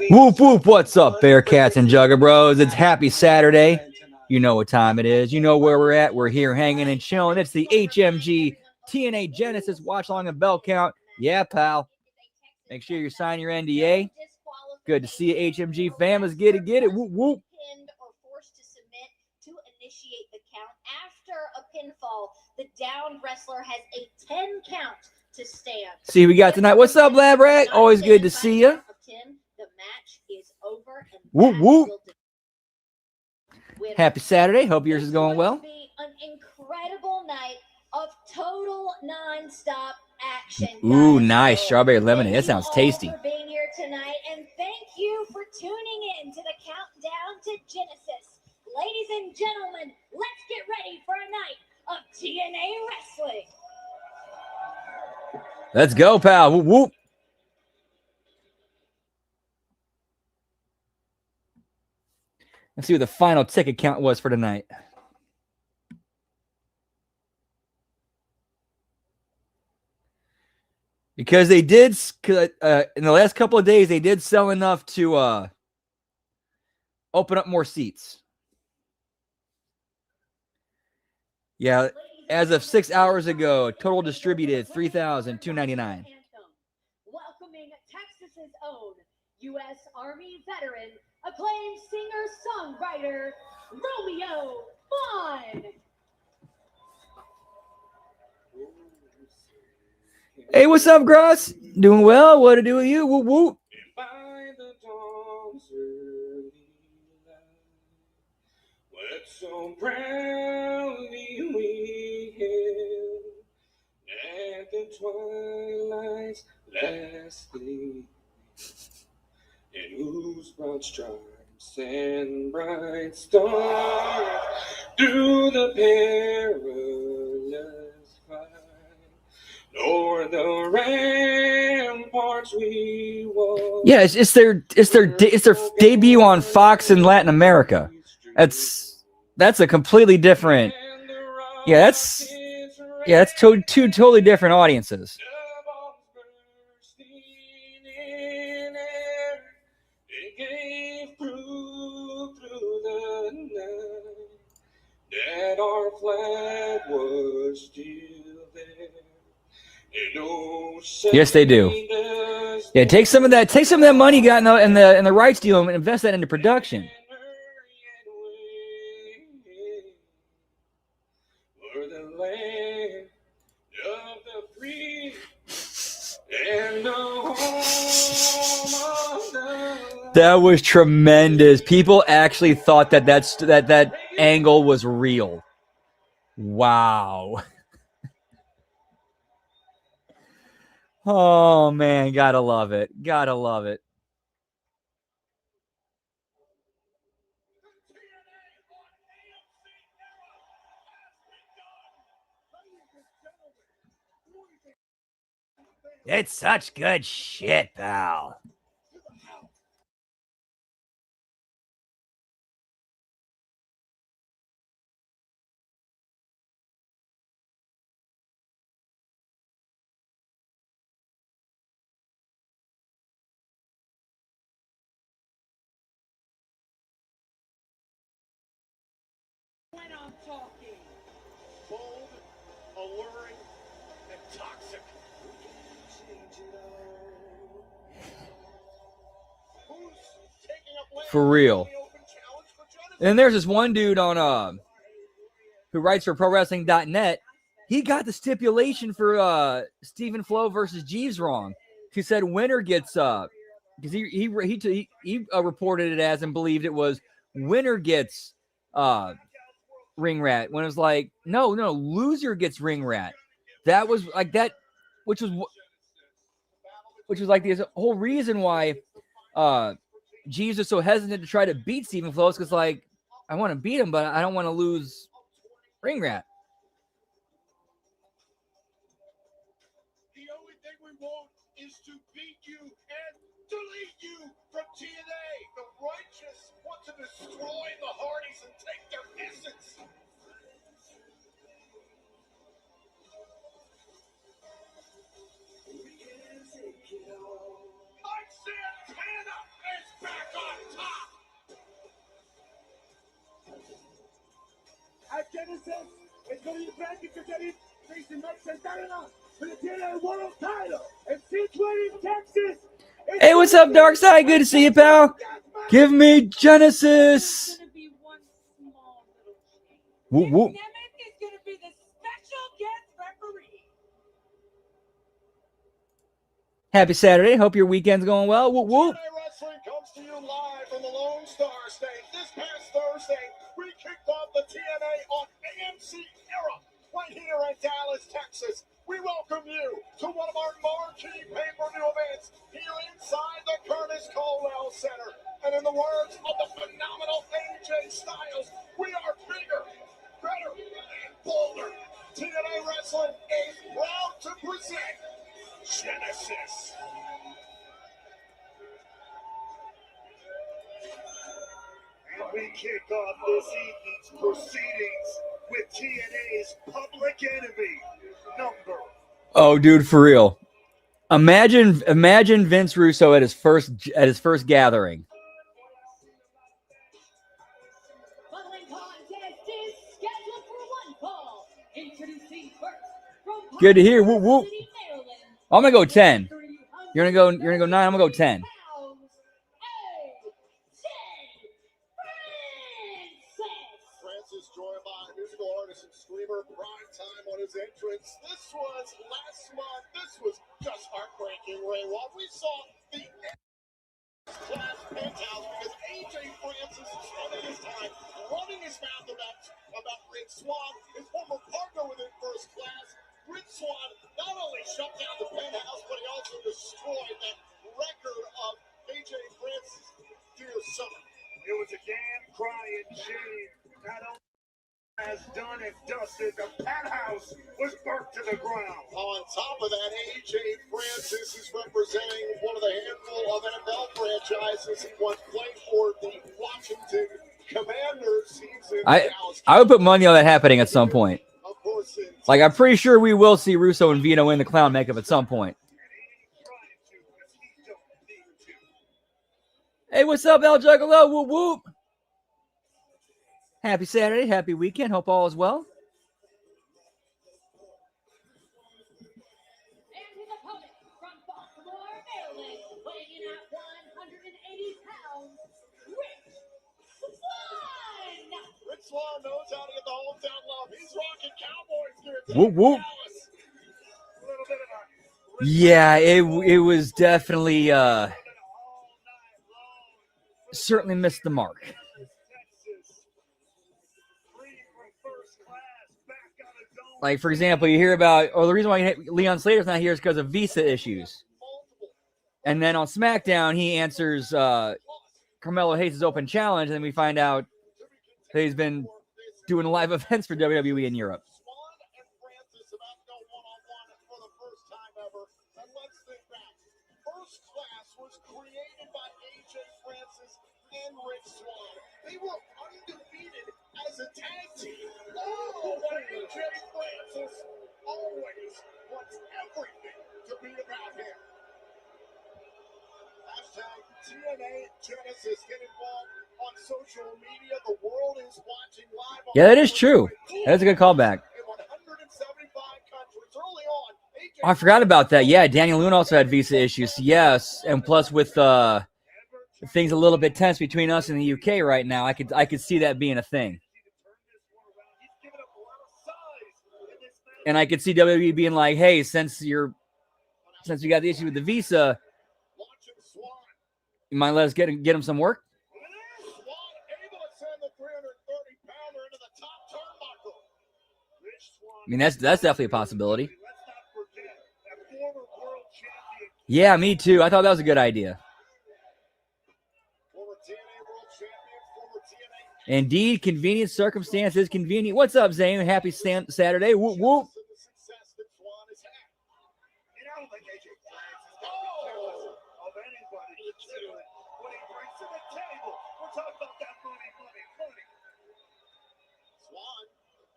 Whoop, whoop. What's up, Bearcats and Jugger Bros? It's happy Saturday. You know what time it is. You know where we're at. We're here hanging and chilling. It's the HMG TNA Genesis Watch-Along and Bell Count. Yeah, pal. Make sure you sign your NDA. Good to see you, HMG fam. Let's get it, get it. Whoop, whoop. Pinned or forced to submit to initiate the count. After a pinfall, the downed wrestler has a 10 count to stand. See, we got tonight. What's up, Lab Rat? Always good to see you. The match is over. And whoop, whoop. Happy Saturday. Hope yours is going well. Be an incredible night of total non-stop action. Ooh, nice. Strawberry lemonade. That sounds tasty. Thank you for being here tonight, and thank you for tuning in to the Countdown to Genesis. Ladies and gentlemen, let's get ready for a night of TNA wrestling. Let's go, pal. Whoop, whoop. Let's see what the final ticket count was for tonight. Because they did, in the last couple of days, they did sell enough to open up more seats. Yeah, as of 6 hours ago, total distributed 3,299. Welcoming Texas's own U.S. Army veteran, acclaimed singer-songwriter, Romeo Vaughn. Hey, what's up, Gross? Doing well? What to do with you? Whoop, whoop. By the dawn's early light, what so proudly we hailed at the twilight's last gleam, and whose broad stripes and bright stars through the perilous fight, o'er the ramparts we walk. Yeah, it's their debut on Fox in Latin America. That's a completely different. Yeah, that's two totally different audiences. That our flag was still there. Yes, they do. Yeah, take some of that money you got in the rights deal and invest that into production. That was tremendous. People actually thought that angle was real. Wow. Oh, man. Gotta love it. Gotta love it. It's such good shit, pal. When I'm talking bold, alluring, and toxic. For real. And there's this one dude on who writes for ProWrestling.net. He got the stipulation for Stephen Flo versus Jeeves wrong. He said winner gets because he reported it as and believed it was winner gets ring rat, when it was like no, loser gets ring rat. That was like that, which was like the whole reason why Jeeves is so hesitant to try to beat Stephen Flowers because, like, I want to beat him, but I don't want to lose ring rat. The only thing we want is to beat you and delete you from TNA. The righteous want to destroy the Hardys and take their essence. Mike Santana is back on top. At Genesis, it's going to be back to get it facing Mike Santana for the TNA World Title in C20 Texas. Hey, what's up, Darkside? Good to see you, pal. Give me Genesis. Gonna be one small little change. Whoop, whoop. Nemeth is going to be the special guest referee. Happy Saturday. Hope your weekend's going well. Whoop, whoop. TNA Wrestling comes to you live from the Lone Star State. This past Thursday, we kicked off the TNA on AMC Era right here in Dallas, Texas. We welcome you to one of our marquee pay-per-view events here inside the Curtis Colwell Center. And in the words of the phenomenal AJ Styles, we are bigger, better, and bolder. TNA Wrestling is proud to present Genesis. And we kick off this evening's proceedings with TNA's public enemy, number. Oh, dude, for real. Imagine Vince Russo at his first gathering. Following contest is scheduled for one fall. Introducing first from Good to hear. Whoop, whoop. City, Maryland, I'm gonna go 10. You're gonna go 9. I'm gonna go 10. pounds, AJ Francis. Francis joined by musical artist and streamer Prime Time on his entrance. This was last month. This was just heartbreaking, Ray. While we saw the class penthouse because AJ Francis is spending his time running his mouth about Rick Swan, his former partner within First Class. Rick Swan not only shut down the penthouse, but he also destroyed that record of AJ Francis' dear son. It was a damn crying shame. Not only has done and dusted, the penthouse was burnt to the ground. On top of that, AJ Francis is representing one of the handful of NFL franchises. He once played for the Washington Commanders. He's in Dallas. I would put money on that happening at some point. Of course, in Like, I'm pretty sure we will see Russo and Vito in the clown makeup at some point. Hey, what's up, El Juggalo? Whoop, whoop. Happy Saturday. Happy weekend. Hope all is well. And his opponent from Baltimore, Maryland, weighing in at 180 pounds, Rich Swan. Rick Swan knows how to get the hometown love. He's rocking Cowboys gear today Whoop, whoop. in Dallas. A little bit of a Yeah, it was definitely certainly missed the mark. Like, for example, you hear about, or the reason why Leon Slater's not here is because of visa issues. And then on SmackDown, he answers Carmelo Hayes' open challenge, and then we find out that he's been doing live events for WWE in Europe. Swan and Francis about to go one-on-one for the first time ever. And let's think back. First Class was created by AJ Francis and Rick Swan. They were undefeated as a tag team. Oh, but AJ Francis always wants everything to be about him. Hashtag TNA Genesis. Get involved on social media. The world is watching live. Yeah, that is true. That's a good callback. In 175 countries early on. Oh, I forgot about that. Yeah, Daniel Lune also had visa issues. Yes, and plus with things a little bit tense between us and the UK right now, I could see that being a thing. And I could see WWE being like, "Hey, since we got the issue with the visa, Launching Swan. you mind let us get him some work?" Swan able to send the 330-pounder into the top turnbuckle. Rich Swan. I mean, that's definitely a possibility. Let's not forget that former world champion. Yeah, me too. I thought that was a good idea. Former TNA World Champion, former TNA. Indeed, convenient circumstance is convenient. What's up, Zane? Happy Saturday. Whoop, whoop. The success that Swan has had. You know, like AJ Francis is going to be jealous of anybody considering what he brings to the table. We're talking about that money. Swan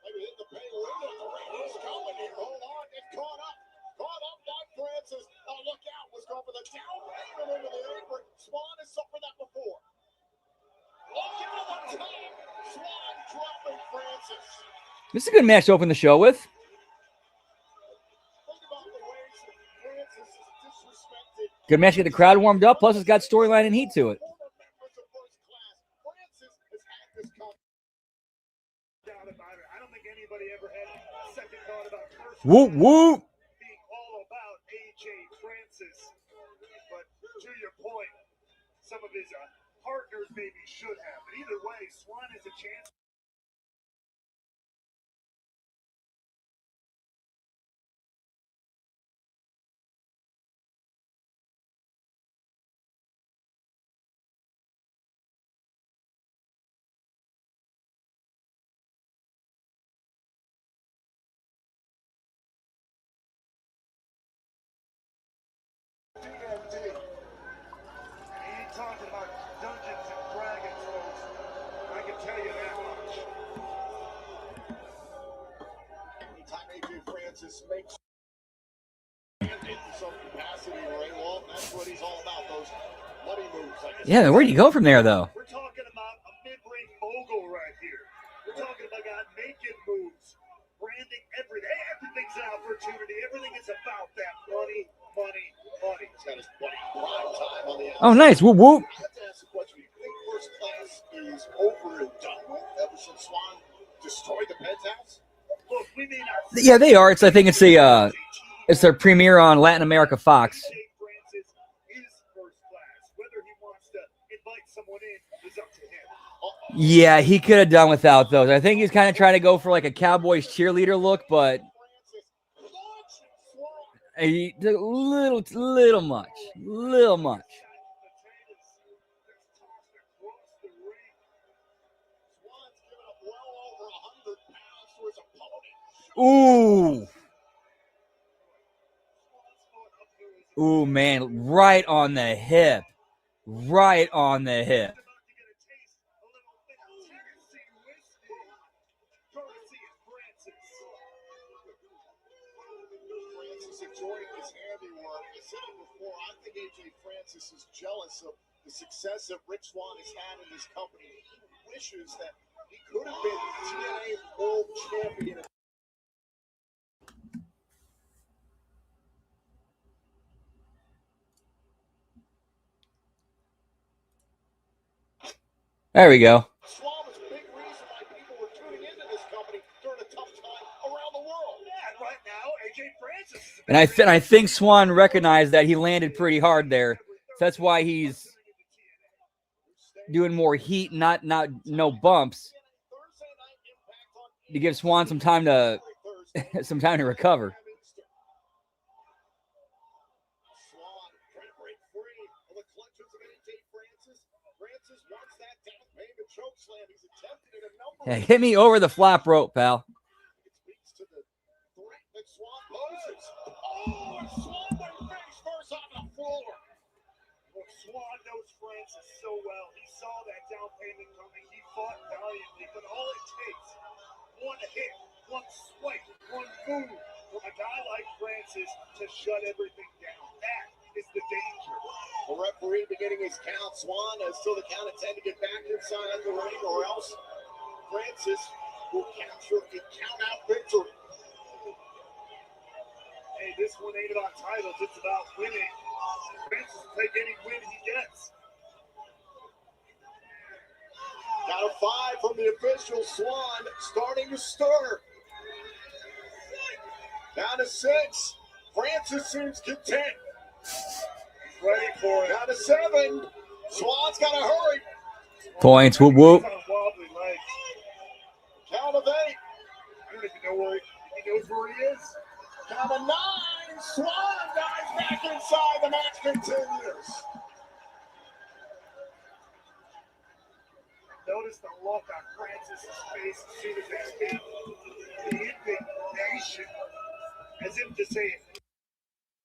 maybe hit the pay window. The ring is coming here. Hold on, get caught up. Caught up by Francis. Oh, look out. Was going for the down payment over the apron. Swan has suffered that before. Look out of the top. Swan dropping Francis. This is a good match to open the show with. Think about the ways that Francis is disrespected. Good match to get the crowd warmed up. Plus, it's got storyline and heat to it. Former members of first class. Francis has had this come. Doubt about it. I don't think anybody ever had a second thought about first Whoop, whoop. being all about AJ Francis. But to your point, some of his partners maybe should have. But either way, Swan has a chance. TNT. He ain't talking about Dungeons and Dragons, folks. I can tell you that much. Anytime AJ Francis makes in some capacity, Ray Walt, that's what he's all about, those money moves. Yeah, where do you go from there, though? We're talking about a mid-ring mogul right here. We're talking about a guy making moves, branding everything. Everything's an opportunity. Everything is about that money. He's got his buddy prime time on the Oh, nice. Whoop, whoop. I have to ask the question, do you think first class is over and done with ever since Swan destroyed the penthouse? Look, we may not Yeah, they are. I think it's their premiere on Latin America Fox. AJ Francis is first class. Whether he wants to invite someone in is up to him. Yeah, he could have done without those. I think he's kind of trying to go for like a Cowboys cheerleader look, but Francis launching Swan. a little much. Little much. Swan's given up well over 100 pounds to his opponent. Ooh, man, right on the hip. Right on the hip. Francis enjoying his handiwork. I said it before, I think AJ Francis is jealous of the success that Rich Swann has had in this company. He wishes that he could have been TNA World Champion. There we go. Swann was a big reason why people were tuning into this company during a tough time around the world. Yeah, and right now, AJ Francis is And I think Swan recognized that he landed pretty hard there. That's why he's doing more heat, not no bumps, Thursday night impact on to give Swan some time to recover. Swann trying to break free of the clutches of AJ Francis. Francis wants that down payment choke slam. He's attempted it a number Yeah, of hit me over the flap rope, pal. It speaks to the threat that Swann poses. Oh, and Swann went face first on the floor. Look, Swan knows Francis so well. He saw that down payment coming. He fought valiantly, but all it takes, one hit, one swipe, one move from a guy like Francis to shut everything down. That is the danger. The referee beginning his count. Swann has still the count of 10 to get back inside the ring, or else Francis will capture a count-out victory. Hey, this one ain't about titles. It's about winning. Francis will take any win he gets. Got a 5 from the official. Swann starting to stir. Down to 6. Francis seems content. Ready for it. Down to 7. Swann's got to hurry. Points. Whoop, whoop. He's on wobbly legs. Count of 8. I don't even know where he knows where he is. Count of 9. Swann dives back inside. The match continues. Notice the look on Francis's face as soon as they hit. The indignation, as if to say,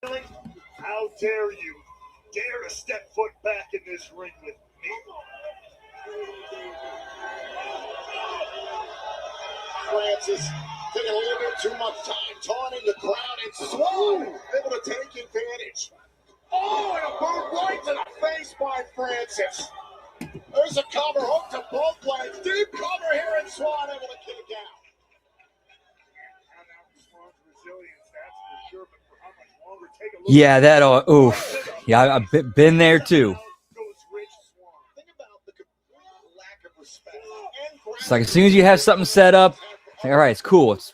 really? How dare you dare to step foot back in this ring with me? Francis taking a little bit too much time, taunting the crowd, and Swan able to take advantage. Oh, and a boot right to the face by Francis. There's a cover, hook to both legs. Deep cover here, and Swan able to kick out. Yeah, that. Oof. Yeah, I've been there too. Think about the complete lack of respect. It's like as soon as you have something set up, like, all right, it's cool. It's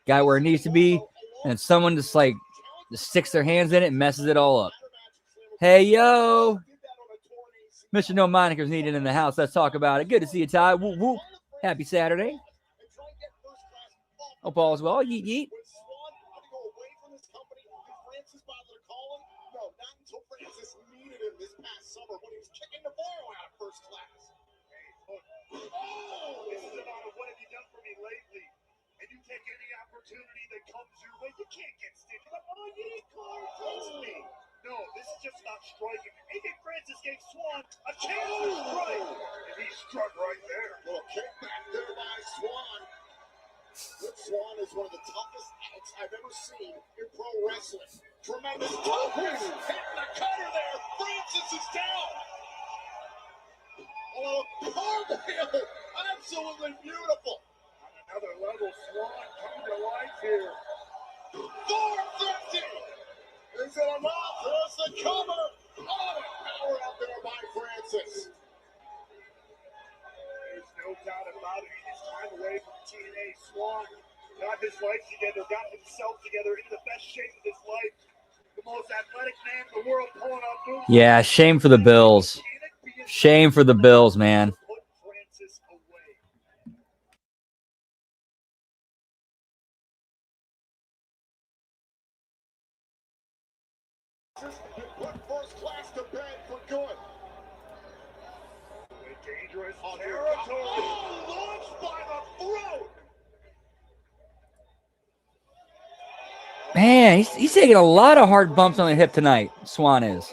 got where it needs to be, and someone just sticks their hands in it and messes it all up. Hey, yo. Mr. No Monikers needed in the house. Let's talk about it. Good to see you, Ty. Whoop, whoop. Happy Saturday. Hope all is well. Yeet, yeet. Opportunity that comes your way, you can't get sticky. Oh, you takes me. No, this is just not striking. AJ Francis gave Swan a chance to strike, and he struck right there. Little kick back there by Swan. Swan is one of the toughest acts I've ever seen in pro wrestling. Tremendous toughness. Hitting the cutter there. Francis is down. Oh, cartwheel. Absolutely beautiful. Another level, Swan coming to life here. 450. Is it enough? There's the cover. Oh, power out there by Francis. There's no doubt about it. His time away from TNA. Swan got his life together, got himself together in the best shape of his life. The most athletic man in the world pulling off moves. Yeah, shame for the Bills. Shame for the Bills, man. Put first class to bed for good. Dangerous territory. Oh, launched by the throat. Man, he's taking a lot of hard bumps on the hip tonight, Swan is.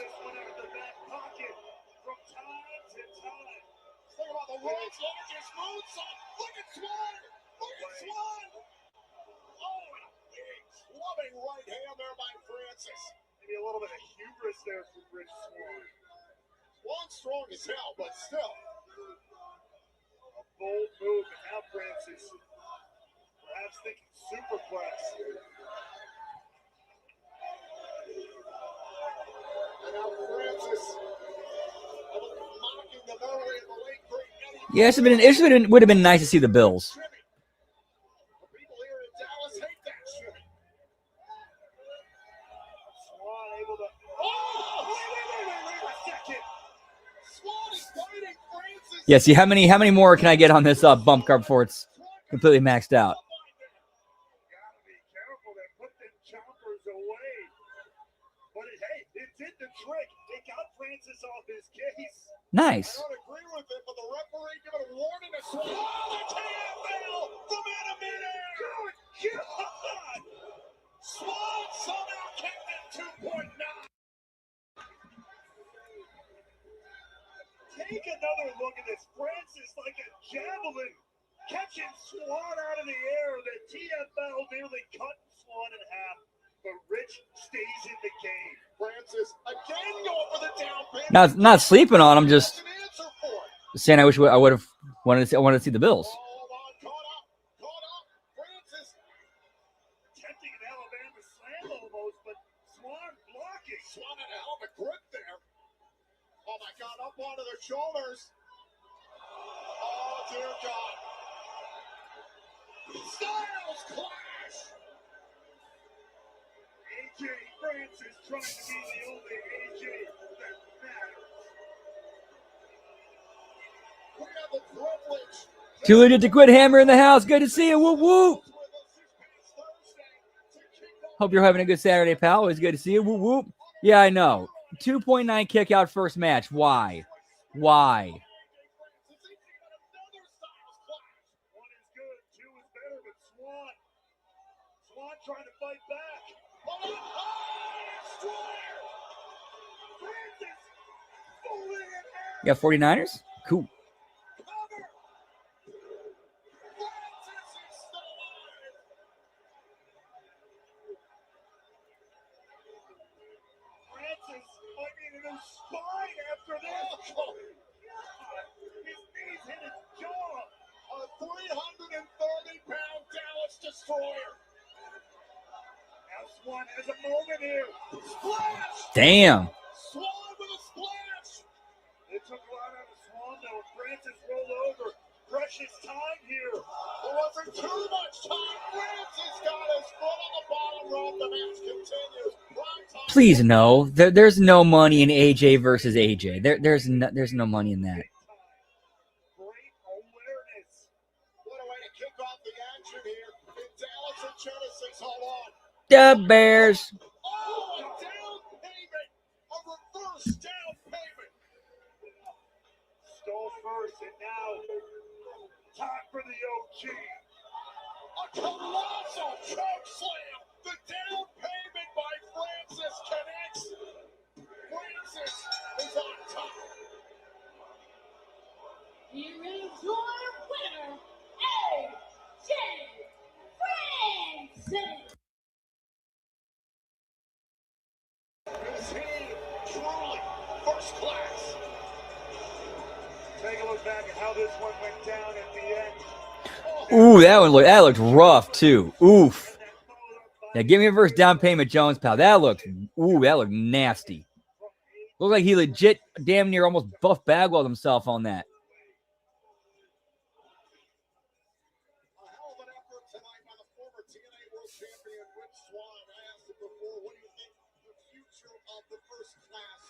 Maybe a little bit of hubris there from Rich Swan. Swan's strong as hell, but still. A bold move, and now Francis perhaps thinking superplex. And now Francis mocking the memory of the late great Eddie. Yeah, it would have been nice to see the Bills. The people here in Dallas hate that shit. Swan able to. Oh! Wait a second. Swan is fighting Francis. Yeah, see how many more can I get on this bump card before it's completely maxed out? Gotta be careful there. Put the choppers away. But it did the trick. It got Francis off his case. Nice. I don't agree with it, but the referee giving a warning to Swan. Oh, the KFL from out of midair. Good God! Swan somehow kicked it 2.9. Take another look at this. Francis like a javelin catching Swan out of the air. The TFL nearly cut Swan in half, but Rich stays in the game. Francis again going for the down pin. Not sleeping on him, just An answer for it. saying I wish I would have wanted to see the Bills. Oh, caught up. Francis. Attempting an Alabama slam almost, but Swan blocking. Swan had a hell of a grip there. Oh my God, up onto their shoulders. Oh dear God. Styles clash. AJ Francis trying to be the only AJ that matters. We have the privilege. Too legit to quit. Hammer in the house. Good to see you. Whoop whoop. Hope you're having a good Saturday, pal. Always good to see you. Whoop whoop. Yeah, I know. 2.9 kick out first match. Why? You got 49ers? Cool. Francis might be in his spine after this. His knees hit his jaw. A 330-pound Dallas destroyer. Now Swan has a moment here. Splash! Damn. Swan with a splash! It took a lot out of Swan, though. Francis rolled over. Precious time here. There wasn't too much time. Francis got his foot on the bottom rope. The match continues. Prime time. Please no. There's no money in AJ versus AJ. There's no money in that. Great awareness. What a way to kick off the action here in Dallas and Genesis. Hold on. The Bears. Oh, a down payment. A reverse down payment. Stole first, and now time for the OG. A colossal choke slam. The down payment by Francis connects. Francis is on top. Here is your winner, AJ Francis. Is he truly first class? Take a look back at how this one went down at the end. Ooh, that looked rough too. Oof. Yeah, give me a verse down payment, Jones, pal. That looked nasty. Looked like he legit damn near almost Buff Bagwelled himself on that. A hell of an effort tonight by the former TNA World Champion, Rich Swann. I asked him before, what do you think the future of the first class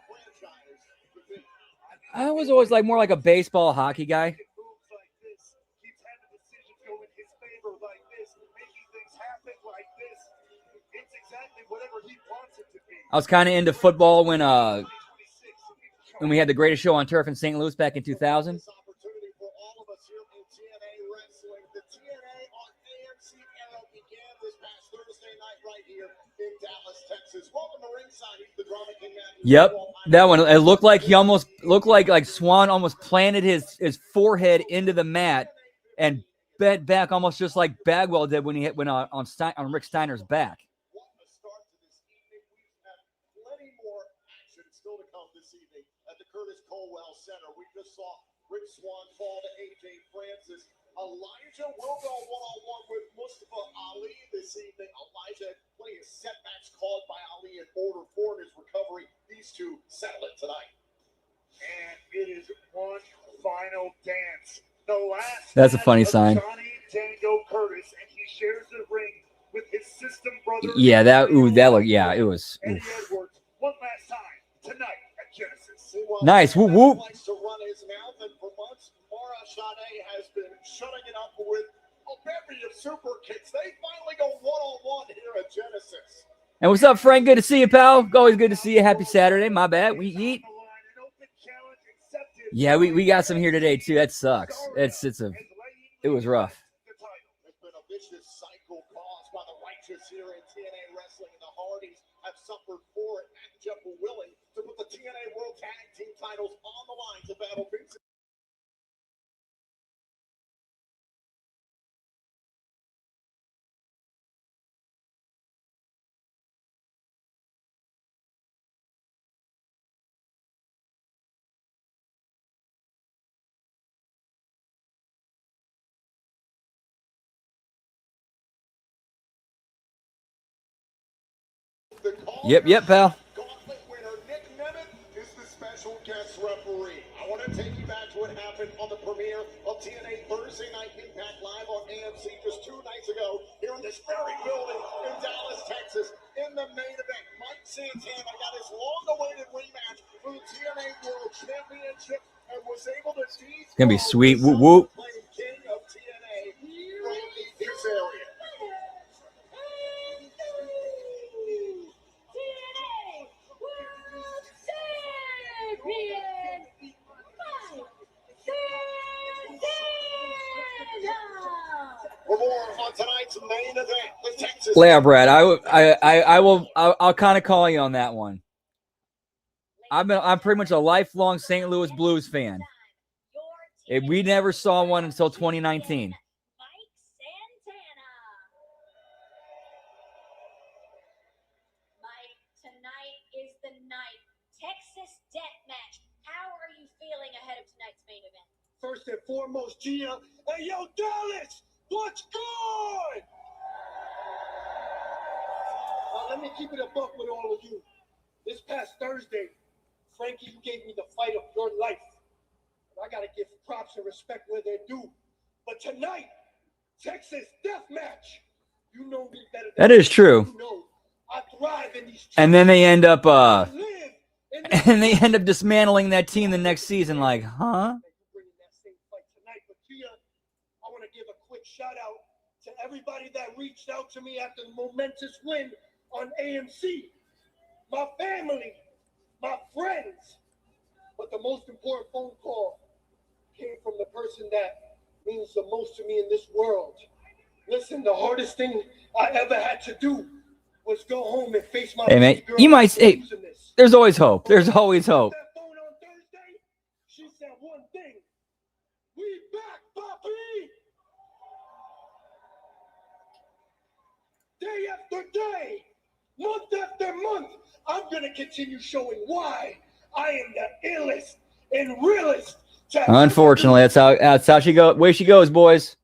franchise could be? I was always more like a baseball hockey guy. Moves like this, keeps having decisions go in his favor like this, making things happen like this. It's exactly whatever he wants it to be. I was kind of into football when we had the greatest show on turf in St. Louis back in 2000. This opportunity for all of us here in TNA Wrestling. The TNA on AMC era began this past Thursday night right here in Dallas, Texas. Welcome to ringside. He's the drama king, Matthew. Yep, that one. It looked like he almost like Swan almost planted his forehead into the mat and bent back almost just like Bagwell did when he went on Rick Steiner's back. What a start to this evening. We've had plenty more action still to come this evening at the Curtis Colwell Center. We just saw Rich Swann fall to AJ Francis. Elijah will go one-on-one with Mustafa Ali this evening. Elijah had plenty of setbacks caused by Ali in order for his recovery. These two settle it tonight. And it is one final dance. The last That's a funny match of sign. Johnny Tango Curtis, and he shares the ring with his system brother. Yeah, that looked. Yeah, it was. Eddie Oof. Edwards, one last time tonight at Genesis. Meanwhile, Nice. Whoop, whoop. likes to run his mouth, and for months, Mara Shade has been shutting it up with a bevy of super kicks. They finally go one-on-one here at Genesis. And what's up, Frank? Good to see you, pal. Always good to see you. Happy Saturday. My bad. We eat. Yeah, we got some here today too. That sucks. It was rough. It's been a vicious cycle caused by the righteous here in TNA Wrestling, and the Hardys have suffered for it. And Jeff were willing to put the TNA World Tag Team titles on the line to battle Vincent. Yep, pal. Gauntlet winner Nick Nemeth is the special guest referee. I want to take you back to what happened on the premiere of TNA Thursday Night Impact Live on AMC just 2 nights ago here in this very building in Dallas, Texas. In the main event, Mike Santana got his long-awaited rematch for the TNA World Championship and was able to seize. It's gonna be sweet. Whoop whoop. King of TNA right in this area. TNA World Champion, Mike Santana. For more on tonight's main event, the Texas. Yeah, Brad. I'll kind of call you on that one. I'm pretty much a lifelong St. Louis Blues fan. We never saw one until 2019. Mike, tonight is the night. Texas Death Match. How are you feeling ahead of tonight's main event? First and foremost, Gia. Hey, yo, Dallas, what's good? Let me keep it a buck with all of you. This past Thursday, Frankie, you gave me the fight of your life. I got to give props and respect where they're due. But tonight, Texas Death Match. You know me better than That is true. you know. I thrive in these And then they end up and dismantling that team the next season. Like, huh? bringing that same fight tonight. But Gia, I want to give a quick shout out to everybody that reached out to me after the momentous win on AMC. My family, my friends. But the most important phone call came from the person that means the most to me in this world. Listen, the hardest thing I ever had to do was go home and face my Hey, man, girl you might say, losing this. there's always hope. There's always hope. That phone on Thursday, she said one thing. We back, Poppy! Day after day, month after month, I'm going to continue showing why I am the illest and realest. Unfortunately, that's how she goes. Way she goes, boys.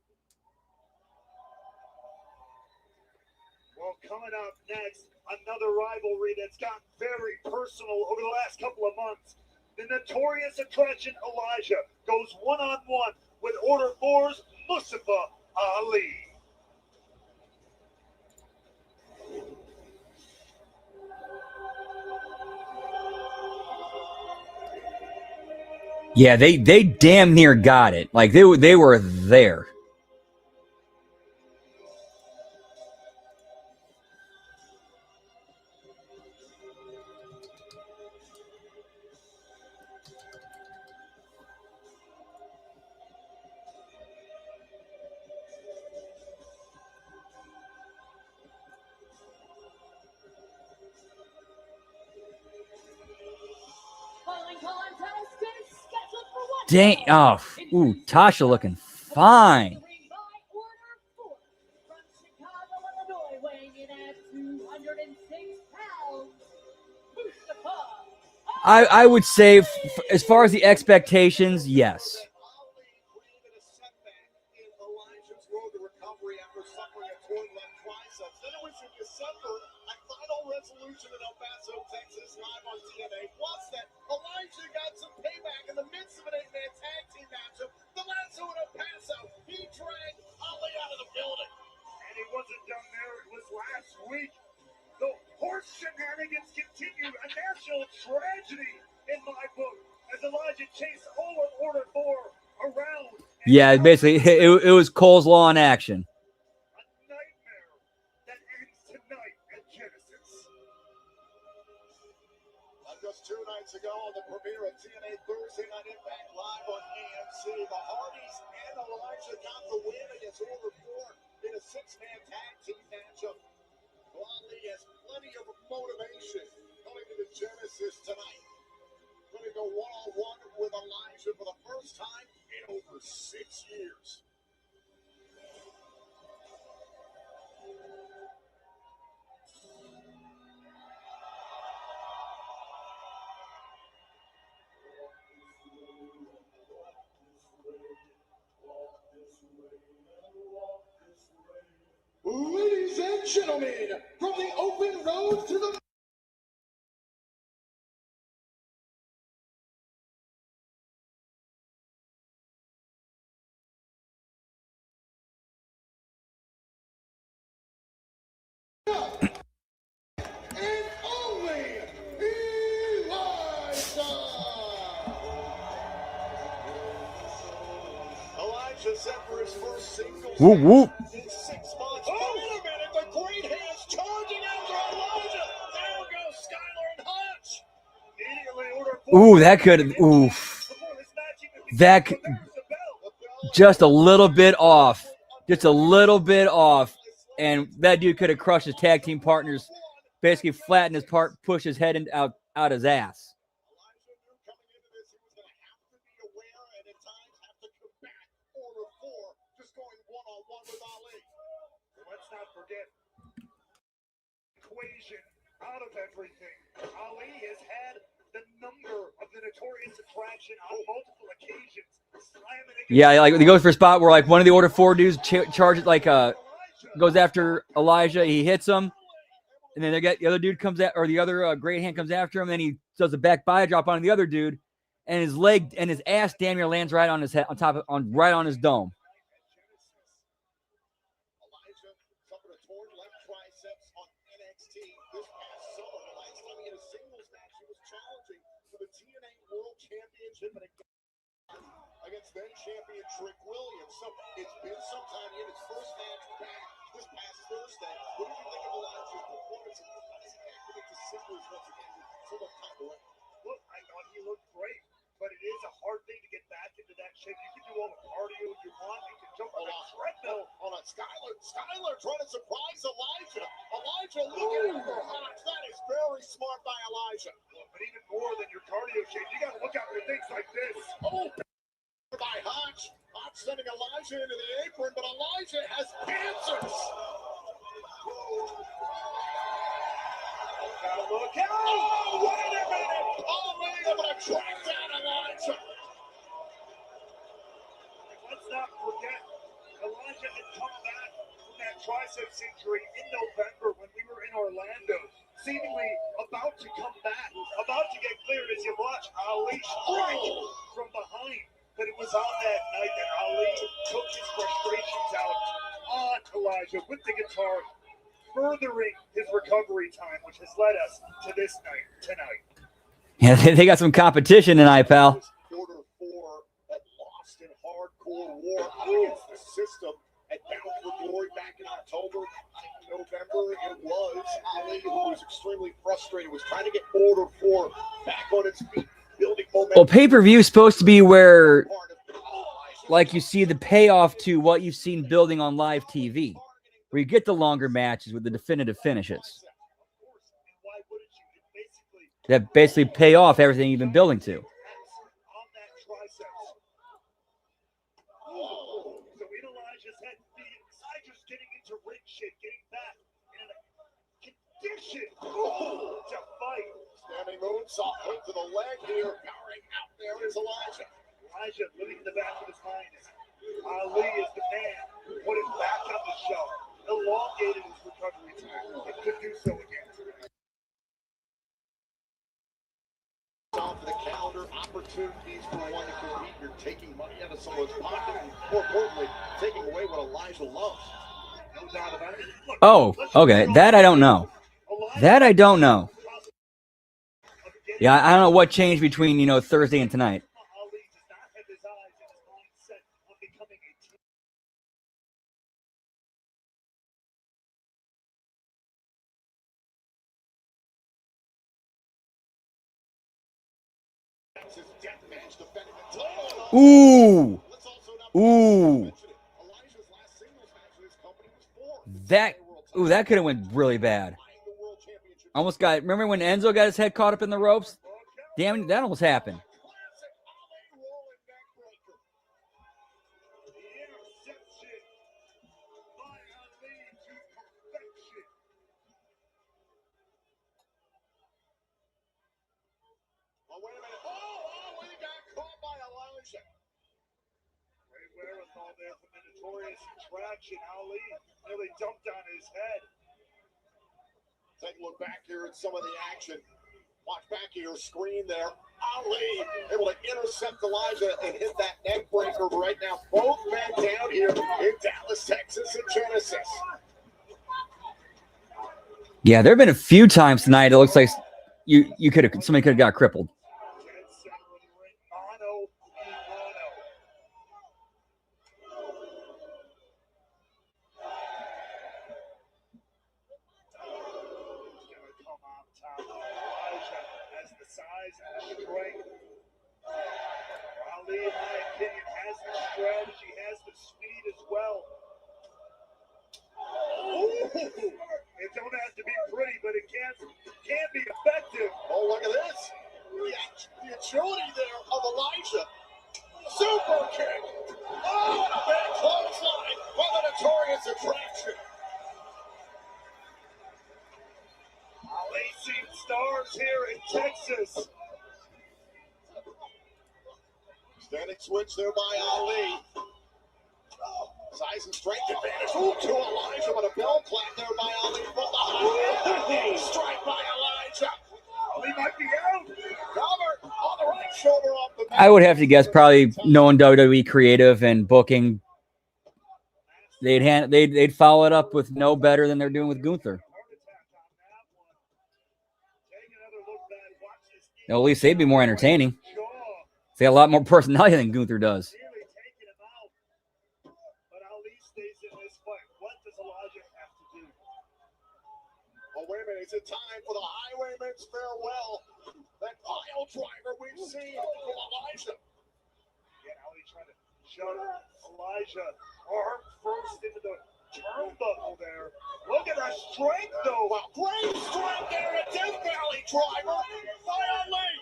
Well, coming up next, another rivalry that's gotten very personal over the last couple of months. The notorious attraction Elijah goes one-on-one with Order 4's Mustafa Ali. Yeah, they damn near got it. Like they were there. Dang! Oh, ooh, Tasha looking fine. I would say, as far as the expectations, yes. Resolution in El Paso, Texas, live on TNA. Plus that Elijah got some payback in the midst of an 8-man tag team matchup. The lasso in El Paso, he dragged Ali out of the building. And he wasn't done there. It was last week. The horse shenanigans continued. A national tragedy in my book as Elijah chased Order 4 around. Yeah, basically, it was Cole's Law in action. A nightmare that ends tonight at Genesis. Just 2 nights ago on the premiere of TNA Thursday Night Impact live on AMC, the Hardys and Elijah got the win against Order 4 in a 6-man tag team matchup. Ali has plenty of motivation coming to the Genesis tonight. Going to go one-on-one with Elijah for the first time in over 6 years. Ladies and gentlemen, from the open road to the and only Elijah set for his first single Whoop, whoop. in 6 months. Oh, wait a minute, the great hands charging after Elijah. There goes Skylar and Hutch. Immediately Order 4. Ooh, that could. Oof. That could, just a little bit off. Just a little bit off. And that dude could have crushed his tag team partners. Basically flattened his part, pushed his head out his ass. forget equation out of everything. Ali has had the number of the Notorious Attraction on multiple occasions. Yeah, like he goes for a spot where like one of the Order 4 dudes charges like goes after Elijah. He hits him, and then the other dude comes at, or the other great hand comes after him. And then he does a back body drop on the other dude, and his leg and his ass damn near lands right on his head, right on his dome. Elijah suffered a torn left triceps on NXT this past summer. The last time he had a singles match, he was challenging for the TNA World Championship against then champion Trick Williams. So it's been some time. He had his first match back this past Thursday. What did you think of Elijah's performance? And how does he activate the singles once again with so much time away? Look, I thought he looked great, but it is a hard thing to get back into that shape. You can do all the cardio you want. You can jump on a treadmill. Hold on. Skyler trying to surprise Elijah. Elijah looking for Hodge. That is very smart by Elijah. But even more than your cardio shape, you got to look out for things like this. Oh, by Hodge. Hodge sending Elijah into the apron, but Elijah has answers. Look out! Oh, wait a minute! Oh, wait a minute! Track down Elijah. Let's not forget, Elijah had come back from that triceps injury in November when we were in Orlando, seemingly about to come back, about to get cleared as you watch Ali strike from behind. But it was on that night that Ali took his frustrations out on Elijah with the guitar, furthering his recovery time, which has led us to this night tonight. Yeah, they got some competition tonight, pal. Order 4 that lost in hardcore war against the system at Bound for Glory back in October. November, it was Ali who was extremely frustrated, was trying to get Order 4 back on its feet, building momentum. Well, pay-per-view is supposed to be where, like, you see the payoff to what you've seen building on live TV, where you get the longer matches with the definitive finishes that basically pay off everything you've been building to. To fight. Standing moonsault hook to the leg here. Powering out there is Elijah. Elijah living in the back of his mind. Ali is the man. Put him back on the show. Elongated his recovery time. It could do so again. Off the calendar, opportunities for one to compete. You're taking money out of someone's pocket, and more importantly, taking away what Elijah loves. No doubt about it. Look, Oh, okay. That I don't know. That I don't know. Yeah, I don't know what changed between, Thursday and tonight. Ali does not have his eyes and his mind set on becoming a team. His death match defending the title. Ooh. Let's also not Ooh. mention it. Elijah's last singles match with his company was 4. That could have went really bad. Almost got, remember when Enzo got his head caught up in the ropes? Damn, that almost happened. Classic Ali rolling neck breaker. The interception by Ali to perfection. Oh, wait a minute. Oh, he got caught by Elijah. Great wherewithal there from the Notorious Attraction. Ali nearly dumped on his head. Take a look back here at some of the action. Watch back of your screen there. Ali able to intercept Elijah and hit that neck breaker right now. Both men down here in Dallas, Texas at Genesis. Yeah, there have been a few times tonight it looks like somebody could have got crippled. Dead center of the ring. Mono v. mono. He's going to come on top. Elijah has the size and the strength. Ali, in my opinion, has the strategy, has the speed as well. Ooh. It don't have to be pretty, but it can be effective. Oh, look at this. The agility there of Elijah. Super kick. Oh, and a big clothesline by the Notorious Attraction. stars here in Texas. Standing switch there by Ali. Size and strength advantage. Ooh, to Elijah, but a bell clap there by Ali from the high. Strike by Elijah. Ali might be out. Covered on the right shoulder off the I would have to guess, probably knowing WWE creative and booking, they'd follow it up with no better than they're doing with Gunther. At least they'd be more entertaining. They got a lot more personality than Gunther does. Oh, wait a minute. Is it time for the Highwayman's farewell? That pile driver we've seen from Elijah. Yeah, Ali trying to shut Elijah arm first into the turnbuckle there. Look at that strength, though. Well, great strength there. A Death Valley driver by Ali.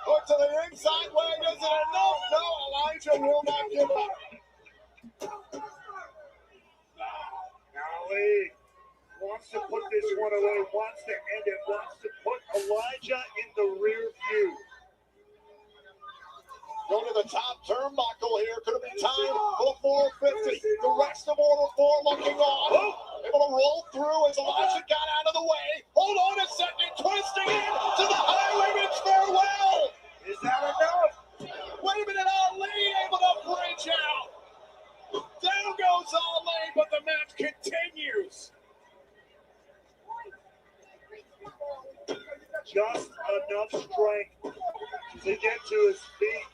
Hook to the inside leg. Is it enough? No, Elijah will not give up. Ali wants to put this one away, wants to end it, wants to put Elijah in the rear view. Go to the top turnbuckle here. Could it be time for the 450? The rest of Order 4 looking on. Able to roll through as Elijah got out of the way. Hold on a second. Twisting in to the Highwayman's farewell. Is that enough? Wait a minute. Ali able to breach out. Down goes Ali, but the match continues. Just enough strength to get to his feet.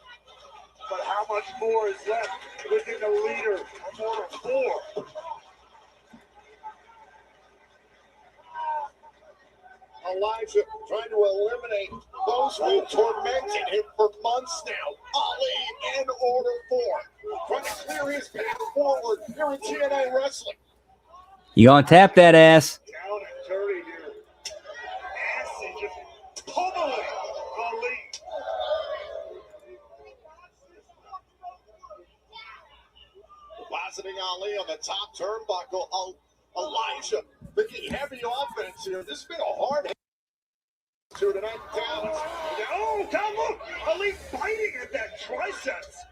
But how much more is left within the leader of Order 4? Elijah trying to eliminate those who tormented him for months now. Ali in Order 4. Trying to clear his path forward here in TNA Wrestling. You gonna tap that ass? Down and dirty here. Nasty, just pummeling Ali. Depositing Ali on the top turnbuckle. Elijah making heavy offense here. This has been a hard to tonight. Down. Oh, God, look! Ali biting at that triceps.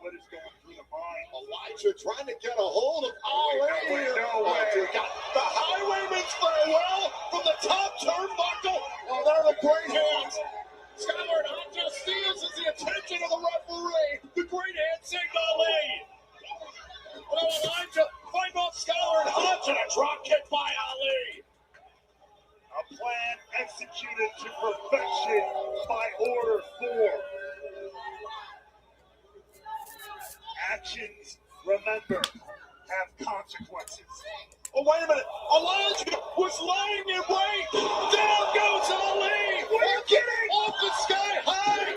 What is going through the mind? Elijah trying to get a hold of Ali here. No way. Got the Highwayman's farewell from the top turnbuckle. Oh, there are the great hands. Skylar Hodges steals as the attention of the referee. The great hand saved Ali. Well, Elijah fighting off Skylar and Hodge and a drop kick by Ali. A plan executed to perfection by Order 4. Actions, remember, have consequences. Oh, wait a minute. Elijah was lying in wait. Down goes Ali. What are you kidding? Off the sky high.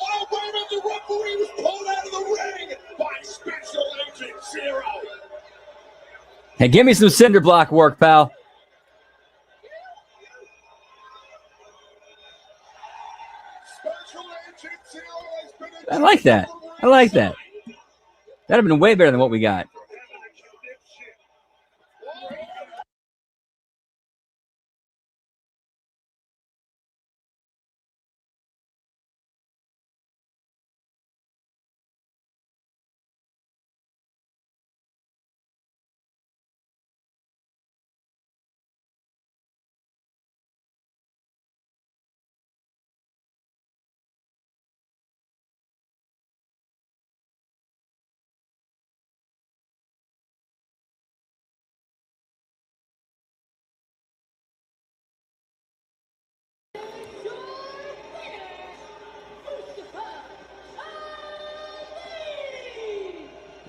Oh, wait a minute. The referee was pulled out of the ring by Special Agent Zero. Hey, give me some cinder block work, pal. Special Agent Zero has been I like that. I like that. That'd have been way better than what we got.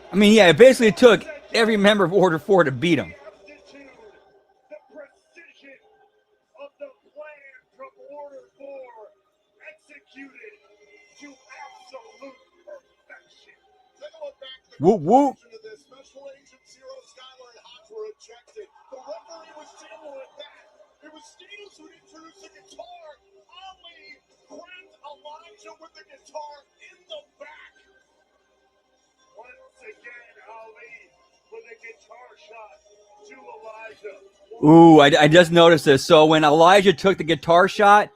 I mean, yeah, it basically took every member of Order 4 to beat him. The precision of the plan from Order 4 executed to absolute perfection. Take a look back at the Whoop, whoop. conclusion of this. Special Agent Zero, Skylar, and Hodge were ejected. The referee was genuine at that. It was Steels who introduced the guitar. Ali grabbed Elijah with the guitar in the back. Once again, Ali with a guitar shot Ooh, I just noticed this. So when Elijah took the guitar shot,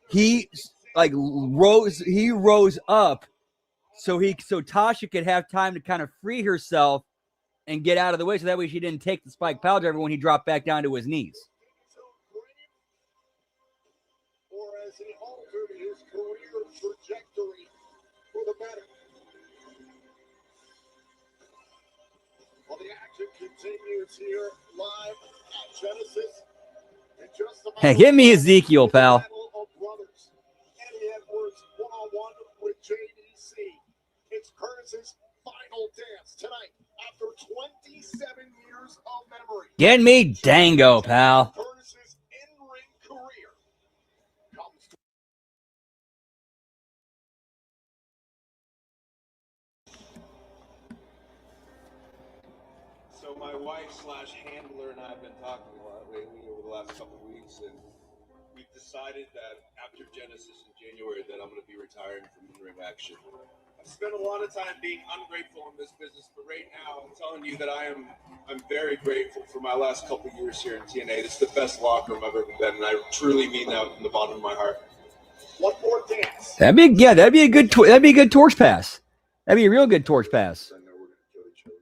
he rose up so Tasha could have time to kind of free herself and get out of the way, so that way she didn't take the spike pile driver when he dropped back down to his knees. Or as he altered his career trajectory for the better. Well, the action continues here live at Genesis. Hey, give me Ezekiel, pal. Eddie Edwards one-on-one with JDC. It's Curtis's final dance tonight after 27 years of memory. Get me Dango, pal. Curtis's in-ring career comes to So my wife slash handler and I have been talking a lot lately over the last couple of weeks, and we've decided that after Genesis in January that I'm going to be retiring from in-ring action. I've spent a lot of time being ungrateful in this business, but right now I'm telling you that I'm very grateful for my last couple of years here in TNA. This is the best locker room I've ever been, and I truly mean that from the bottom of my heart. one more dance. That'd be a good torch pass. That'd be a real good torch pass. I know we're going to kill each other.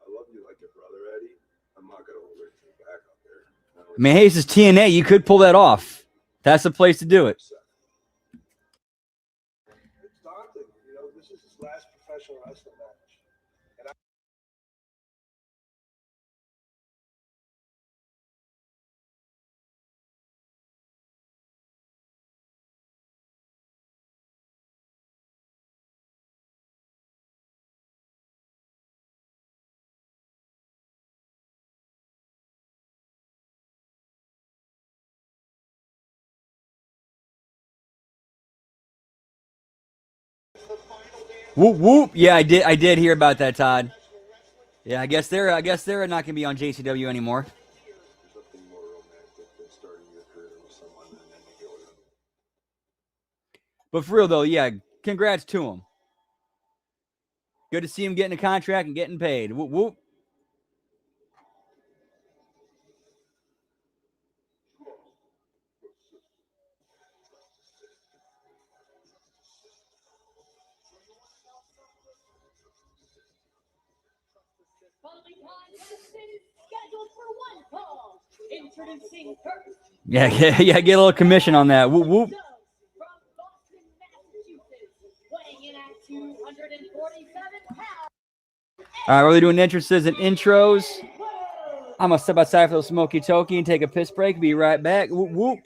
I love you like a brother, Eddie. I'm not going to hold anything back out there. I mean, hey, this is TNA. You could pull that off. That's the place to do it. It's daunting. You know, this is his last professional wrestling match. And Whoop whoop. Yeah, I did hear about that, Todd. Yeah, I guess they're not gonna be on JCW anymore. there's nothing more romantic than starting your career with someone and then you go to But for real though, yeah, congrats to him. Good to see him getting a contract and getting paid. Whoop whoop. Following contest is scheduled for one fall. Introducing first. Yeah, get a little commission on that. Whoop whoop. From Boston, Massachusetts, weighing in at 247 pounds. All right, we're doing entrances and intros. I'm gonna step outside for the smoky toki and take a piss break. Be right back. Whoop whoop.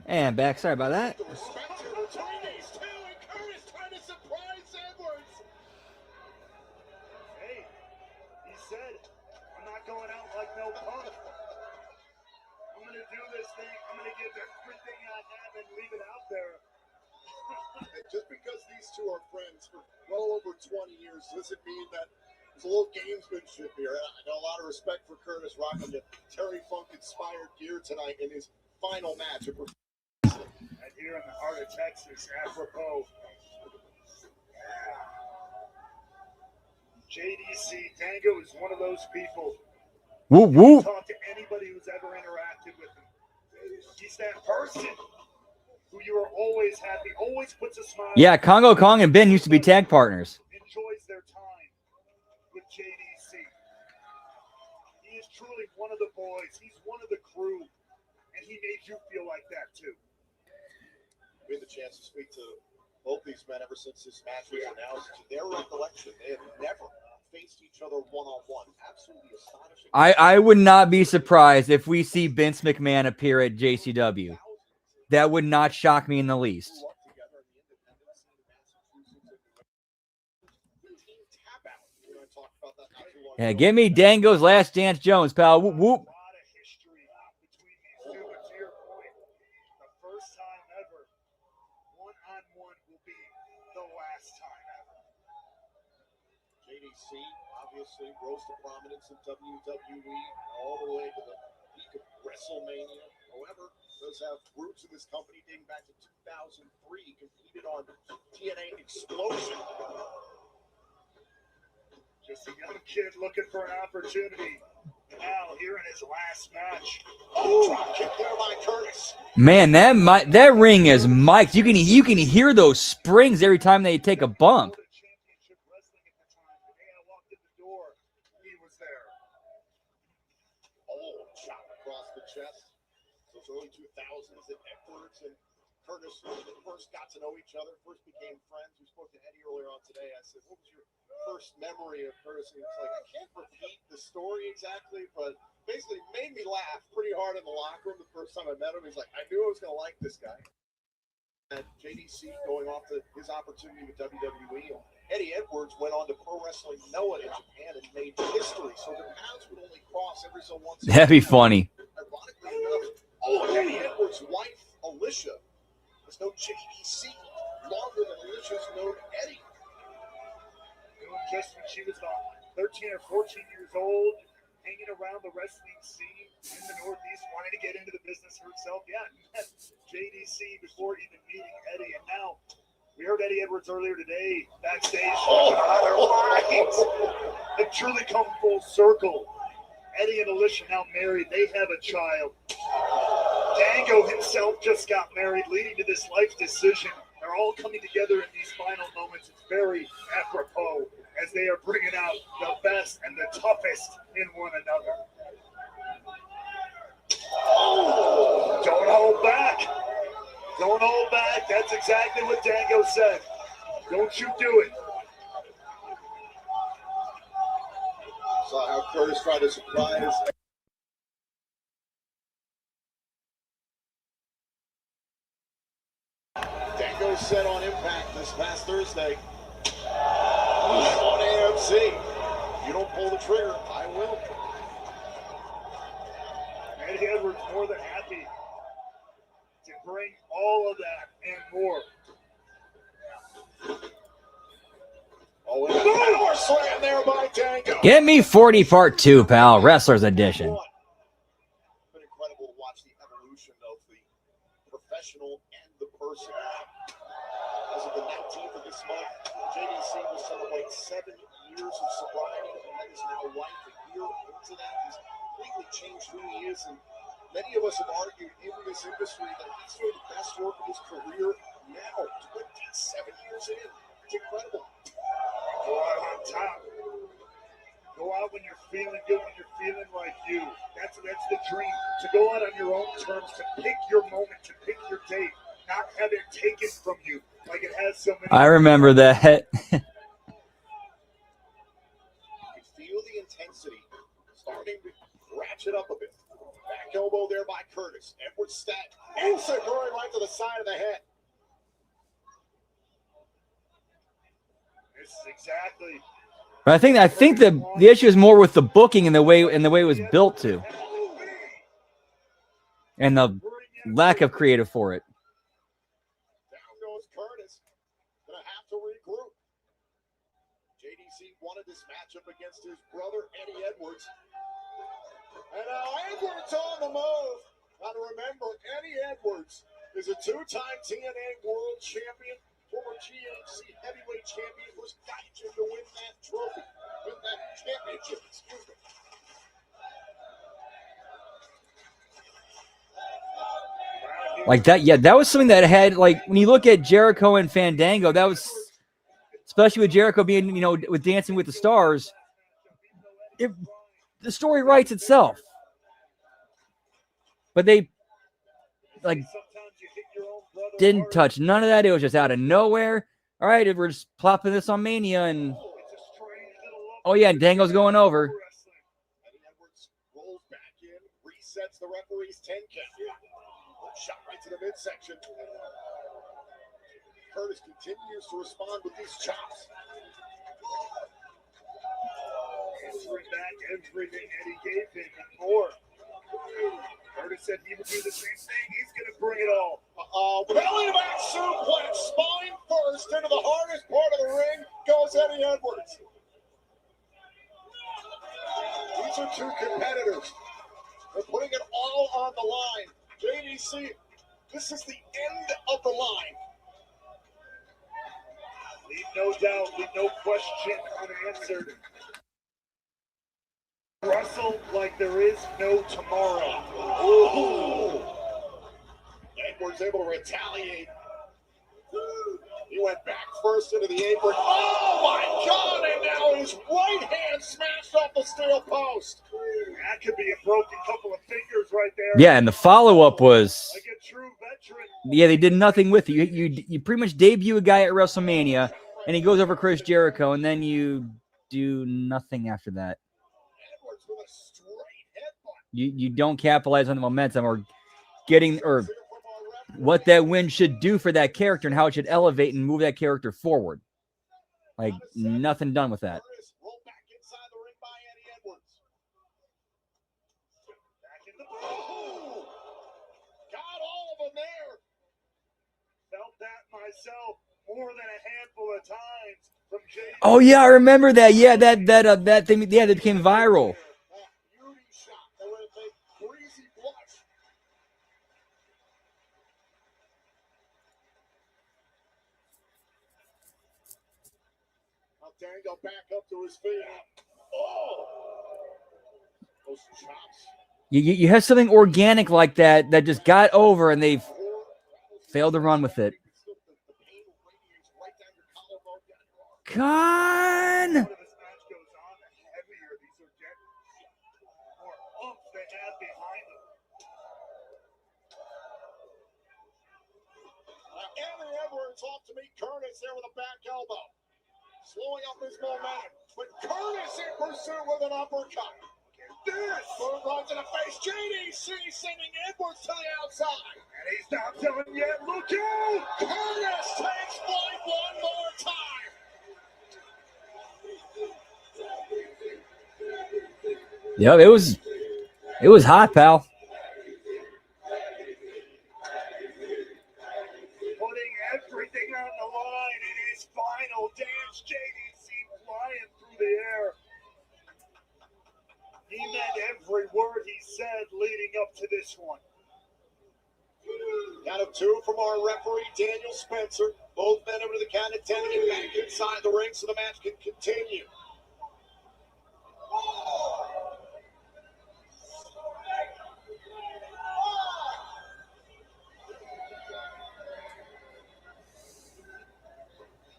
And back. Sorry about that. The respect here between these two, and Curtis trying to surprise Edwards. Hey, he said, I'm not going out like no punk. I'm going to do this thing. I'm going to give everything I have and leave it out there. Just because these two are friends for well over 20 years doesn't mean that there's a little gamesmanship here. I got a lot of respect for Curtis rocking the Terry Funk-inspired gear tonight in his final match. And here in the heart of Texas, apropos, JDC Dango is one of those people. Woo woo. Talk to anybody who's ever interacted with him. He's that person who you are always happy, always puts a smile. Yeah, Congo Kong and Ben used to be tag partners. Enjoys their time with JDC. He is truly one of the boys. He's one of the crew, and he made you feel like that too. We had the chance to speak to both these men ever since this match was announced. To their recollection, they have never faced each other one-on-one. Absolutely astonishing. I would not be surprised if we see Vince McMahon appear at JCW. That would not shock me in the least. Yeah, give me Dango's Last Dance Jones, pal. Whoop, whoop. A lot of history between these two, but to your point, the first time ever, one-on-one will be the last time ever. JDC obviously rose to prominence in WWE all the way to the peak of WrestleMania. However, does have roots in this company dating back to 2003. Competed on TNA Explosion. Just a young kid looking for an opportunity. Now, here in his last match. Oh, drop kick there by Curtis. Man, that ring is mic'd. You can hear those springs every time they take a bump. Championship wrestling at the time. The day I walked in the door, he was there. Oh, chop across the chest. Those early 2000s that Edwards and Curtis first got to know each other, first became friends. We spoke to Eddie earlier on today. I said, what was your first memory of Curtis? And he was like, I can't repeat the story exactly, but basically made me laugh pretty hard in the locker room the first time I met him. He's like, I knew I was going to like this guy. And JDC going off to his opportunity with WWE. Eddie Edwards went on to Pro Wrestling Noah in Japan and made history, so the paths would only cross every so once. That'd be funny. Ironically enough, Eddie Edwards' wife, Alicia, has known JDC longer than Alicia's known Eddie. Just when she was about 13 or 14 years old, hanging around the wrestling scene in the Northeast, wanting to get into the business herself. Yeah, met JDC before even meeting Eddie. And now, we heard Eddie Edwards earlier today, backstage, talking about their lives. They've truly come full circle. Eddie and Alicia now married. They have a child. Dango himself just got married, leading to this life decision. They're all coming together in these final moments. It's very apropos as they are bringing out the best and the toughest in one another. Oh, don't hold back. Don't hold back. That's exactly what Dango said. Don't you do it. Saw how Curtis tried to surprise. Dango said on Impact this past Thursday on AMC, you don't pull the trigger, I will. Eddie Edwards more than happy to bring all of that and more. Oh, and a power slam there by Dango. Get me 40 part 2, pal. Wrestlers edition. It's been incredible to watch the evolution of the professional and the person. As of the 19th of this month, JDC will celebrate 7 years of sobriety, and that is now wife a year into that. He's completely changed who he is, and many of us have argued in this industry that he's doing the best work of his career now, 27 years in. It's incredible. Go out on top. Go out when you're feeling good, when you're feeling like you. That's the dream. To go out on your own terms, to pick your moment, to pick your date, not have it taken from you like it has so many. I remember that. You can feel the intensity starting to ratchet up a bit. Back elbow there by Curtis. Edwards stat. Enzuigiri right to the side of the head. This is exactly. But I think the issue is more with the booking and the way it was built to, and the lack of creative for it. Down goes Curtis. Gonna have to regroup. JDC wanted this matchup against his brother Eddie Edwards. And now Edwards on the move. Now remember, Eddie Edwards is a two-time TNA World Champion, former GHC Heavyweight Champion, was Gaijin to win that trophy, win that championship, excuse me. Like that, yeah, that was something that had, like, when you look at Jericho and Fandango, that was, especially with Jericho being, you know, with Dancing with the Stars, the story writes itself. But they, like, didn't touch none of that. It was just out of nowhere. All right, we're just plopping this on Mania, and oh yeah, Dango's going over. Eddie Edwards rolls back in, resets the referee's 10 count. Shot right to the midsection. Curtis continues to respond with these chops. Answering back everything Eddie gave him and more. Curtis said he would do the same thing. He's going to bring it all. Belly to back suplex, spine first into the hardest part of the ring goes Eddie Edwards. These are two competitors. They're putting it all on the line. JDC, this is the end of the line. Leave no doubt, leave no question unanswered. Wrestle like there is no tomorrow. Ooh. Edwards able to retaliate. He went back first into the apron. Oh my God! And now his right hand smashed off the steel post. That could be a broken couple of fingers right there. Yeah, and the follow-up was, Like a true veteran. yeah, they did nothing with it. You pretty much debut a guy at WrestleMania, and he goes over Chris Jericho, and then you do nothing after that. Edwards with a straight headbutt. You don't capitalize on the momentum or getting, or what that win should do for that character and how it should elevate and move that character forward. Like, nothing done with that. Rolled back inside the ring by Eddie Edwards. Back in the oh! Got all of them there. Felt that myself more than a handful of times from Jay. Oh yeah, I remember that. Yeah, that thing. Yeah, that became viral. Beauty shot that would have made Breezy blush. Now Dango back up to his feet. Oh! Those chops. You have something organic like that that just got over, and they've failed to run with it. Con. As this match goes on, the heavier these are getting, more oomph they have behind them. Eddie Edwards off to meet Curtis there with a back elbow. Slowing up his momentum. But Curtis in pursuit with an uppercut. This move right to the face. JDC sending Edwards to the outside. And he's not done yet. Look out! Curtis takes flight one more time. Yeah, it was hot, pal. Putting everything on the line in his final dance. JDC flying through the air. He meant every word he said leading up to this one. Count of two from our referee, Daniel Spencer. Both men over to the count of 10 to get back inside the ring so the match can continue.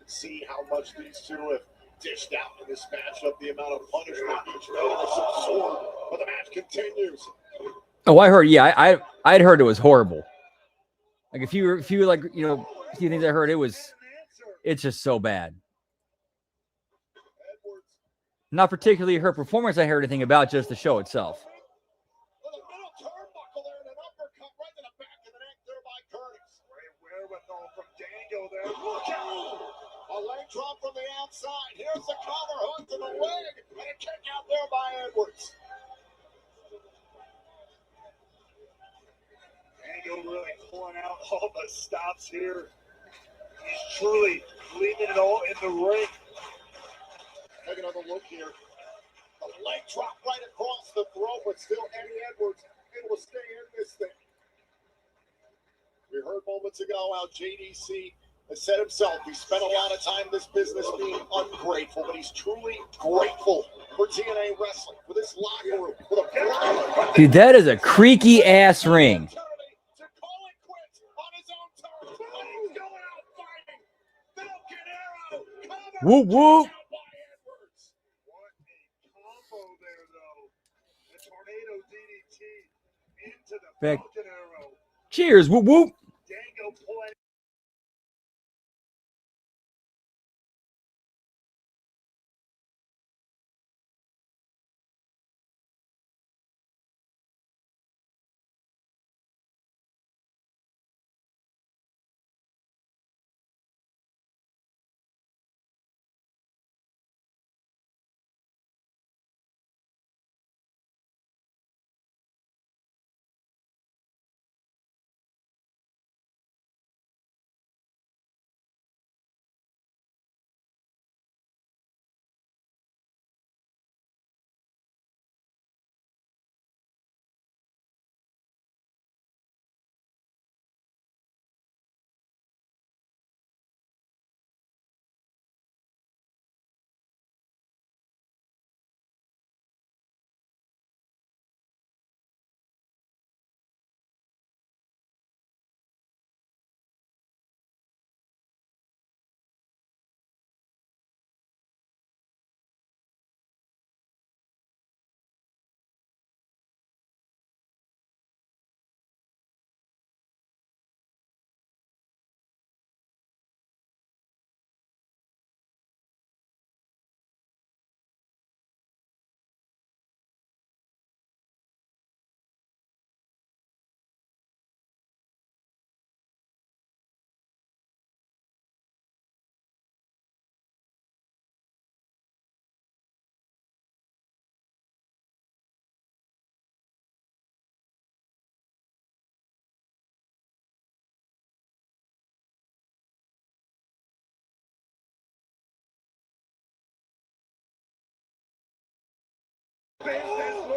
See how much these two have dished out in this matchup, the amount of punishment each man has absorbed, but the match continues. Oh, I heard. Yeah, I'd heard it was horrible. Like a few like, you know, a few things I heard, it's just so bad. Edwards Not particularly her performance I heard anything about, just the show itself. with a middle outside. Here's the cover hook to the leg, and a kick out there by Edwards. Dango really pulling out all the stops here. He's truly leaving it all in the ring. Take another look here. The leg drop right across the throat, but still Eddie Edwards able to stay in this thing. We heard moments ago how JDC has said himself he spent a lot of time in this business being ungrateful, but he's truly grateful for TNA Wrestling, for this locker room, for the Dude, that is a creaky ass ring. to call it quits on his own terms. But he's going out fighting. Falcon Arrow covered Whoop, whoop. out by Edwards. What a combo there, though. The tornado DDT into the Back. Falcon Arrow. Cheers. Whoop, whoop. Dango pulling.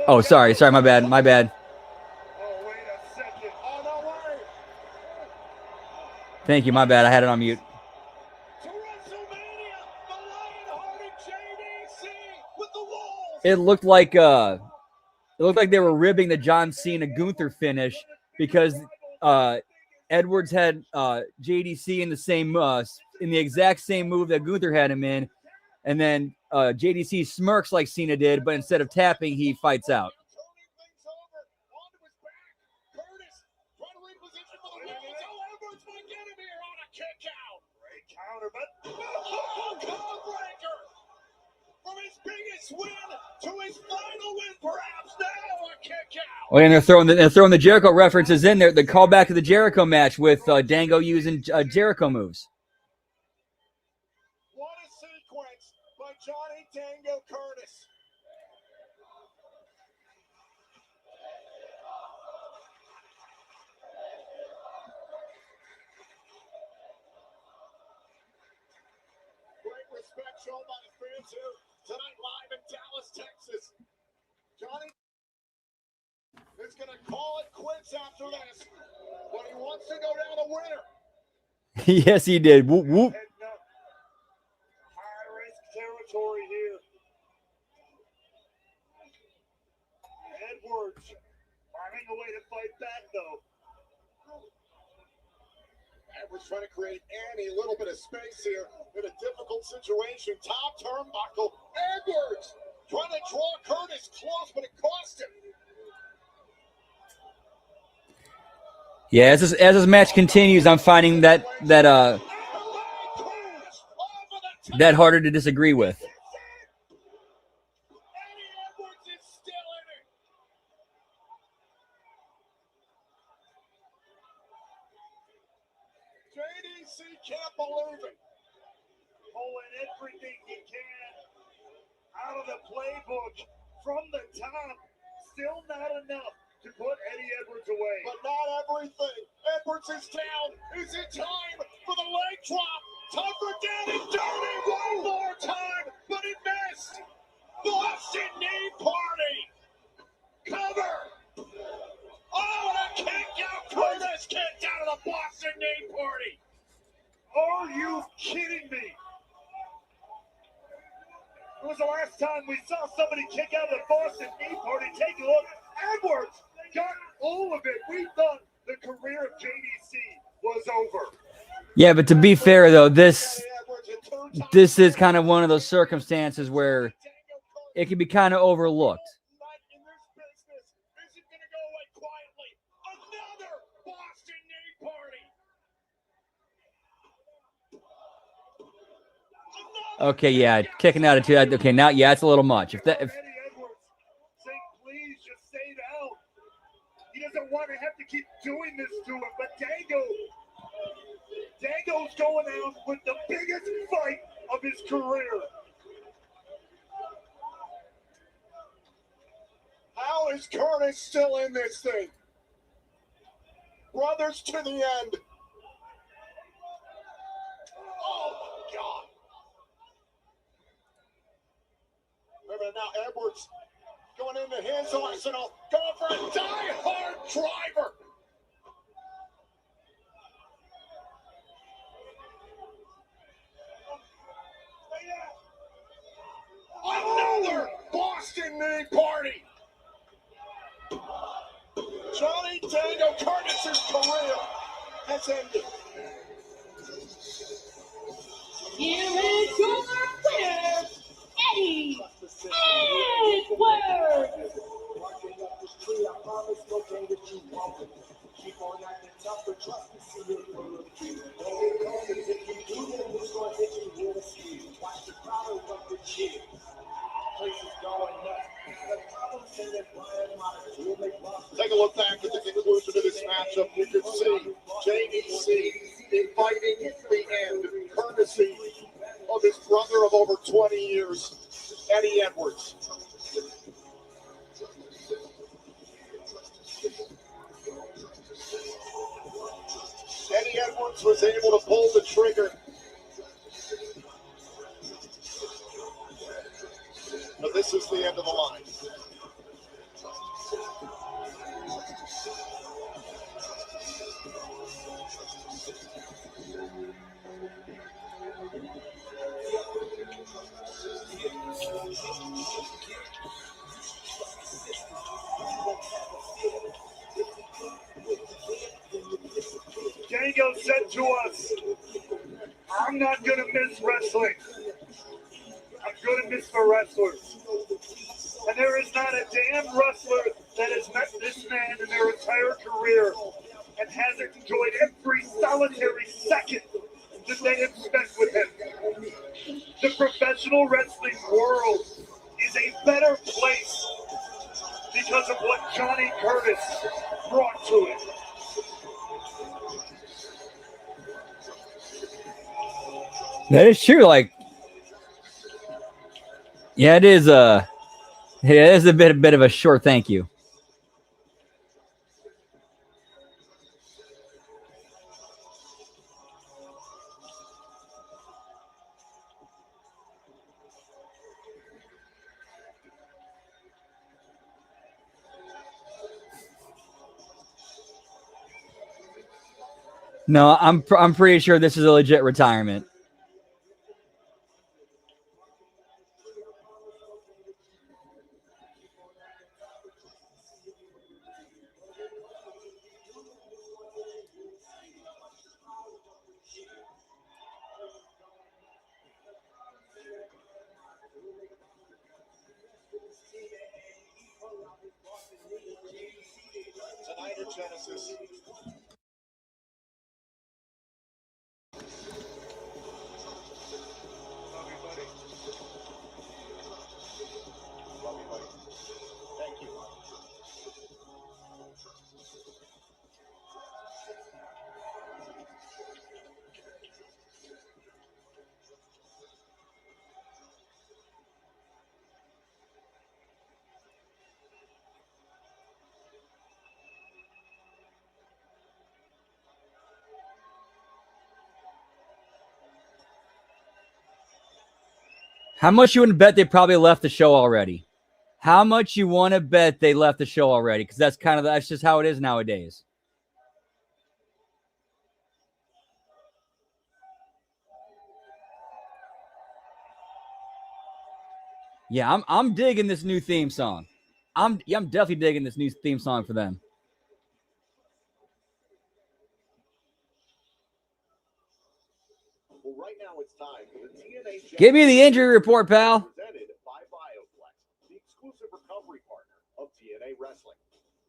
Oh, sorry. My bad. Oh, wait a second. Oh, no way. Thank you. My bad. I had it on mute. To WrestleMania, the Lionhearted JDC with the walls. It looked like they were ribbing the John Cena Gunther finish because Edwards had JDC in the exact same move that Gunther had him in, and then JDC smirks like Cena did, but instead of tapping, he fights out. Turning things over onto his back. Curtis trying to reposition for the walls. Oh, Edwards might get him here on a kick out. Great counter, but Oh, Codebreaker. From his biggest win to his final win, perhaps now a kick out. Oh, and they're throwing the Jericho references in there. The callback to the Jericho match with Dango using Jericho moves. What a sequence by Johnny Dango Curtis. Great respect shown by the fans here tonight live in Dallas, Texas. Johnny is going to call it quits after this, but he wants to go down a winner. Yes, he did. Whoop, whoop. heading up high-risk territory here. Edwards finding a way to fight back, though. Edwards trying to create any little bit of space here in a difficult situation. Top turnbuckle. Edwards trying to draw Curtis close, but it cost him. Yeah, as this match continues, I'm finding that harder to disagree with. Eddie Edwards is still in it. JDC can't believe it. pulling everything he can out of the playbook from the top. Still not enough to put Eddie Edwards away. But not everything. Edwards is down. Is it time for the leg drop? Time for down and dirty one more time, but he missed. Boston knee party. Cover. Oh, and a kick out. Curtis kicked out of the Boston knee party. Are you kidding me? It was the last time we saw somebody kick out of the Boston knee party. Take a look. Edwards got all of it. We thought the career of JDC was over. Yeah, but to be fair though, this is kind of one of those circumstances where it can be kind of overlooked. In this business, isn't going to go away quietly. Another Boston knee party. Okay, yeah, kicking out of two. Okay, now yeah, it's a little much. If Eddie Edwards saying, please just stay down. He doesn't want to have to keep doing this to him, but Dango's going out with the biggest fight of his career. How is Curtis still in this thing? Brothers to the end. Oh, my God. Remember now, Edwards going into his arsenal, going for a die-hard driver. Another Boston knee party. Johnny Dango Curtis's career has ended. Here is your winner, Eddie Edwards. Take a look back at the conclusion of this matchup. You can see JDC inviting the end, courtesy of his brother of over 20 years, Eddie Edwards. Eddie Edwards was able to pull the trigger. But this is the end of the line. Dango said to us, I'm not going to miss wrestling. I'm going to miss the wrestlers. And there is not a damn wrestler that has met this man in their entire career and hasn't enjoyed every solitary second that they have spent with him. The professional wrestling world is a better place because of what Johnny Curtis brought to it. That is true. Like, yeah, it is. It is a bit of a short thank you. No, I'm pretty sure this is a legit retirement. Tonight at Genesis. Love you, buddy. Love you, buddy. Thank you. How much you want to bet they probably left the show already? How much you want to bet they left the show already? Because that's just how it is nowadays. Yeah, I'm digging this new theme song. I'm definitely digging this new theme song for them. Well, right now it's time for the TNA Give me the injury report, pal. presented by BioFlex, the exclusive recovery partner of TNA Wrestling.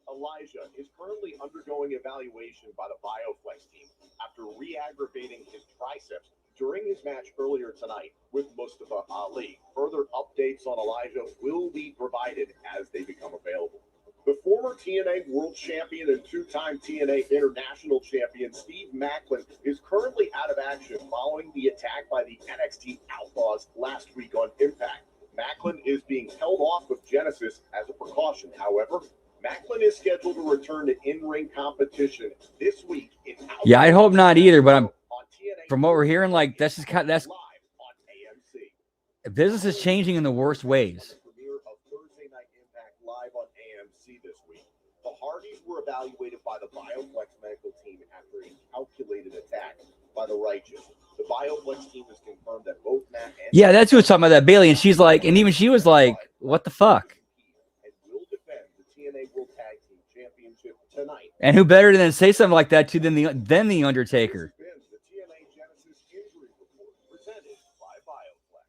Elijah is currently undergoing evaluation by the BioFlex team after re-aggravating his triceps during his match earlier tonight with Mustafa Ali. Further updates on Elijah will be provided as they become available. The former TNA World Champion and two-time TNA International Champion Steve Macklin is currently out of action following the attack by the NXT Outlaws last week on Impact. Macklin is being held off of Genesis as a precaution. However, Macklin is scheduled to return to in-ring competition this week. Yeah, I hope not either, but from what we're hearing, like that's live on AMC. business is changing in the worst ways. Premiere of Thursday Night Impact live on AMC this week. The Hardys were evaluated by the BioFlex medical team after a calculated attack by the Righteous. The BioFlex team has confirmed that both Matt and Yeah, that's who was talking about that Bailey, and she's like, and even she was like, "What the fuck?" and will defend the TNA World Tag Team Championship tonight. And who better than say something like that to than the Undertaker? This has been the TNA Genesis injury report presented by BioFlex.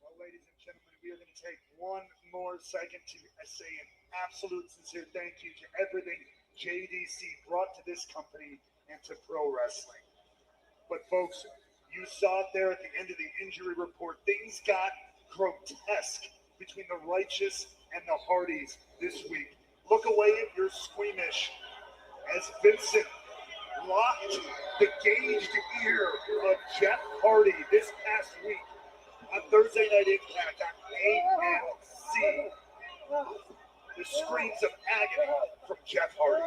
Well, ladies and gentlemen, we are going to take one more second to say an absolute sincere thank you to everything JDC brought to this company and to pro wrestling. But folks, you saw it there at the end of the injury report. Things got grotesque between the Righteous and the Hardys this week. Look away if you're squeamish as Vincent locked the gauged ear of Jeff Hardy this past week on Thursday Night Impact on AMC. The screams of agony from Jeff Hardy.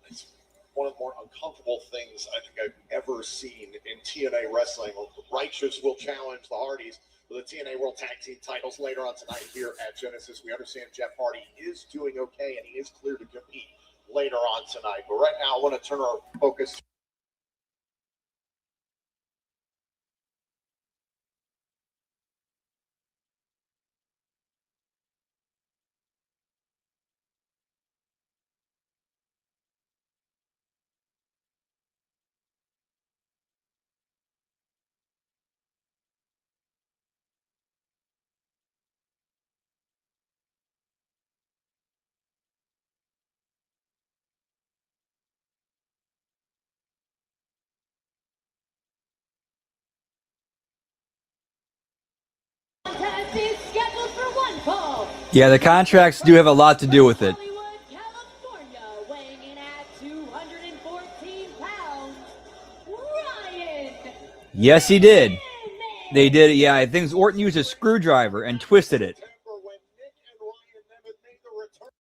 It's one of the more uncomfortable things I think I've ever seen in TNA wrestling. The Righteous will challenge the Hardys for the TNA World Tag Team titles later on tonight here at Genesis. We understand Jeff Hardy is doing okay and he is clear to compete later on tonight. But right now I want to turn our focus Contest is scheduled for one fall. Yeah, the contracts do have a lot to do with it. Hollywood, California, weighing in at 214 pounds, Ryan. Yes, he did. Neme. They did it. Yeah, I think Orton used a screwdriver and twisted it. when Nick and Ryan Nemeth made the return.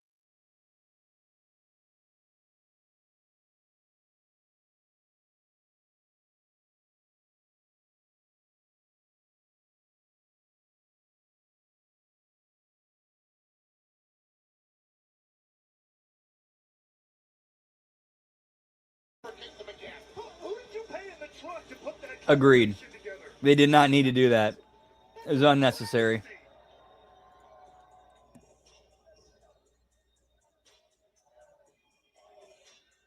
Who did you pay in the truck to put that Agreed. competition together? They did not need to do that. It was unnecessary.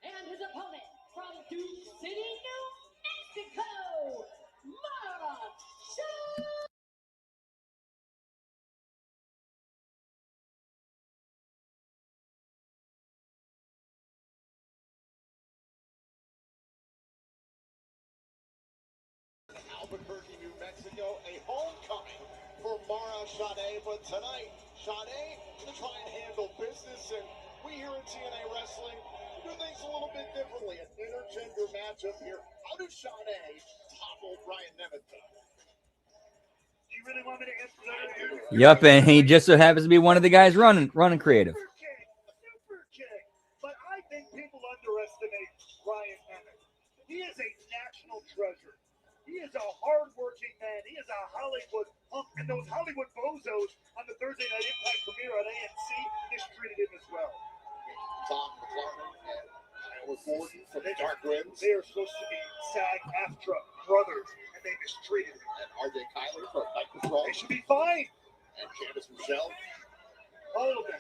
And his opponent from Dune City, New Mexico, Mara Shaw. Albuquerque, New Mexico, a homecoming for Mara Sade. But tonight, Sade to try and handle business. And we here at TNA Wrestling do things a little bit differently. An intergender matchup here. How does Sade topple Ryan Nemeth? You really want me to answer that? Yep, and he just so happens to be one of the guys running creative. Super kick. But I think people underestimate Ryan Nemeth. He is a national treasure. He is a hard-working man. He is a Hollywood hunk. And those Hollywood bozos on the Thursday Night Impact premiere at AMC mistreated him as well. Tom McLaren and Iowa Gordon from the Dark Winds. They are supposed to be SAG-AFTRA brothers, and they mistreated him. And RJ Kyler from Night Patrol. They should be fine. And Candice Michelle. All of them.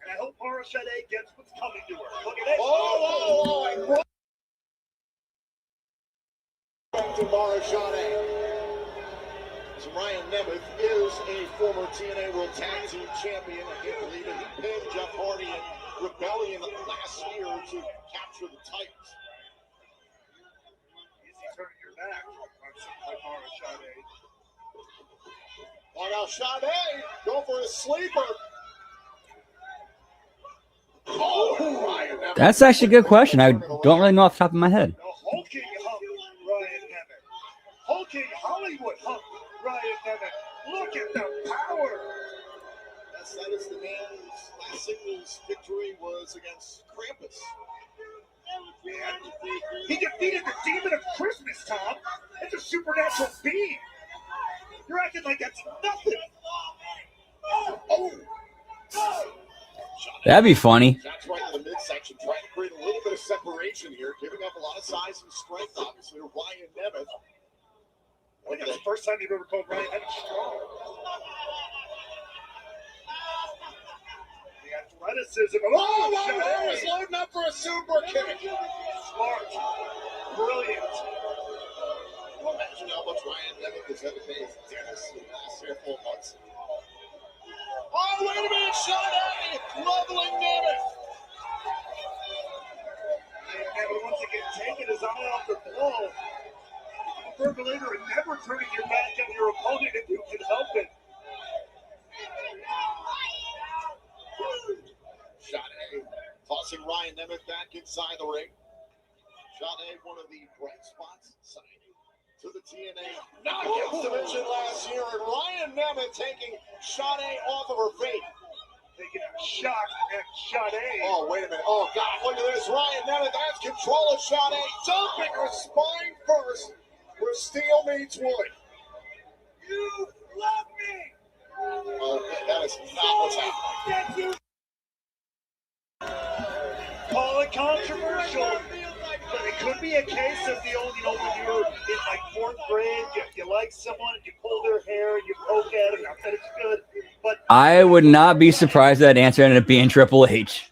And I hope Mara Shade gets what's coming to her. Look at it. Oh, back to Mara Shade. So Ryan Nemeth is a former TNA World Tag Team Champion. I can't believe it. He pinned Jeff Hardy in Rebellion last year to capture the titles. Easy turning your back on something like Mara Shade. Oh, now Shade, go for a sleeper. Oh, Ryan Nemeth. That's actually a good question. I don't really know off the top of my head. The hulking hunk, Ryan Nemeth. Hulking Hollywood hunk, Ryan Nemeth. Look at the power. Yes, that is the man whose last singles victory was against Krampus. And he defeated the Demon of Christmas, Tom. It's a supernatural being. You're acting like that's nothing. Oh! That'd be funny. That's right in the midsection, trying to create a little bit of separation here, giving up a lot of size and strength, obviously, to Ryan Nemeth. I think that's the first time you've ever called Ryan Nemeth strong. The athleticism of Oh, he's loading up for a super kick. Smart. Brilliant. Well, imagine how much Ryan Nemeth has had to pay his dentist in the last handful of months. Oh, wait a minute, Shade! Leveling Nemeth! Nemeth, once again, taking his eye off the ball. I'm a firm believer in never turning your back on your opponent if you can help it. Shade tossing Ryan Nemeth back inside the ring. Shade, one of the bright spots, signing to the TNA Knockouts division last year, and Ryan Nemeth taking Shade off of her feet. Taking a shot at Shade. Oh, wait a minute. Oh, God, look at this. Ryan Nemeth has control of Shade, dumping her spine first where steel meets wood. You love me! Oh, that is not what's happening. Call it controversial, but it could be a case of the old, when you're in like fourth grade, you like someone and you pull their hair and you poke at them. Not that it's good, but I would not be surprised that answer ended up being Triple H.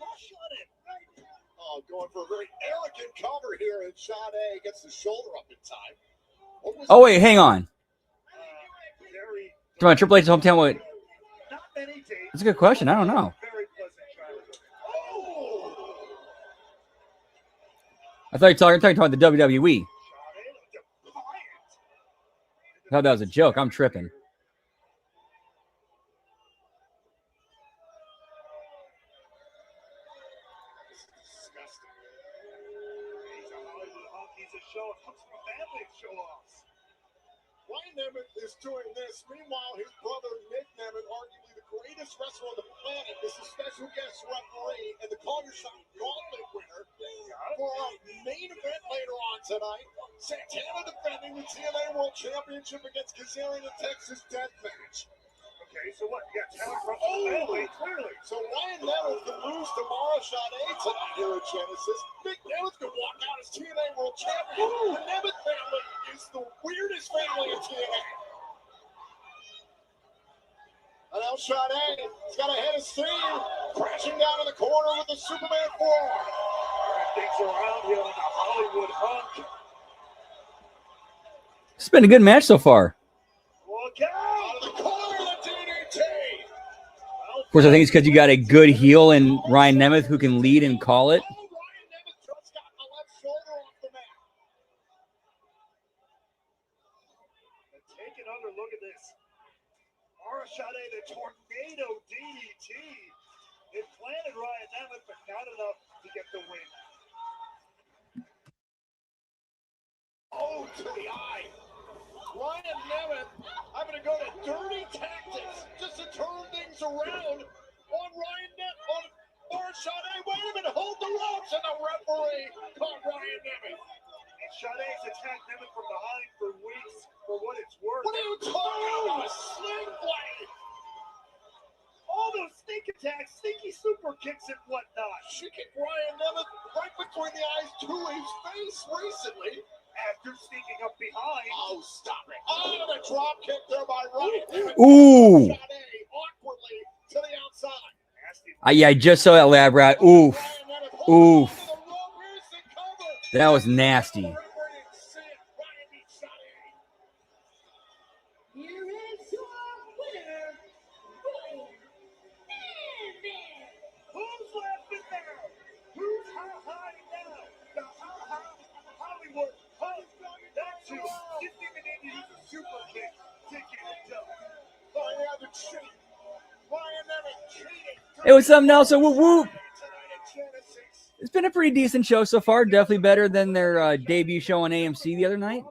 Oh, going for a very arrogant cover here, and Shade gets the shoulder up in time. Oh, wait, hang on. Very, Come on, Triple H's hometown. What? not many days. That's a good question. I don't know. Very pleasant childhood. I thought you were talking about the WWE. Shade, defiant. I thought that was a joke. I'm tripping. Disgusting. He's a Hollywood hunk. He's a show. Comes from a family of show-offs. Ryan Nemeth is doing this. Meanwhile, his brother Nick Nemeth, arguably the greatest wrestler on the planet, is a special guest referee and the Call Your Shot Gauntlet winner for our main event later on tonight. Santana defending the TNA World Championship against Kazarian in Texas Death Match. Okay, so what? Yeah, talent from the family, clearly. So Ryan Nemeth can lose to Mara Shade tonight here at Genesis. Nick Nemeth can walk out as TNA World Champion. The Nemeth family is the weirdest family in TNA. And now Shade has got a head of steam, crashing down in the corner with the Superman forearm. Things around here in the Hollywood hunk. It's been a good match so far. Look out! Out of the corner, the DDT. Of course, I think it's because you got a good heel in Ryan Nemeth who can lead and call it. Oh, Ryan Nemeth just got the left shoulder off the mat. And take another look at this. Mara Shade, the tornado DDT. It planted Ryan Nemeth, but not enough to get the win. Oh, to the eye. Ryan Nemeth having to go to dirty tactics just to turn things around on Ryan Nemeth, on Mara Shade. Wait a minute, hold the ropes, and the referee caught Ryan Nemeth. Sade's attacked Nemeth from behind for weeks, for what it's worth. What are you talking about? A sling blade! All those sneak attacks, sneaky super kicks and whatnot. She kicked Ryan Nemeth right between the eyes to his face recently. After sneaking up behind. Oh, stop it. Oh, the drop kick there by Ryan. Ooh. Sade awkwardly to the outside. Yeah, I just saw that lab rat. Oof. Oof. That was nasty. Here is your winner, Ryan Nemeth. Who's laughing now? Who's high now? The Hollywood. That's who. Didn't even need to use a super kick to get it done. Ryan Nemeth cheating. Ryan Nemeth cheating. It was something else. So whoop whoop. Tonight at Genesis. It's been a pretty decent show so far. Definitely better than their debut show on AMC the other night.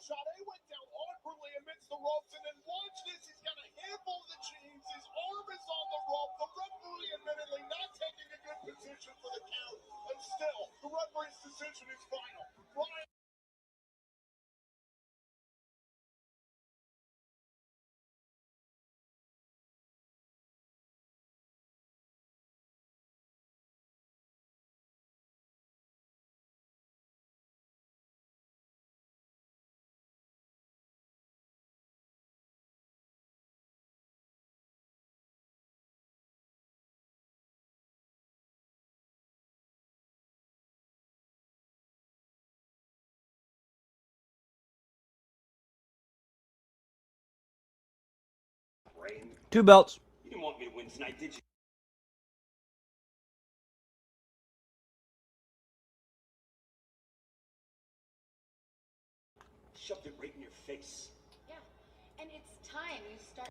Sade went down awkwardly amidst the ropes, and then watch this. He's got a handful of the chains. His arm is on the rope. The referee admittedly not taking a good position for the count. And still, the referee's decision is final. Ryan Two belts. You didn't want me to win tonight, did you? Shoved it right in your face. Yeah, and it's time you start.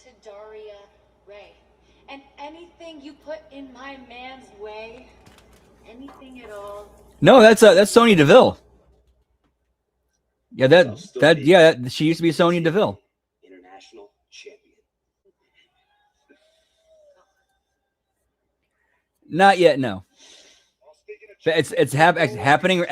To Daria Ray. And anything you put in my man's way, anything at all. No, that's Sonya Deville. Yeah, she used to be Sonya Deville. International champion. Not yet, no. It's happening.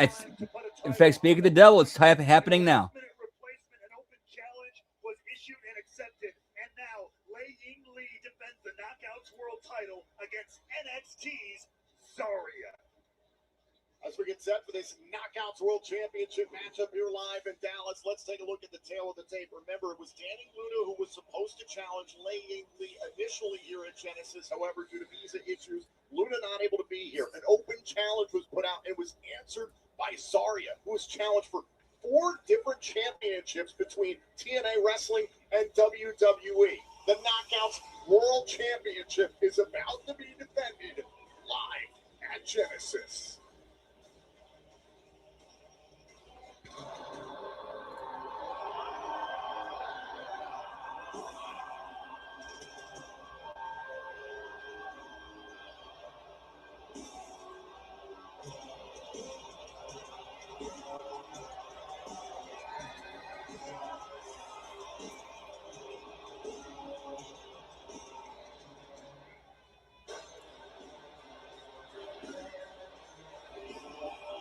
In fact, speaking of the devil, it's happening now. Replacement and open challenge was issued and accepted. And now, Lei Ying Lee defends the Knockouts World title against NXT's Zarya. As we get set for this Knockouts World Championship matchup here live in Dallas, let's take a look at the tail of the tape. Remember, it was Danny Luna who was supposed to challenge Lei Ying Lee initially here at Genesis. However, due to visa issues, Luna not able to be here. An open challenge was put out and was answered by Zarya, who was challenged for 4 different championships between TNA Wrestling and WWE. The Knockouts World Championship is about to be defended live at Genesis.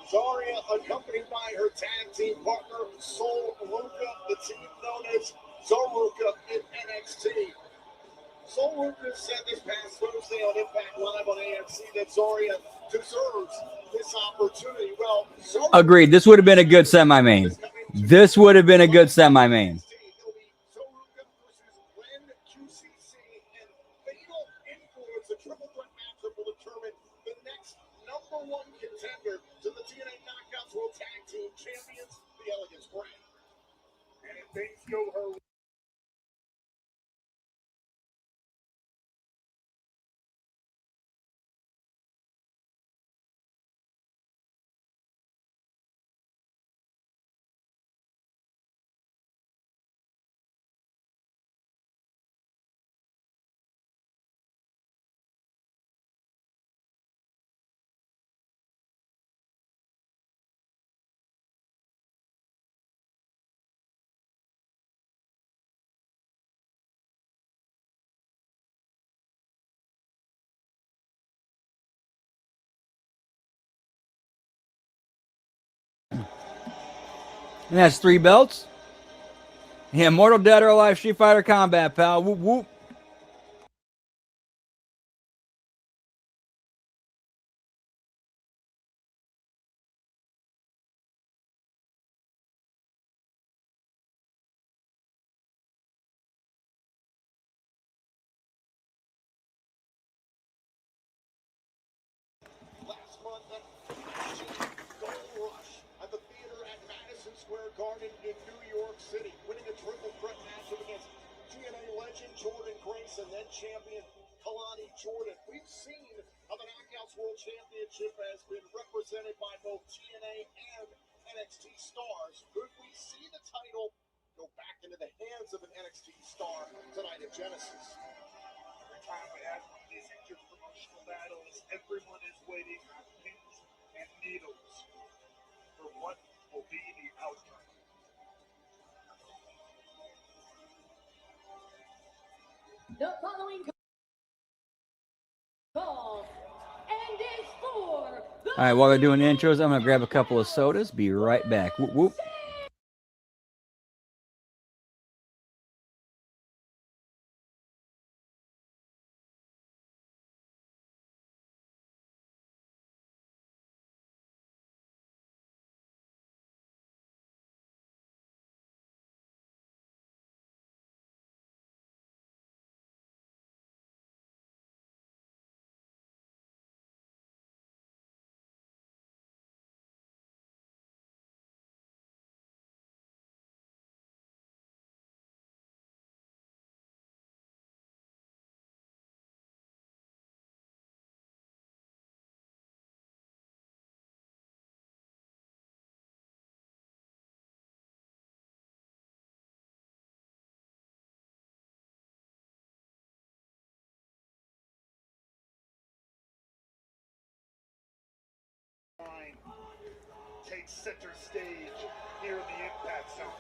Zarya, accompanied by her tag team partner, Sol Ruka, the team known as Zoruka in NXT. Sol Ruka said this past Thursday on Impact Live on AMC that Zarya deserves this opportunity. Well, Zoruka Agreed. This would have been a good semi-main. This would have been a good semi-main. It'll be Zoruka versus Glenn QCC, and fatal influence. A triple threat matchup will determine the next #1 contender to the TNA Knockouts World Tag Team Champions, the Elegance brand. And if things go her And that's 3 belts. Yeah, Mortal Dead or Alive Street Fighter Combat, pal. Whoop, whoop. Last month, that gold rush at the theater at Madison Square Garden in New York City, winning a triple threat matchup against TNA legend Jordan Grace and then champion Kalani Jordan. We've seen how the Knockouts World Championship has been represented by both TNA and NXT stars. Could we see the title go back into the hands of an NXT star tonight at Genesis? Every time we have one of these interpromotional battles, everyone is waiting on pins and needles for what will be the outcome. The following call and is for the All right, while they're doing the intros, I'm going to grab a couple of sodas. Be right back. Whoop, whoop. Takes center stage here in the Impact Zone.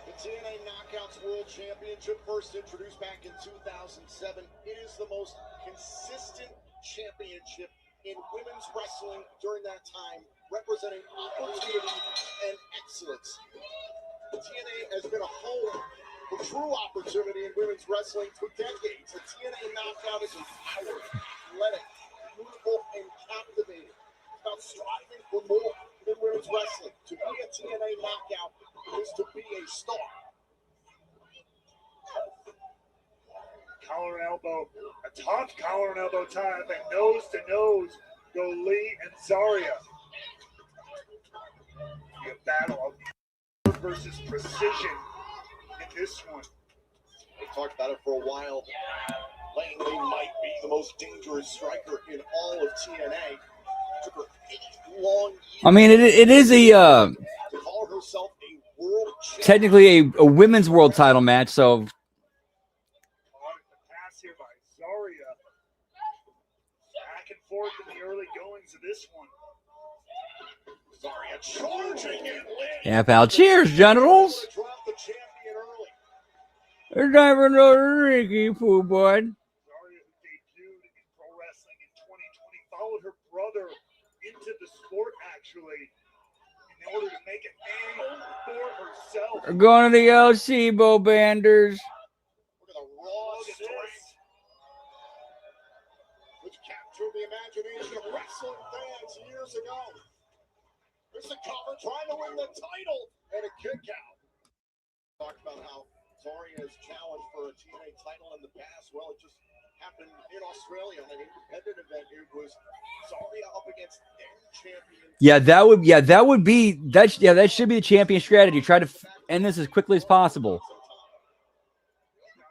The TNA Knockouts World Championship, first introduced back in 2007. It is the most consistent championship in women's wrestling during that time, representing opportunity and excellence. The TNA has been a home for true opportunity in women's wrestling for decades. The TNA Knockout is empowered, athletic, beautiful, and captivating. It's about striving for more in women's wrestling. To be a TNA Knockout is to be a star. Collar and elbow, a tough collar and elbow tie, and nose to nose go Lee and Zarya. Be a battle of versus precision in this one. We've talked about it for a while. Langley might be the most dangerous striker in all of TNA. Took her 8 long years I mean, it is a to call herself a world champion. technically a women's world title match, so Caught the pass here by Zarya. Back and forth in the early goings of this one. Zarya charging in. yeah, pal. Cheers, genitals. Drop the champion early. It's time for another Ricky Poo Bud. Zarya, who debuted in pro wrestling in 2020, followed her brother into the sport actually in order to make a name for herself. We're going to the LC, Bo Banders. Look at the raw Look at strength, which captured the imagination of wrestling fans years ago. There's the cover trying to win the title and a kick out. Talked about how Zarya has challenged for a TNA title in the past. Well, it just happened in Australia on an independent event. It was Zarya up against then champion. That should be the champion strategy. Try to end this as quickly as possible.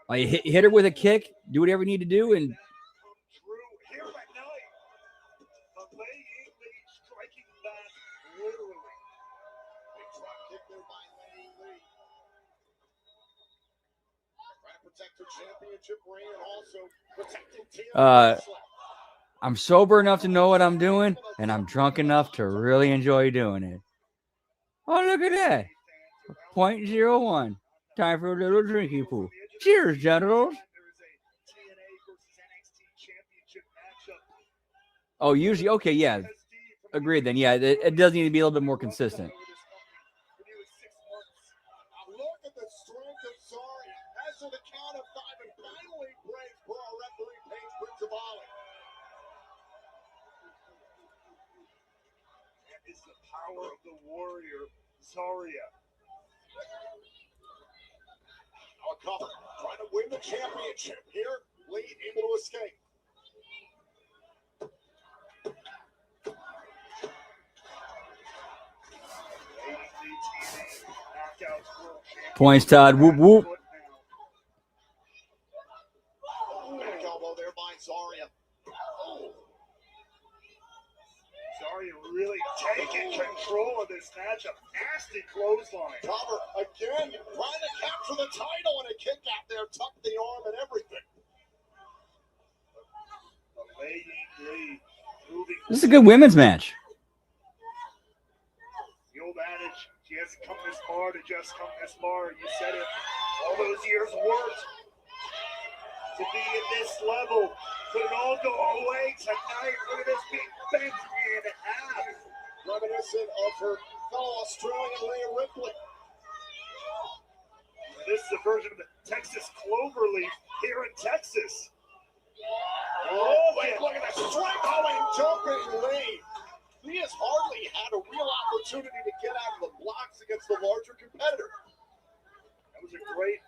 Like hit her with a kick, do whatever you need to do, and Drew here at night. But Lei Lee striking back literally. Big drop kick there by Lei Lee. Trying to protect her championship reign and also protecting TNA. I'm sober enough to know what I'm doing, and I'm drunk enough to really enjoy doing it. Oh, look at that. 0.01. Time for a little drinky poo. Cheers, genitals. There is a TNA versus NXT championship matchup. Oh, usually, okay, yeah. Agreed then. Yeah, it does need to be a little bit more consistent. For nearly 6 the power of the warrior, Zarya. Now a cover, trying to win the championship here. Lee able to escape. HMG TNA Knockouts World Champion. Points, Todd. Whoop, whoop. Back elbow there by Zarya. Zarya really taking control of this matchup. Nasty clothesline. Cover again, trying to capture the title, and a kick out there, tucked the arm and everything. Lee moving. This is a good women's match. The old adage, she hasn't come this far to just come this far. You said it. All those years worked to be at this level. Could it all go away tonight? Look at this being bent in half. Reminiscent of her fellow Australian Leah Ripley. This is a version of the Texas Cloverleaf here in Texas. Oh, wait, look at that strike going, jumping Lee. He has hardly had a real opportunity to get out of the blocks against the larger competitor. That was a great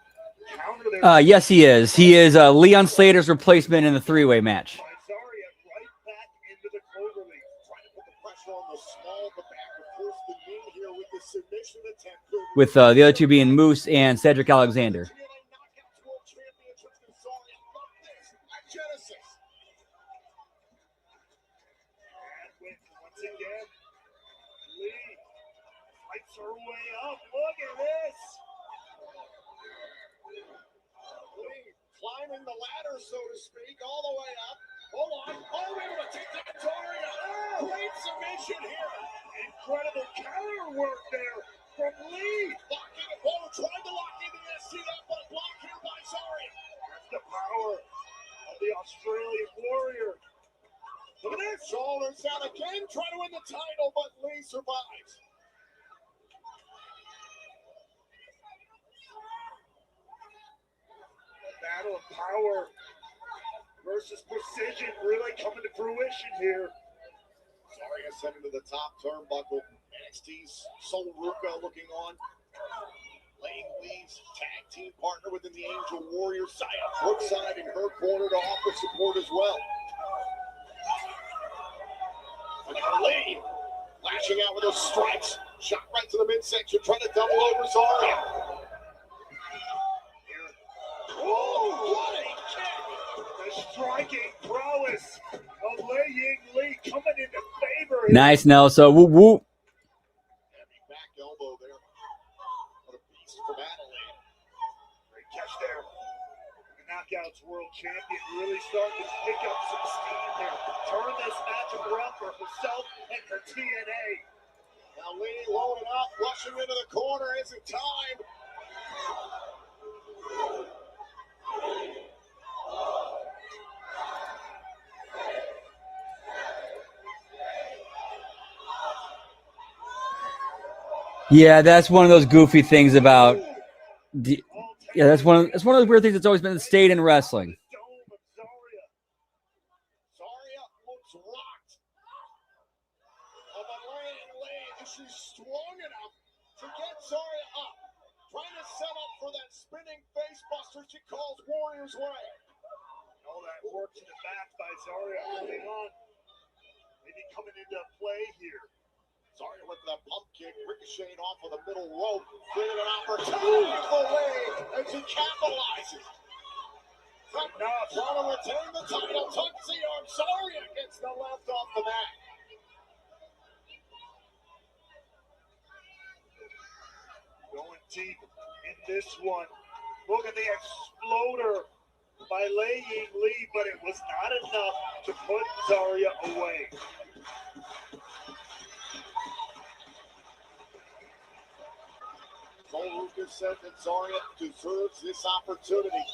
counter there. Yes, he is. He is Leon Slater's replacement in the three-way match Zarya right back into the Cloverleaf. Trying to put the pressure on the small of the back. Of course, the knee here with the submission attempt. with the other two being Moose and Cedric Alexander. TNA Knockouts World Championships with Zarya. Look this at Genesis. And once again, Lee fights her way up. Look at this. Lee climbing the ladder, so to speak, all the way up. Hold on. Oh, we're able to take that Zarya. Great submission here. Incredible counter work there from Lee. Locking it. Oh, trying to lock into the STF, but blocked here by Zarya. That's the power of the Australian warrior. Look at this. Shoulders down again, trying to win the title, but Lee survives. Battle of power versus precision really coming to fruition here. Zarya sent into the top turnbuckle. NXT's Sol Ruka looking on. Playing Lee's tag team partner within the Angel Warrior. Saya Brookside in her corner to offer support as well. Look at Lee lashing out with those strikes. Shot right to the midsection, trying to double over Zarya. Oh, what a kick! The striking prowess of Lee coming into favor. Nice, Nelson. Whoop, whoop. Heavy back elbow there. What a beast from Adelaide. Great catch there. The Knockouts World Champion really starting to pick up some steam here. Turn this match around for herself and for TNA. Now Lee loading up, rushing into the corner. Is it time? Yeah, that's one of those goofy things about. That's one of those weird things that's always been stayed in wrestling. Dome of Zarya. Zarya looks rocked. Oh, but Lee, is she strong enough to get Zarya up? Trying to set up for that spinning face buster she calls Warrior's Way. All that work to the back by Zarya early on. Maybe coming into play here. Zarya with that pump kick, ricocheting off of the middle rope, creating an opportunity for Lee, and she capitalizes. Enough, trying to retain the title, tucks the arm. Zarya gets the left off the mat. Going deep in this one. Look at the exploder by Lee, but it was not enough to put Zarya away. Sol Ruka said that Zarya deserves this opportunity.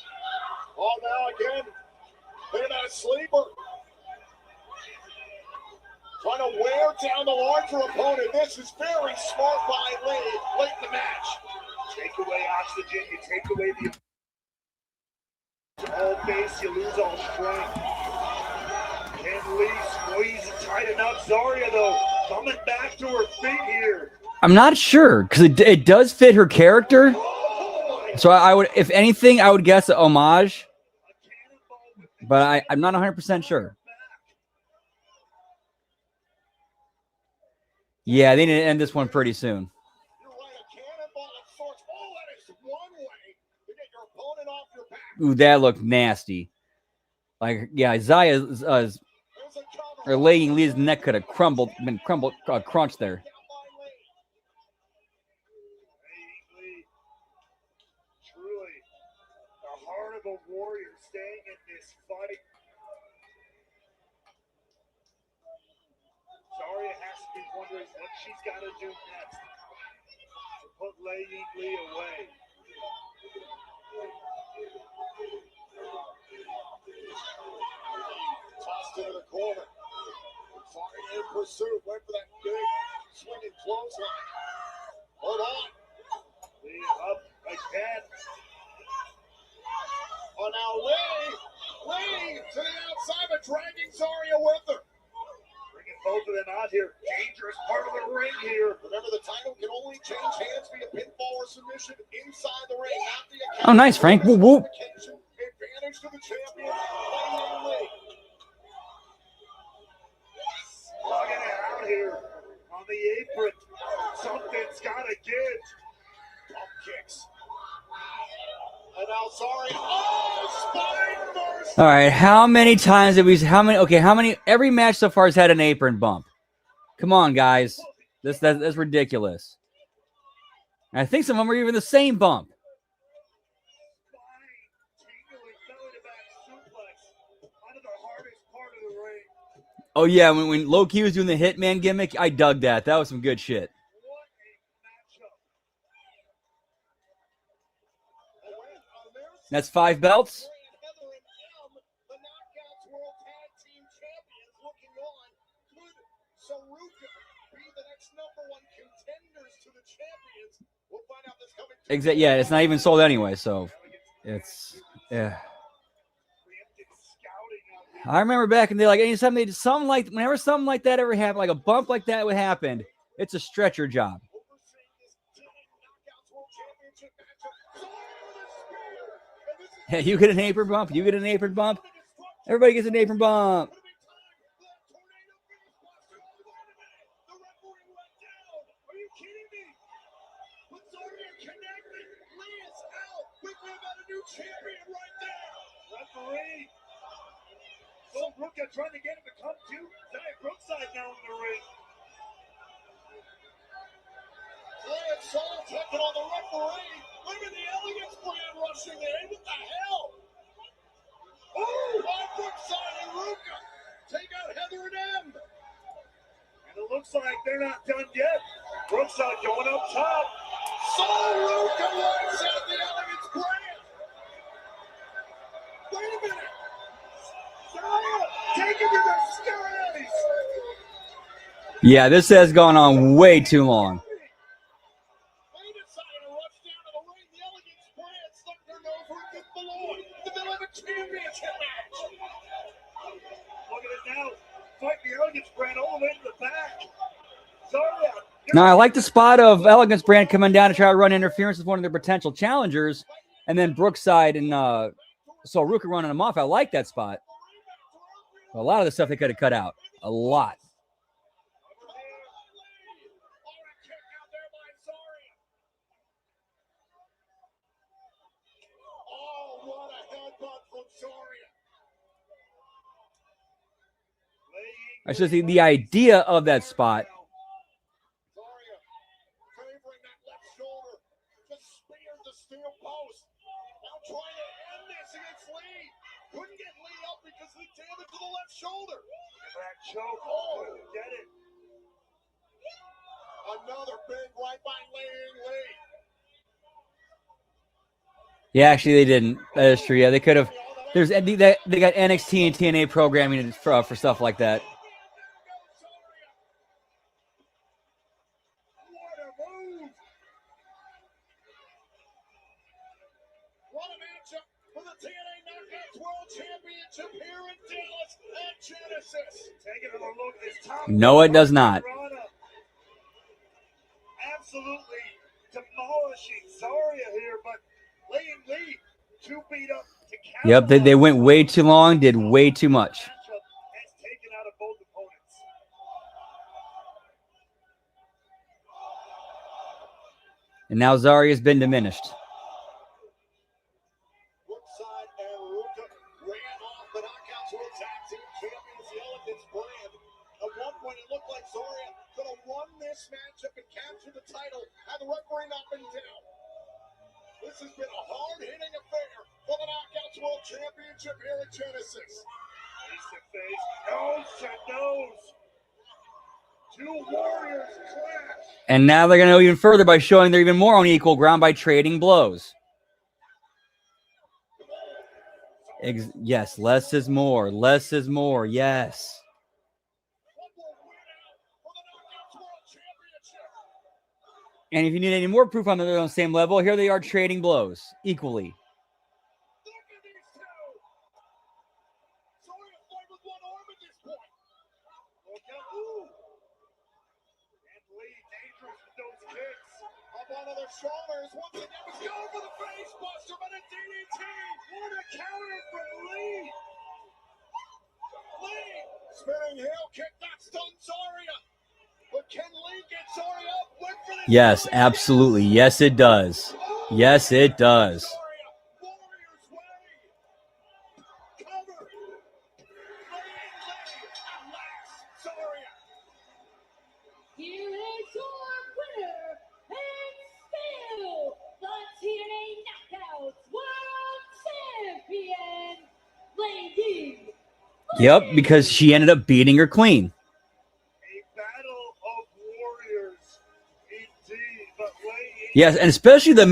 Oh, now again, look at that sleeper. Trying to wear down the larger opponent. This is very smart by Lee late in the match. Take away oxygen, you take away all base, you lose all strength. Can Lee squeeze it tight enough? Zarya, though, Coming back to her feet here. I'm not sure because it does fit her character. So I would, if anything, I would guess a homage. But I'm not 100% sure. Yeah, they need to end this one pretty soon. You're right, a cannonball of sorts. Oh, that is one way to get your opponent off your back. Ooh, that looked nasty. Like, yeah, Zaya's There's a cover. her leg and Lee's neck could have been crunched there. Truly, the heart of a warrior staying in this fight. Zarya has to be wondering what she's got to do next to put Lei Yingli away. Tossed into the corner. Zarya in pursuit. Went for that big swinging clothesline. Hold on. Lee up again. Oh, now Lei to the outside, but dragging Zarya with her. Bringing both of them out here. Dangerous part of the ring here. Remember, the title can only change hands via pinfall or submission inside the ring, not the account. Oh, nice, Frank. Whoop, whoop. Advantage to the champion, Lei Yingli. Slugging it out here on the apron. Something's got to give. Pump kicks. And now Zarya. Oh, spine burst. All right, how many times have we? How many? Every match so far has had an apron bump. Come on, guys. That's ridiculous. And I think some of them are even the same bump. Oh yeah, when Low-Key was doing the Hitman gimmick, I dug that. That was some good shit. That's 5 belts. Exactly. Yeah, it's not even sold anyway, so it's yeah. I remember back in the day, like anytime they did something like whenever something like that ever happened, like a bump like that would happen, it's a stretcher job. Yeah, you get an apron bump, you get an apron bump. Everybody gets an apron bump. Champion right there. Referee. So Ruka trying to get him to come to. Nia Brookside now in the ring. Clay and Saul taking on the referee. Look at the Elegance brand rushing in. What the hell? Oh, by Brookside and Ruka. Take out Heather and M. And it looks like they're not done yet. Brookside going up top. Saul Ruka wants out the Elegance brand. Wait a minute. Take it to the skies. Yeah, this has gone on way too long. They decided to rush down to the ring. The Elegance brand stuck their nose where it didn't belong. In the middle of a championship match. Look at it now. Fight the Elegance brand all the way to the back. Zarya. Now, I like the spot of Elegance brand coming down to try to run interference with one of their potential challengers, and then Brookside and Saul Ruka running them off. I like that spot. A lot of the stuff they could have cut out. A lot. Oh, what a headbutt from Zarya. I should say the idea of that spot. Zarya favoring that left shoulder. Just speared the steel post. Now trying to end this against Lee. Couldn't get Lee up because of the damage to the left shoulder. That choke. Oh, get it. Another big right by Lee. Yeah, actually, they didn't. That is true. Yeah, they could have. They got NXT and TNA programming for stuff like that. What a move. What a matchup for the TNA Knockouts World Championship here in Dallas at Genesis. Taking a look this time. No, it does not. Rana. absolutely demolishing Zarya here, but Lee too beat up to Yep, they went way too long, did way too much. has taken out of both opponents. And now Zarya's been diminished. Woodside and Ruka ran off the Knockouts World Tag Team Champions, the Elegance brand. At one point, it looked like Zarya could have won this matchup and captured the title, had the referee not been down. This has been a hard-hitting affair for the Knockouts World Championship here at Genesis. Face to face, nose to nose. Two warriors clash. And now they're going to go even further by showing they're even more on equal ground by trading blows. Yes, less is more. Less is more. Yes. And if you need any more proof on they're on the same level, here they are trading blows equally. Look at these two. Zarya fight with one arm at this point. Look at Lee. And Lee dangerous with those kicks. Up onto their shoulders. Once again, was going for the face buster, but a DDT. What a counter from Lee. Lee, spinning heel kick, that stunned Zarya. But can Lee get Zarya up? Went for the Yes, absolutely. Yes, it does. Yes, it does. Zarya, Warriors way. Cover. Lee, at last, Zarya. Here is your winner and still the TNA Knockouts World Champion, Lady. Yep, because she ended up beating her clean. A battle of warriors, indeed. But Lee. Yes, and especially the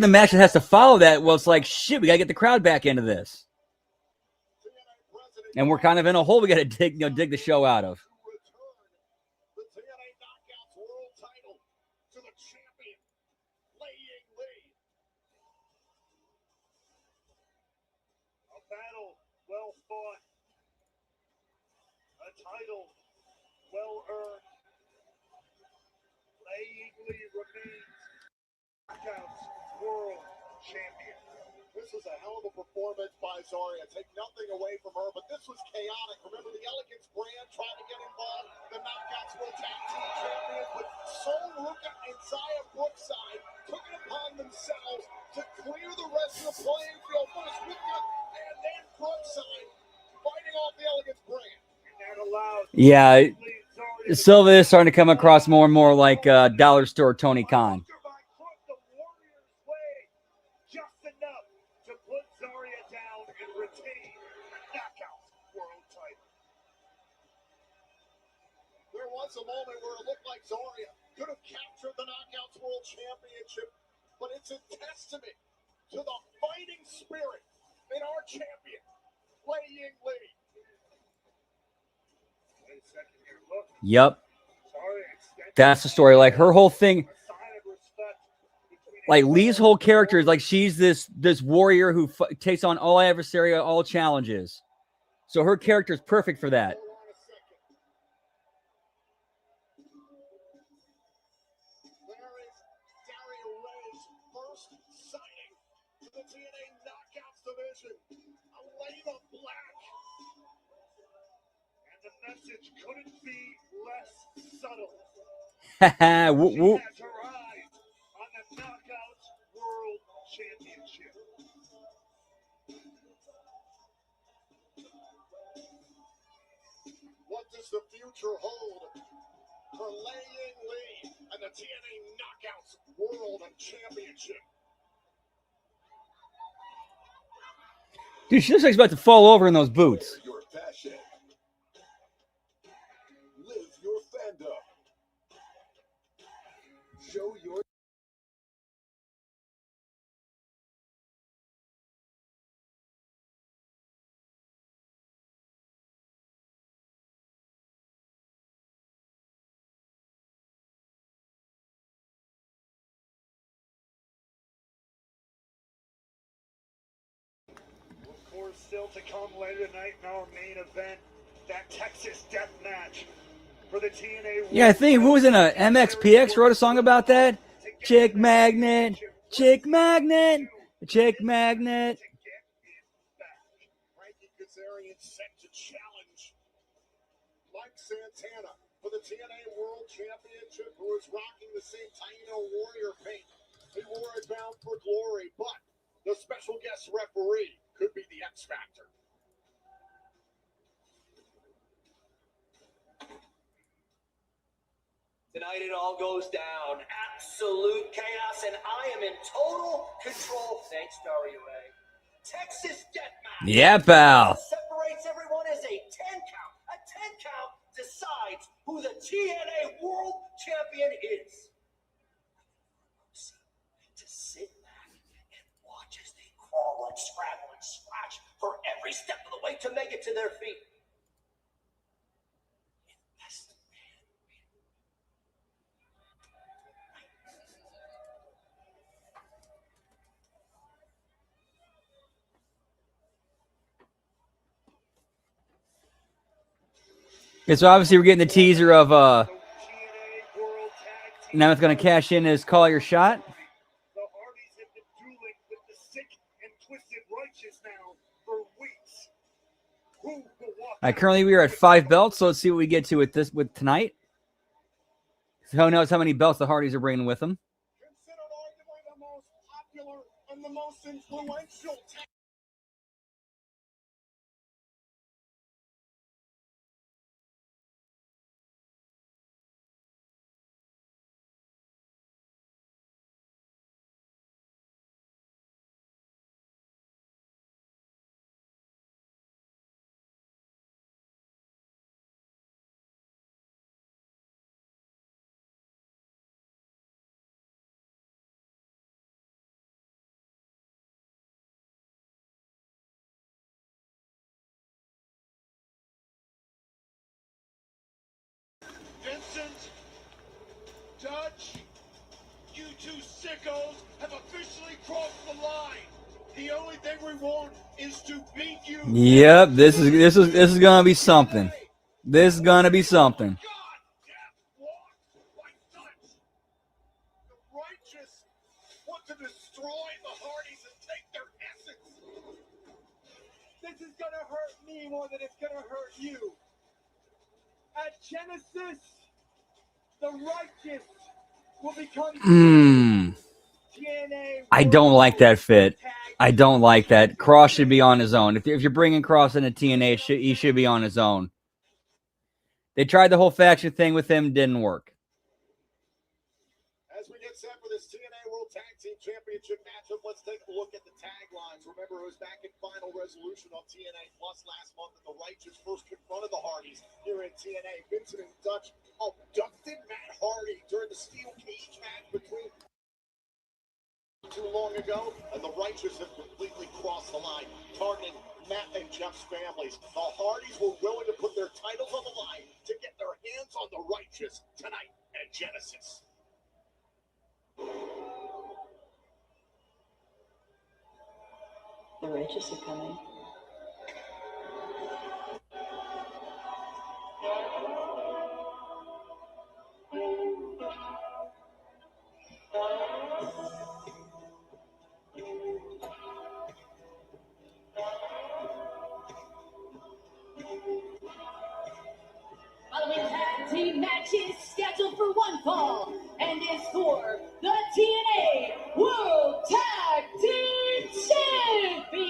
match that has to follow that. Well, it's like shit. We gotta get the crowd back into this, and we're kind of in a hole. We gotta dig the show out of. The TNA Knockouts World title to the champion, Lee. A battle well fought. A title well earned. Lee remains Knockouts World Champion. This was a hell of a performance by Zarya. Take nothing away from her, but this was chaotic. Remember, the Elegance brand tried to get involved. The Knockouts World Tag Team Champions, but Sol Ruka and Xia Brookside took it upon themselves to clear the rest of the playing field. First Ruka and then Brookside fighting off the Elegance brand. And that allows Yeah, Zarya Silva is starting to come across more and more like dollar store Tony Khan. the Warriors way just enough to put Zarya down and retain the Knockouts World title. There was a moment where it looked like Zarya could have captured the Knockouts World Championship, but it's a testament to the fighting spirit in our champion, Lee. Wait a second here. Look, Yep, Zarya extended that's the story. Like her whole thing, a sign of respect between like Lee's whole character is like she's this warrior who takes on all adversary, all challenges. So her character is perfect for that. Hold on a second. There is Zarya Ray's first signing to the TNA Knockouts division. A lane of black. and the message couldn't be less subtle. Whoop, She whoop. has arrived on the Knockouts World Championship. What does the future hold for Lee and the TNA Knockouts World Championship? Dude, she looks like she's about to fall over in those boots. Your passion. Live your fandom. Show your Of course, still to come later tonight in our main event, that Texas Death Match. for the TNA. Yeah, I think who was in a MXPX wrote a song about that. Chick magnet, chick magnet, chick magnet. Frankie Kazarian set to challenge Mike Santana for the TNA World Championship, who is rocking the same Taino Warrior paint. He wore it Bound for Glory, but the special guest referee could be the X Factor. Tonight it all goes down. Absolute chaos, and I am in total control. Thanks, Daria Ray. Texas Deathmatch. Yeah, pal. What separates everyone is a 10 count. A 10 count decides who the TNA World Champion is. To sit back and watch as they crawl and scramble and scratch for every step of the way to make it to their feet. Okay, so obviously we're getting the teaser of Nemeth going to cash in his call your shot. The Hardys have been dueling with the sick and twisted righteous now for weeks. Who will walk Currently we are at 5 belts, so let's see what we get to with tonight. Who knows how many belts the Hardys are bringing with them. Considered arguably the most popular and the most influential tag. Vincent, Dutch, you two sickos have officially crossed the line. The only thing we want is to beat you. Yep, this is gonna be something. This is gonna be something. God-damn walk by Dutch. The righteous want to destroy the Hardys and take their essence. This is gonna hurt me more than it's gonna hurt you. At Genesis, the righteous will become TNA. I don't like that fit. I don't like that. Cross should be on his own. If you're bringing Cross into TNA, he should be on his own. They tried the whole faction thing with him, didn't work. As we get set for this TNA World Tag Team Championship matchup, let's take a look at the taglines. Remember, it was back in Final Resolution on TNA Plus last month that the Righteous first confronted the Hardys here in TNA. Vincent and Dutch abducted Matt Hardy during the steel cage match between too long ago, and the Righteous have completely crossed the line, targeting Matt and Jeff's families. The Hardys were willing to put their titles on the line to get their hands on the Righteous tonight at Genesis. The righteous are coming. Following tag team match is scheduled for one fall and is for the TNA World Tag Team Championship.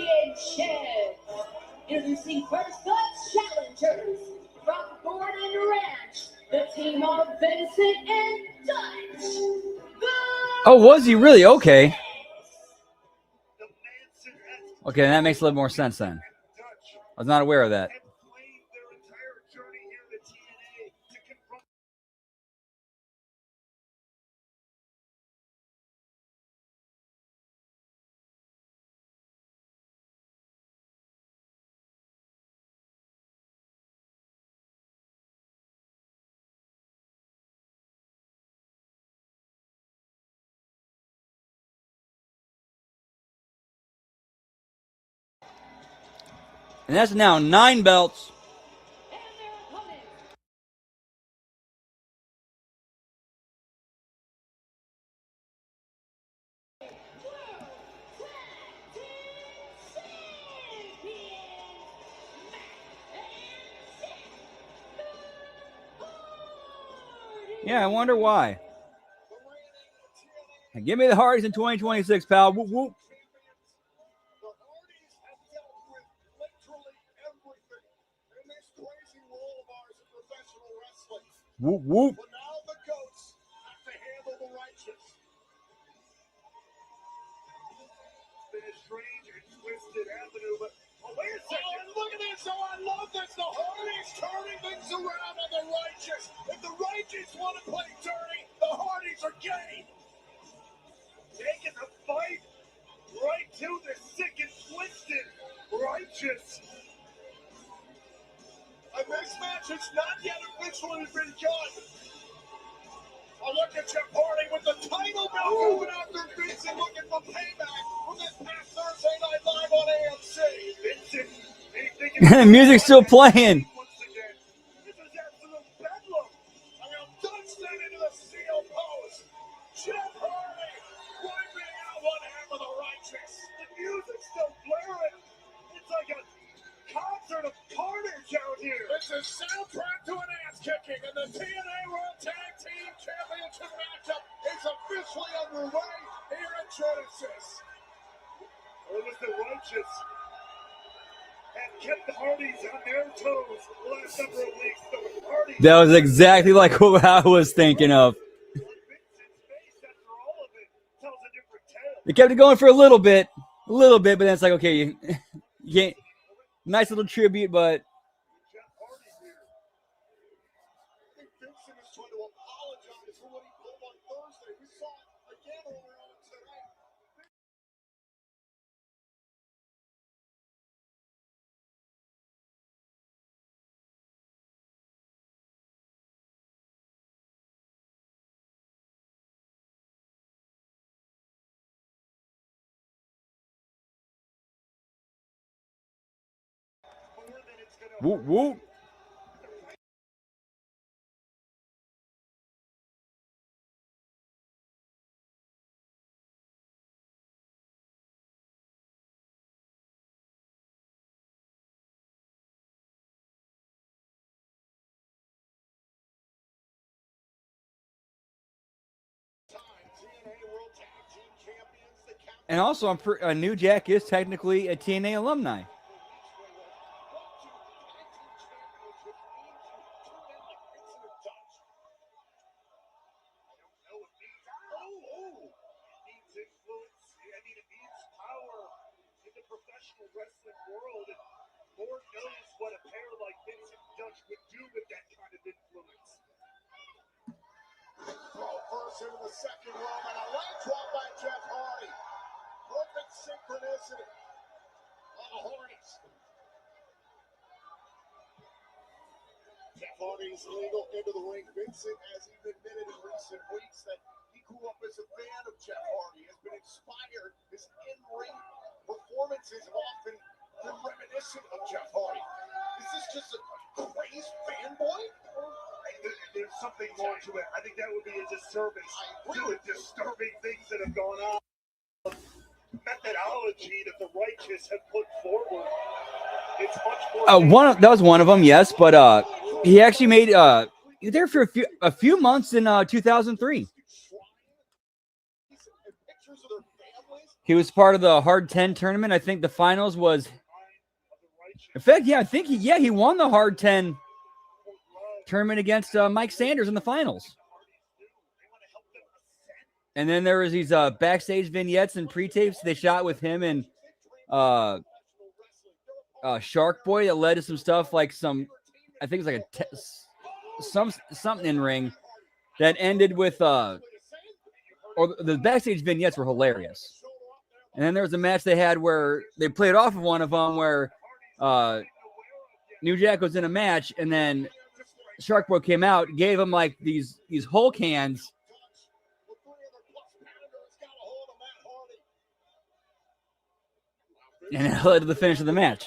Introducing first the challengers from Gordon Ranch, the team of Vincent and Dutch. Oh, was he really? Okay. Okay, that makes a little more sense then. I was not aware of that. And that's now 9 belts. Yeah, I wonder why. Give me the Hardys in 2026, pal. Whoop, whoop. The Hardys have dealt with literally everything in this crazy world of ours in professional wrestling. Whoop, whoop. But now the goats have to handle the righteous. It's been a strange and twisted avenue, but wait a second. Oh, and look at this. Oh, I love this. The Hardys turning things around on the righteous. If the righteous want to play dirty, the Hardys are game. Taking the fight right to the sick and twisted righteous. And this match is not yet officially been done. Oh, look at Jeff Hardy with the title belt going after Vincent, looking for payback from this past Thursday Night Live on AMC. Vincent, The music's still playing. once again. This is absolute bedlam. I mean, Dutch them into the seal pose. Jeff Hardy wiping out one half of the righteous. The music's still blaring. It's like a concert of carnage out here. It's a soundtrack to an ass kicking, and the TNA World Tag Team Championship matchup is officially underway here at Genesis. It was the righteous and kept the Hardys on their toes the last number of weeks. The Hardys. That was exactly like what I was thinking of. Vincent's face after all of it tells a different tale. They kept it going for a little bit, but then it's like, okay, you can't. Nice little tribute, but Jeff Hardy here. I think Vincent is trying to apologize for what he pulled on Thursday. We saw it again earlier on today. More than it's gonna whoop, whoop. TNA World Tag Team Champions, the Captain. And also, New Jack is technically a TNA alumni. Wrestling world, and Lord knows what a pair like Vincent and Dutch would do with that kind of influence. Throw first into the second row, and a leg drop by Jeff Hardy. Perfect synchronicity on the Hardys. Jeff Hardy's legal into the ring. Vincent has even admitted in recent weeks that he grew up as a fan of Jeff Hardy, has been inspired. His in-ring performances have often been reminiscent of Jeff Hardy. Is this just a crazed fanboy? There's something more to it. I think that would be a disservice to the disturbing things that have gone on. Methodology that the righteous have put forward. It's much more. That was one of them, yes, but he actually made he was there for a few months in 2003. He was part of the Hard 10 tournament. I think the finals was, in fact, yeah, I think he won the Hard 10 tournament against Mike Sanders in the finals. And then there was these backstage vignettes and pre-tapes they shot with him and Shark Boy that led to some stuff like I think it was like something in ring that ended with or the backstage vignettes were hilarious. And then there was a match they had where they played off of one of them where New Jack was in a match and then Shark Boy came out, gave him like these Hulk hands. And it led to the finish of the match.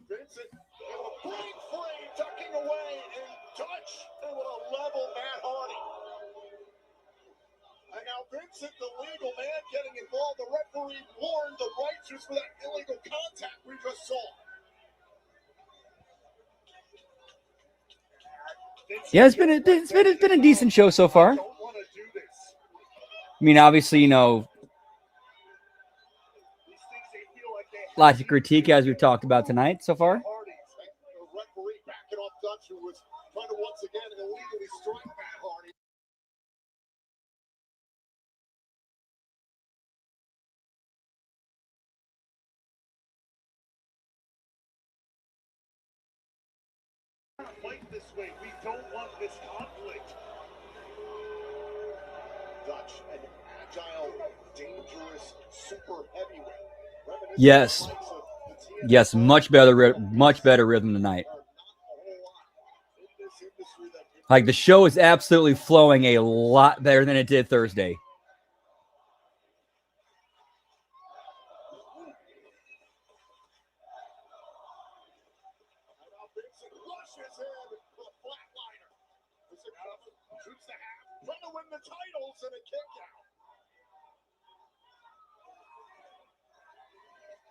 Vincent able to break free, ducking away, and Dutch able to level Matt Hardy. And now Vincent, the legal man, getting involved. The referee warned the righteous for that illegal contact we just saw. Yeah, it's been a decent show so far. Don't want to do this. I mean, obviously, you know, These things they feel like they have lots of critique as we've talked about tonight so far. Hardy, the referee backing off Dutch, who was trying to once again illegally strike Matt Hardy. fight this way. We don't want this conflict. Dutch, an agile, dangerous, super heavyweight. Reminiscent Yes. of the likes of the TNA Yes, much better rhythm tonight. are not a whole lot in this industry that can Like the show is absolutely flowing a lot better than it did Thursday. Now Vincent rushes in for the flatliner. Is it coming? Shoots the half. Trying to win the titles and a kick out.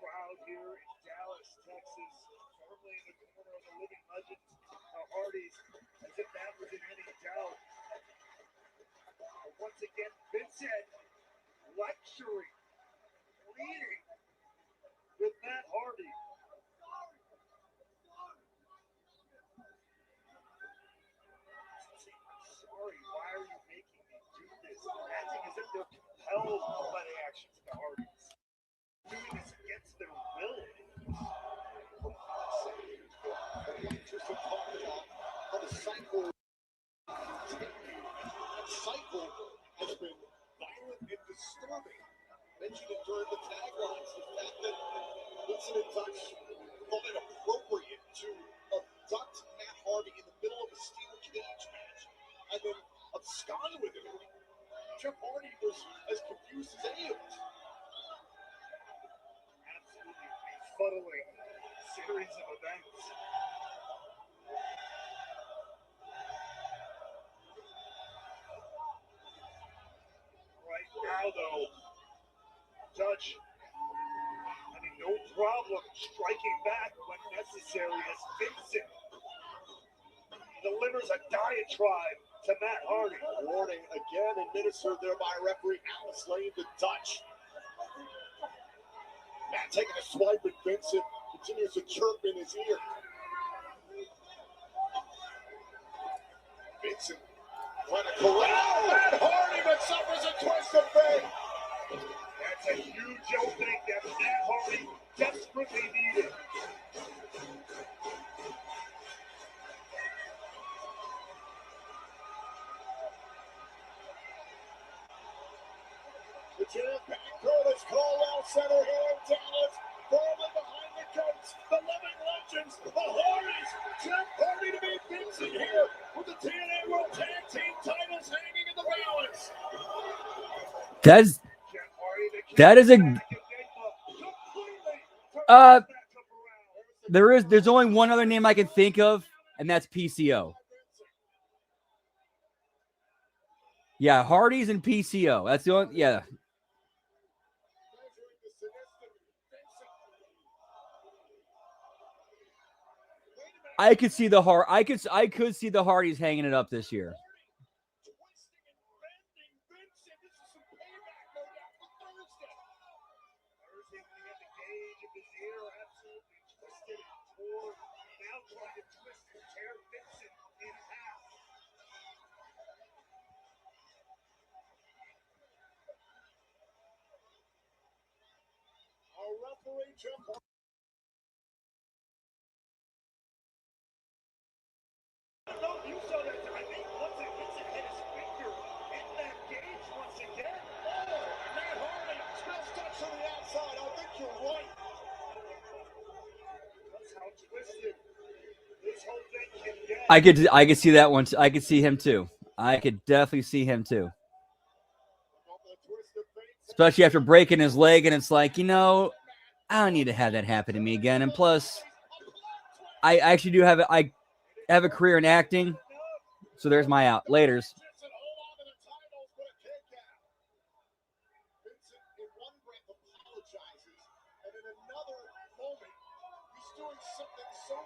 Crowd here in Dallas, Texas, firmly in the corner of the living legend, the Hardys, as if that was in any doubt. But once again, Vincent lecturing, pleading with Matt Hardy. Sorry, why are you making me do this? Acting as if they're compelled by the actions of the Hardys. Doing this against their will. Just to talk about how the cycle continued. That cycle has been violent and disturbing. Mentioned it during the taglines. The fact that Vincent and Dutch thought it appropriate to abduct Matt Hardy in the middle of a steel cage match and then abscond with him. Jeff Hardy was as confused as any of us. Absolutely befuddling series of events. Right now, though, Dutch having no problem striking back when necessary as Vincent delivers a diatribe to Matt Hardy. Warning again administered there by referee Alice Lane to Dutch. Matt taking a swipe at Vincent, continues to chirp in his ear. Vincent trying to corral Matt Hardy, but suffers a twist of fate. That's a huge opening that Matt Hardy desperately needed. The jam-packed Curtis Caldwell Center here in Dallas, firmly behind the coach, the living legends, the Hardys. Jeff Hardy to beat Vincent here with the TNA World Tag Team titles hanging in the balance. Jeff Hardy, the That is a completely turns this matchup around. there's only one other name I can think of, and that's PCO. Yeah, Hardy's and PCO. That's the only yeah. I could see the I could see the Hardys hanging it up this year. Twisting and bending Vincent. This is some payback, no doubt, for Thursday. Thursday, when he had the gauge of his ear absolutely twisted and torn, now trying to twist and tear Vincent in half. Our referee, Jeff Hardy. I don't know if you saw that. I think once Vincent hit his finger in that gauge once again. Matt Hardy still stuck to the outside. I think you're right. That's how twisted this whole thing can get. I could see that one. I could see him too. I could definitely see him too. Especially after breaking his leg, and it's like, you know, I don't need to have that happen to me again. And plus, I actually do have I have a career in acting, so there's my out. Laters.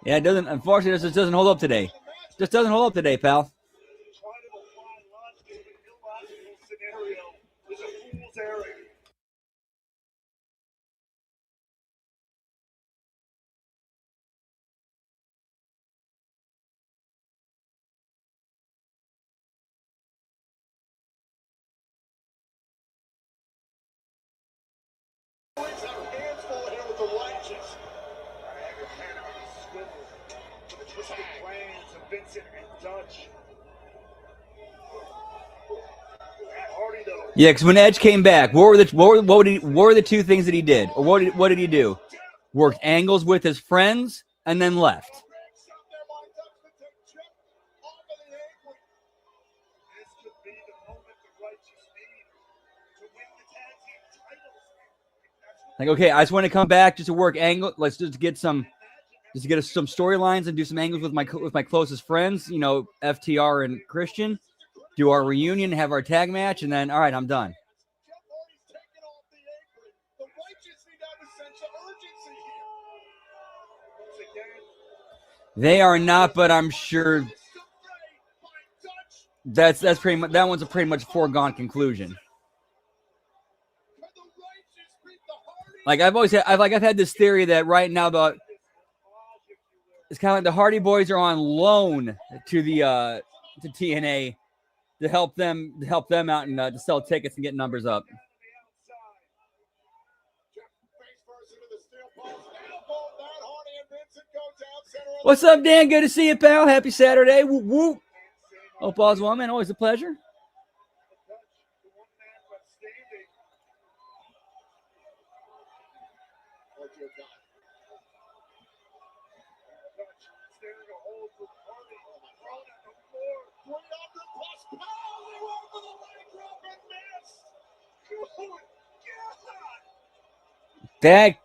Yeah, it doesn't. Unfortunately, this just doesn't hold up today. Just doesn't hold up today, pal. Trying to apply logic to an illogical scenario is a fool's errand. Always have hands full here with the righteous. I have your head on a swivel for the twisted plans of Vincent and Dutch. Matt Hardy, though. Yeah, because when Edge came back, what were the two things that he did? Or what did he do? Worked angles with his friends and then left. Greg shot there by Dutch to take Chip off of the apron. This could be the moment the righteous need to win the tag team titles. That's what Like, okay, I just want to come back just to work angle. Let's just get some storylines and do some angles with my closest friends. You know, FTR and Christian. Do our reunion, have our tag match, and then all right, I'm done. Jeff Hardy's taken off the apron. The righteous need to have a sense of urgency here. once again, They are not, but I'm sure Missed the fray by Dutch. that's pretty much that one's a pretty much foregone conclusion. Can the righteous beat the Hardys? Like I've had this theory that right now it's kind of like the Hardy Boys are on loan to the to TNA to help them out and to sell tickets and get numbers up. Jeff face first into the steel post. Elbow, Matt Hardy and Vincent go down center. of What's up, Dan? Good to see you, pal. Happy Saturday. Whoop whoop. Hope all's well, man. Always a pleasure. Dutch, the one man left standing. Or to a guy. Dutch staring a hole for Hardy. Thrown at the floor. 300 plus pounds. They went for the leg drop and missed. Good God! That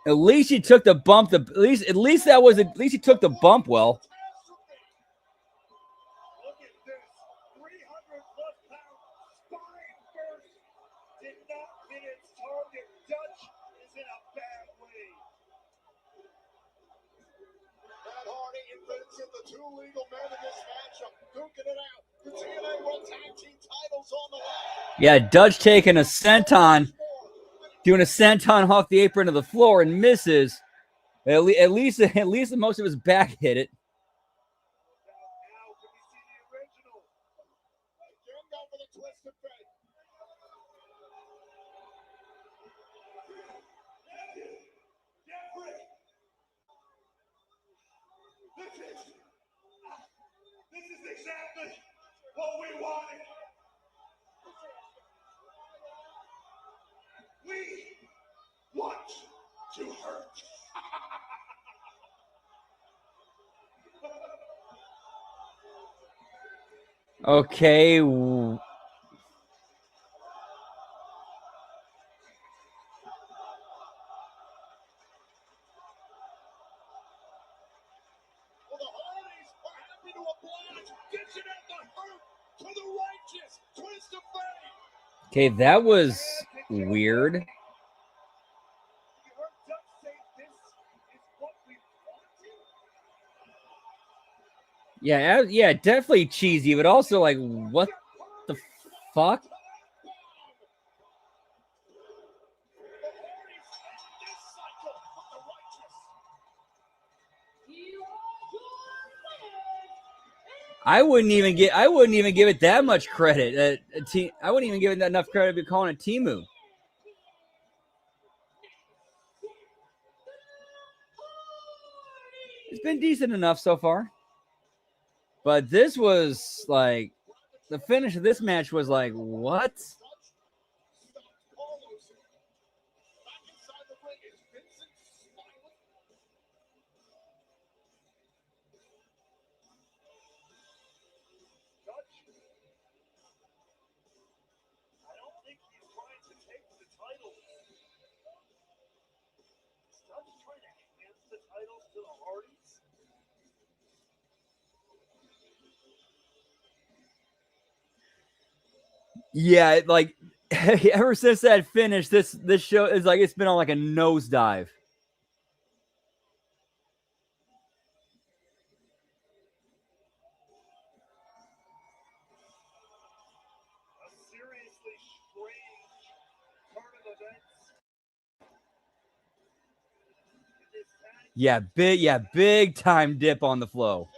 at least he took the bump. At least he took the bump well. Catastrophe. Look at this. 300 plus pound spine burst. Did not hit its target. Dutch is in a bad way. Matt Hardy and Vincent, the two legal men in this matchup, duking it out. The TNA World Tag Team titles on the line. Yeah, Dutch taking a senton, doing a senton off the apron of the floor and misses. At least most of his back hit it. Now, can we see the original? Again, go for the twisted fate. Jeffrey! This is exactly what we wanted. We want to hurt. Okay. Well, the Hardys are happy to oblige, dishing out the hurt to the righteous. Twist of fate. Okay, that was weird. You heard Dutch say this is what we wanted? Yeah, definitely cheesy, but also like, what the fuck? The Hardys end this cycle with the righteous. You are your winners. I wouldn't even give it that much credit. I wouldn't even give it enough credit to be calling it Timu. It's been decent enough so far. But this was like, the finish of this match was like, what? Stopped Carlos. Back inside the ring is Vincent smiling. Dutch. I don't think he's trying to take the title. Is Dutch trying to hand the titles to the Hardys? Yeah, like ever since that finish, this show is like it's been on like a nosedive. Yeah, big time dip on the flow.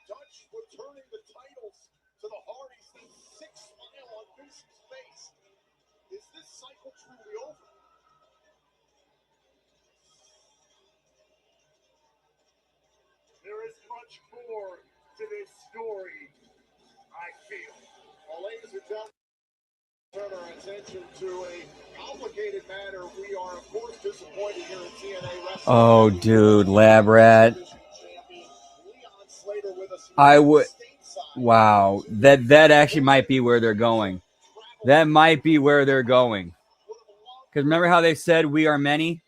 Dutch returning the titles to the Hardys. That sick smile on Vince's face. Is this cycle truly over? There is much more to this story, I feel. Well, ladies and gentlemen, turn our attention to a complicated matter. We are, of course, disappointed here in TNA Wrestling. Oh, dude, Lab Rat. I would. Wow, that actually might be where they're going. That might be where they're going. Because remember how they said we are many,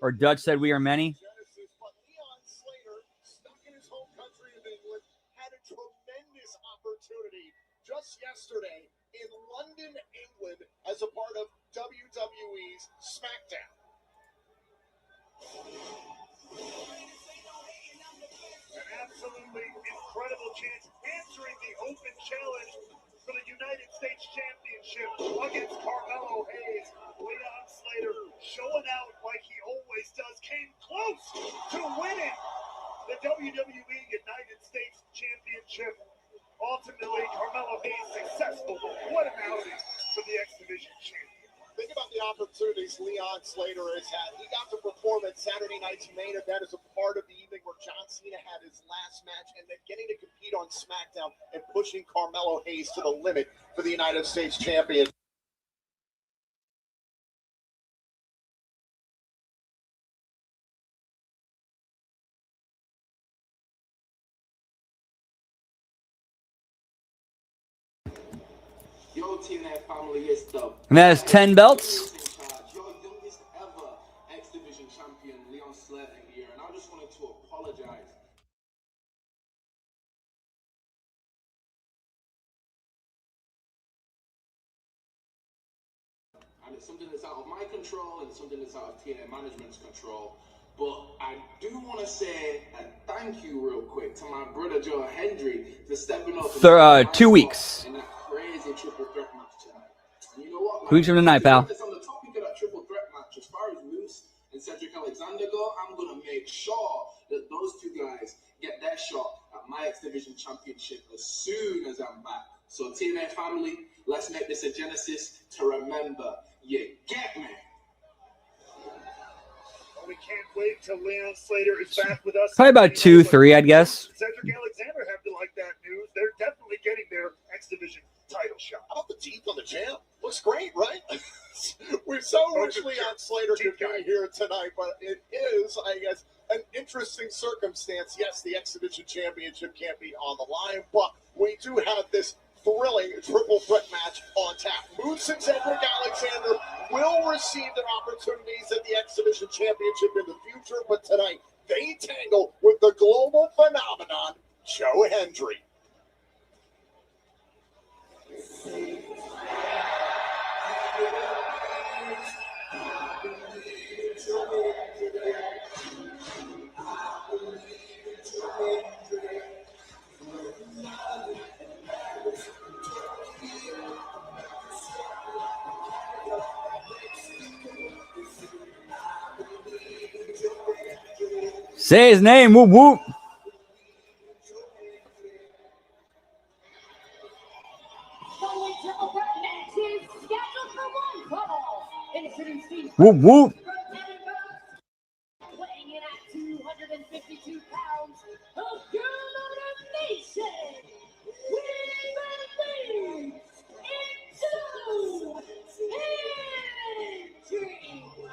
or Dutch said we are many. Just yesterday in London, England, as a part of WWE's SmackDown. An absolutely incredible chance answering the open challenge for the United States Championship against Carmelo Hayes. Leon Slater showing out like he always does. Came close to winning the WWE United States Championship. Ultimately, Carmelo Hayes successful. What an outing for the X Division champion. Think about the opportunities Leon Slater has had. He got to perform at Saturday night's main event as a part of the evening where John Cena had his last match, and then getting to compete on SmackDown and pushing Carmelo Hayes to the limit for the United States champion. Yo, TNA family, is the And that is 10 belts. Your youngest ever X Division champion, Leon Slater, here, and I just wanted to apologize. And it's something that's out of my control and something that's out of TNA management's control. But I do want to say a thank you real quick to my brother Joe Hendry for stepping up 2 weeks. in that crazy triple threat match tonight. And you know what, man? 2 weeks from tonight, pal. It's on the topic of that triple threat match. As far as Moose and Cedric Alexander go, I'm going to make sure that those two guys get their shot at my X Division Championship as soon as I'm back. So TNA family, let's make this a Genesis to remember. You get me? We can't wait till Leon Slater is back with us. Probably about 2, 3, I'd guess. Cedric Alexander have to like that news. They're definitely getting their X Division title shot. How about the teeth on the champ? Looks great, right? We so wish Leon Slater could be here tonight, but it is, I guess, an interesting circumstance. Yes, the X Division Championship can't be on the line, but we do have this thrilling triple threat match on tap. Moose and Cedric Alexander will receive their opportunities at the X Division Championship in the future, but tonight they tangle with the global phenomenon, Joe Hendry. Say his name. Whoop, whoop. Whoop, whoop. Weighing in at 252 pounds of Girl Nation, we believe into history.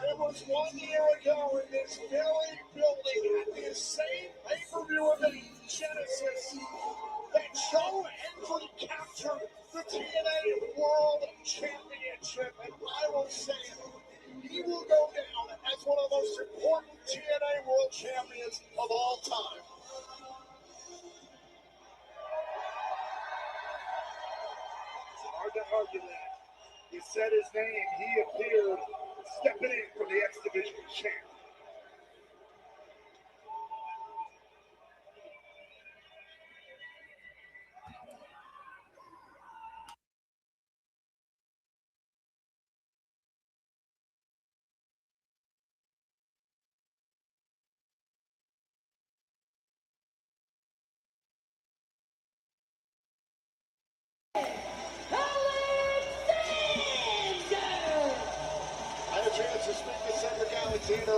It was 1 year ago in this very building at this same pay-per-view event, Genesis, that Joe Hendry captured the TNA World Championship. And I will say, he will go down as one of the most important TNA World Champions of all time. said his name, he appeared stepping in for the X Division champ.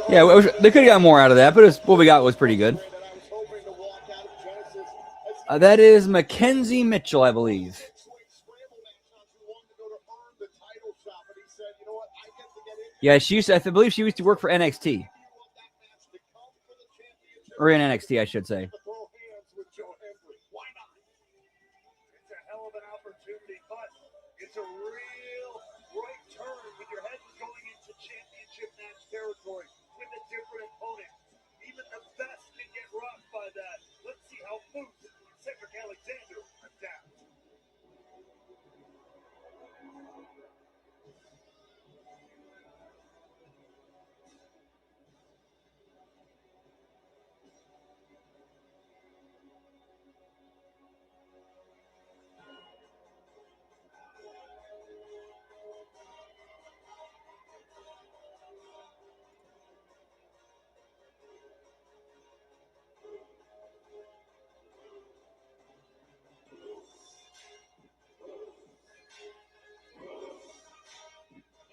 Yeah, they could have got more out of that, but what we got was pretty good. That is Mackenzie Mitchell, I believe. Yeah, I believe she used to work for NXT. Or in NXT, I should say. It's a hell of an opportunity, but it's a real right turn when your head is going into championship match territory with a different opponent. Even the best can get rocked by that. Let's see how Moose and Cedric Alexander adapt.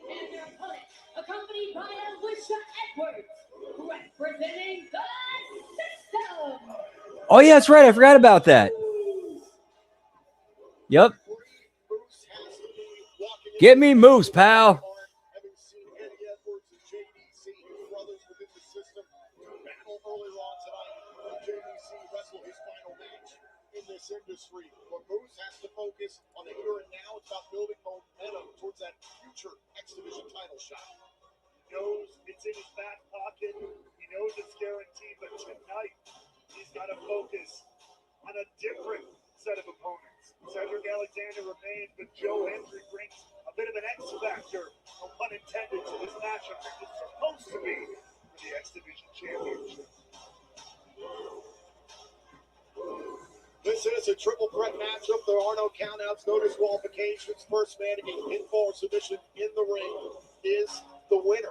And their opponent, accompanied by Alicia Edwards, representing the System. Oh, yeah, that's right. I forgot about that. Yep. Get me Moose, pal. Having seen Eddie Edwards and JDC, his brothers within the system, battle earlier on tonight. JDC wrestled his final match in this industry. But Moose has to focus on the here and now. It's about building momentum towards that future X Division title shot. He knows it's in his back pocket. He knows it's guaranteed, but tonight he's got to focus on a different set of opponents. Cedric Alexander remains, but Joe Hendry brings a bit of an X factor, no pun intended, to this matchup. It's supposed to be for the X Division Championship. This is a triple threat matchup. There are no countouts, no disqualifications. First man to get pinfall or submission in the ring is the winner.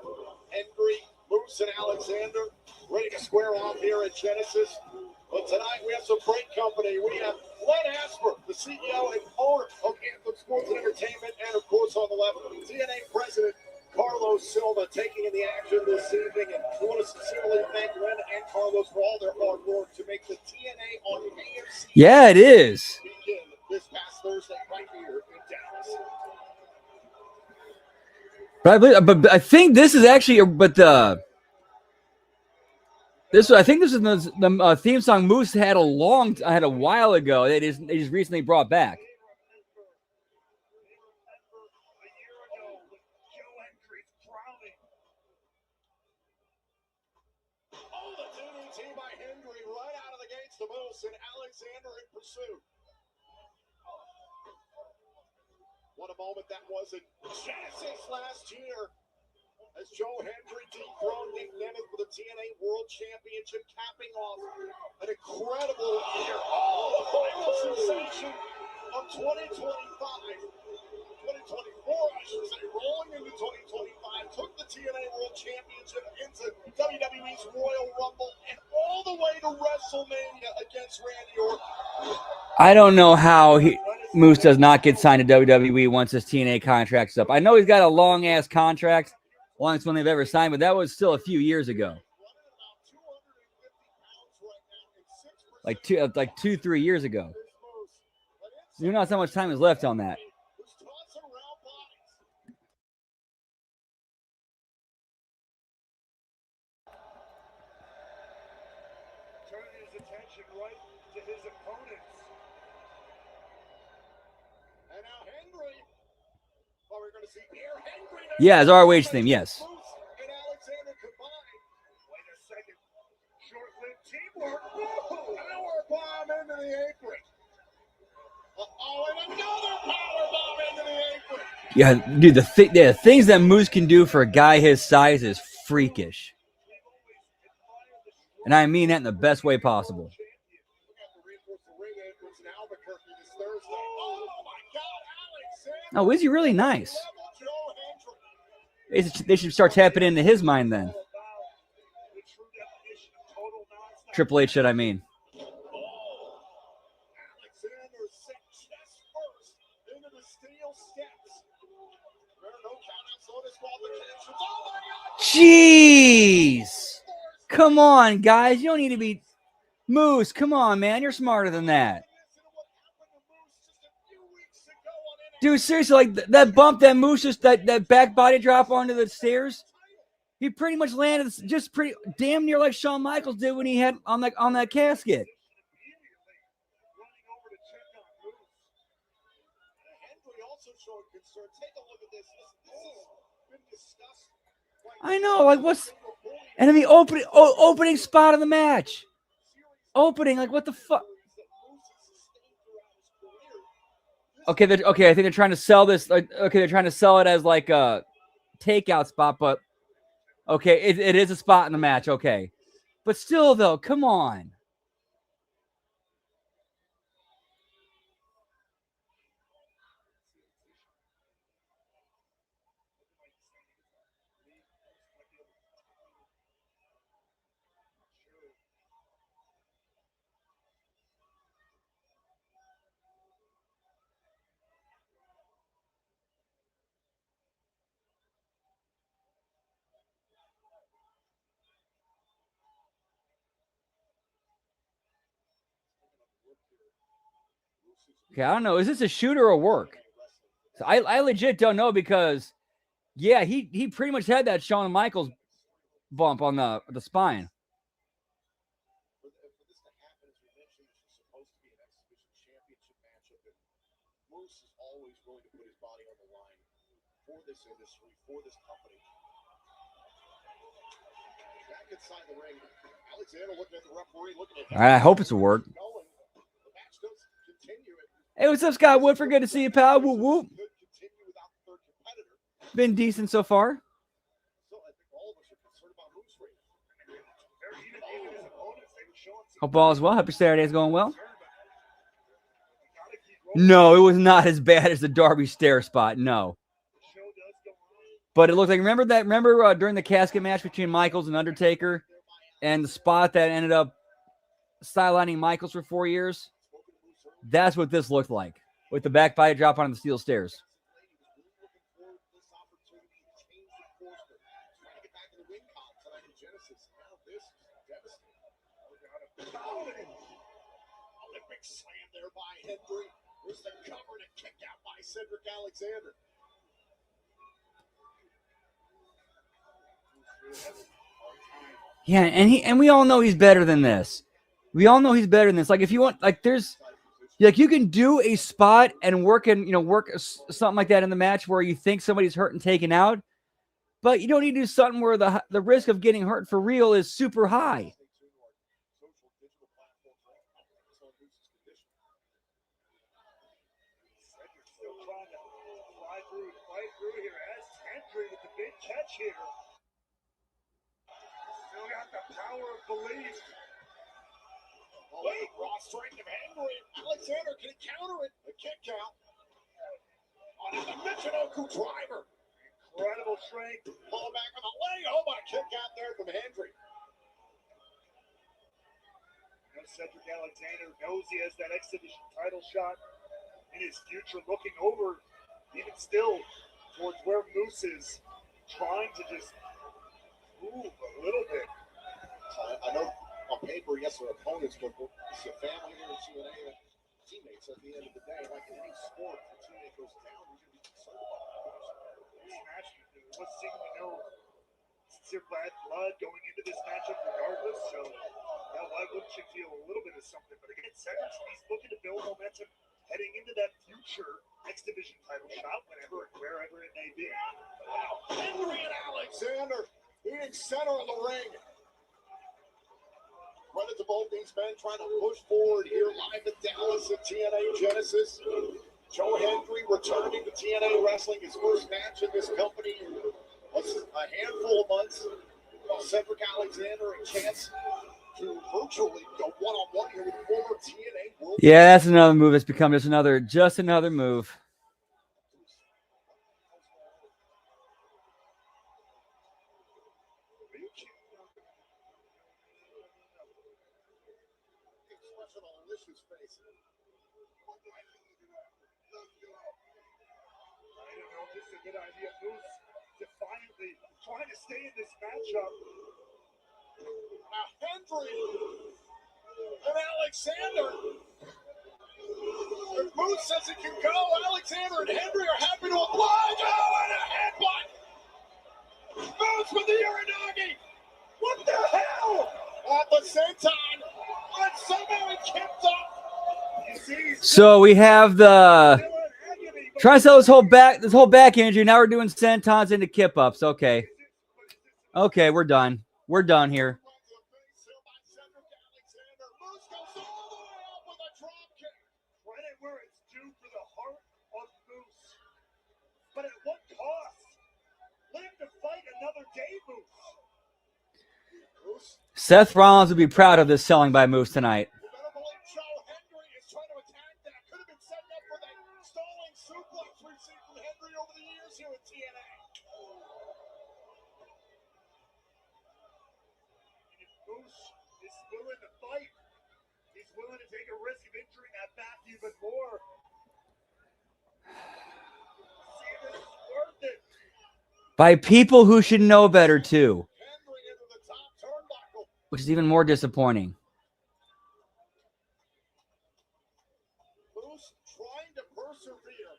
Hendry, Moose, and Alexander ready to square off here at Genesis. But tonight we have some great company. We have Len Asper, the CEO and owner of Anthem Sports and Entertainment, and of course on the left, TNA President Carlos Silva taking in the action this evening. And we want to sincerely thank Len and Carlos for all their hard work to make the TNA on AFC. Yeah, it is. Begin this past Thursday right here in Dallas. But I think this is actually, I think this is the theme song Moose had a while ago. They just recently brought back. Oh, the DDT by Hendry right out of the gates to Moose and Alexander in pursuit. What a moment that was in Genesis last year as Joe Hendry dethroned Nick Nemeth for the TNA World Championship, capping off an incredible year. Oh, the final sensation of 2025. 2024, I should say, rolling into 2025, took the TNA World Championship into WWE's Royal Rumble and all the way to WrestleMania against Randy Orton. I don't know how Moose does not get signed to WWE once his TNA contract's up. I know he's got a long-ass contract, longest one they've ever signed, but that was still a few years ago. Like 2-3 years ago. You know how much time is left on that. Turning his attention right to his opponents. And now Hendry. Oh, we're going to see here Hendry. Yeah, it's ROH theme, yes. And Alexander combined. Wait a second. Short-lived teamwork. Power bomb into the apron. Oh, and another power bomb into the apron. Yeah, dude, the things that Moose can do for a guy his size is freakish. And I mean that in the best way possible. Oh, is he really nice? They should start tapping into his mind then. Triple H should, I mean. Jeez. Come on, guys. You don't need to be... Moose, come on, man. You're smarter than that. Dude, seriously, like that bump that Moose just, that back body drop onto the stairs, he pretty much landed just pretty damn near like Shawn Michaels did when he had on that casket. I know, like what's and then the opening spot of the match. Opening, like what the fuck? Okay, I think they're trying to sell this. Okay, they're trying to sell it as like a takeout spot, but okay, it is a spot in the match. Okay, but still, though, come on. Okay, I don't know. Is this a shoot or a work? So I legit don't know because, yeah, he pretty much had that Shawn Michaels bump on the spine. Moose is always going to put his body on the line for this industry, for this company. Back inside the ring, Alexander looking at the referee, looking at him. I hope it's a work. Hey, what's up, Scott Woodford? Good to see you, pal. Whoop, whoop. Been decent so far. Hope all is well. Happy Saturday is going well. No, it was not as bad as the Darby stair spot. No. But it looked like, remember during the casket match between Michaels and Undertaker and the spot that ended up sidelining Michaels for 4 years? That's what this looked like with the back body drop on the steel stairs. Olympic slam there by Hendry. Here's the cover and a kick out by Cedric Alexander. Yeah, and we all know he's better than this. We all know he's better than this. Like if you want, like you can do a spot and work something like that in the match where you think somebody's hurt and taken out, but you don't need to do something where the risk of getting hurt for real is super high. Catch here. Still got the power of belief. Wait, raw strength of Henry. Alexander can counter it. A kick out. On the Michinoku driver. Incredible strength. Pull back on the leg. Oh, but a kick out there from Hendry. Cedric Alexander knows he has that X Division title shot in his future, looking over, even still, towards where Moose is. Trying to just move a little bit. I know on paper, yes, they're opponents, but it's a family here in TNA, teammates at the end of the day. Like in any sport, if a teammate goes down, you're going to be concerned about that. This match, let's see, we know sincere blood going into this matchup regardless, so why wouldn't you feel a little bit of something? But again, Cedric, he's looking to build momentum heading into that future X Division title shot, whenever and wherever it may be. Wow, Henry and Alexander being center of the ring. Credit to both these men trying to push forward here live in Dallas at TNA Genesis. Joe Hendry returning to TNA Wrestling, his first match in this company in a handful of months. While Cedric Alexander a chance to virtually go one-on-one here with former TNA World. Yeah, that's another move. It's become just another move. Good idea. Moose defiantly trying to stay in this matchup. Now Hendry and Alexander. If Moose says it can go, Alexander and Hendry are happy to oblige. Oh, and a headbutt. Moose with the Uranagi. What the hell? At the same time, but somehow it kept up. So we have the trying to sell this whole back injury. Now we're doing sentons into kip ups. Okay. Okay, we're done. We're done here. Credit where it's due for the heart of Moose. But at what cost? Live to fight another day, Moose. Seth Rollins would be proud of this selling by Moose tonight. Willing to take a risk of injuring that back even more. See if it's worth it. By people who should know better too. Which is even more disappointing. Moose trying to persevere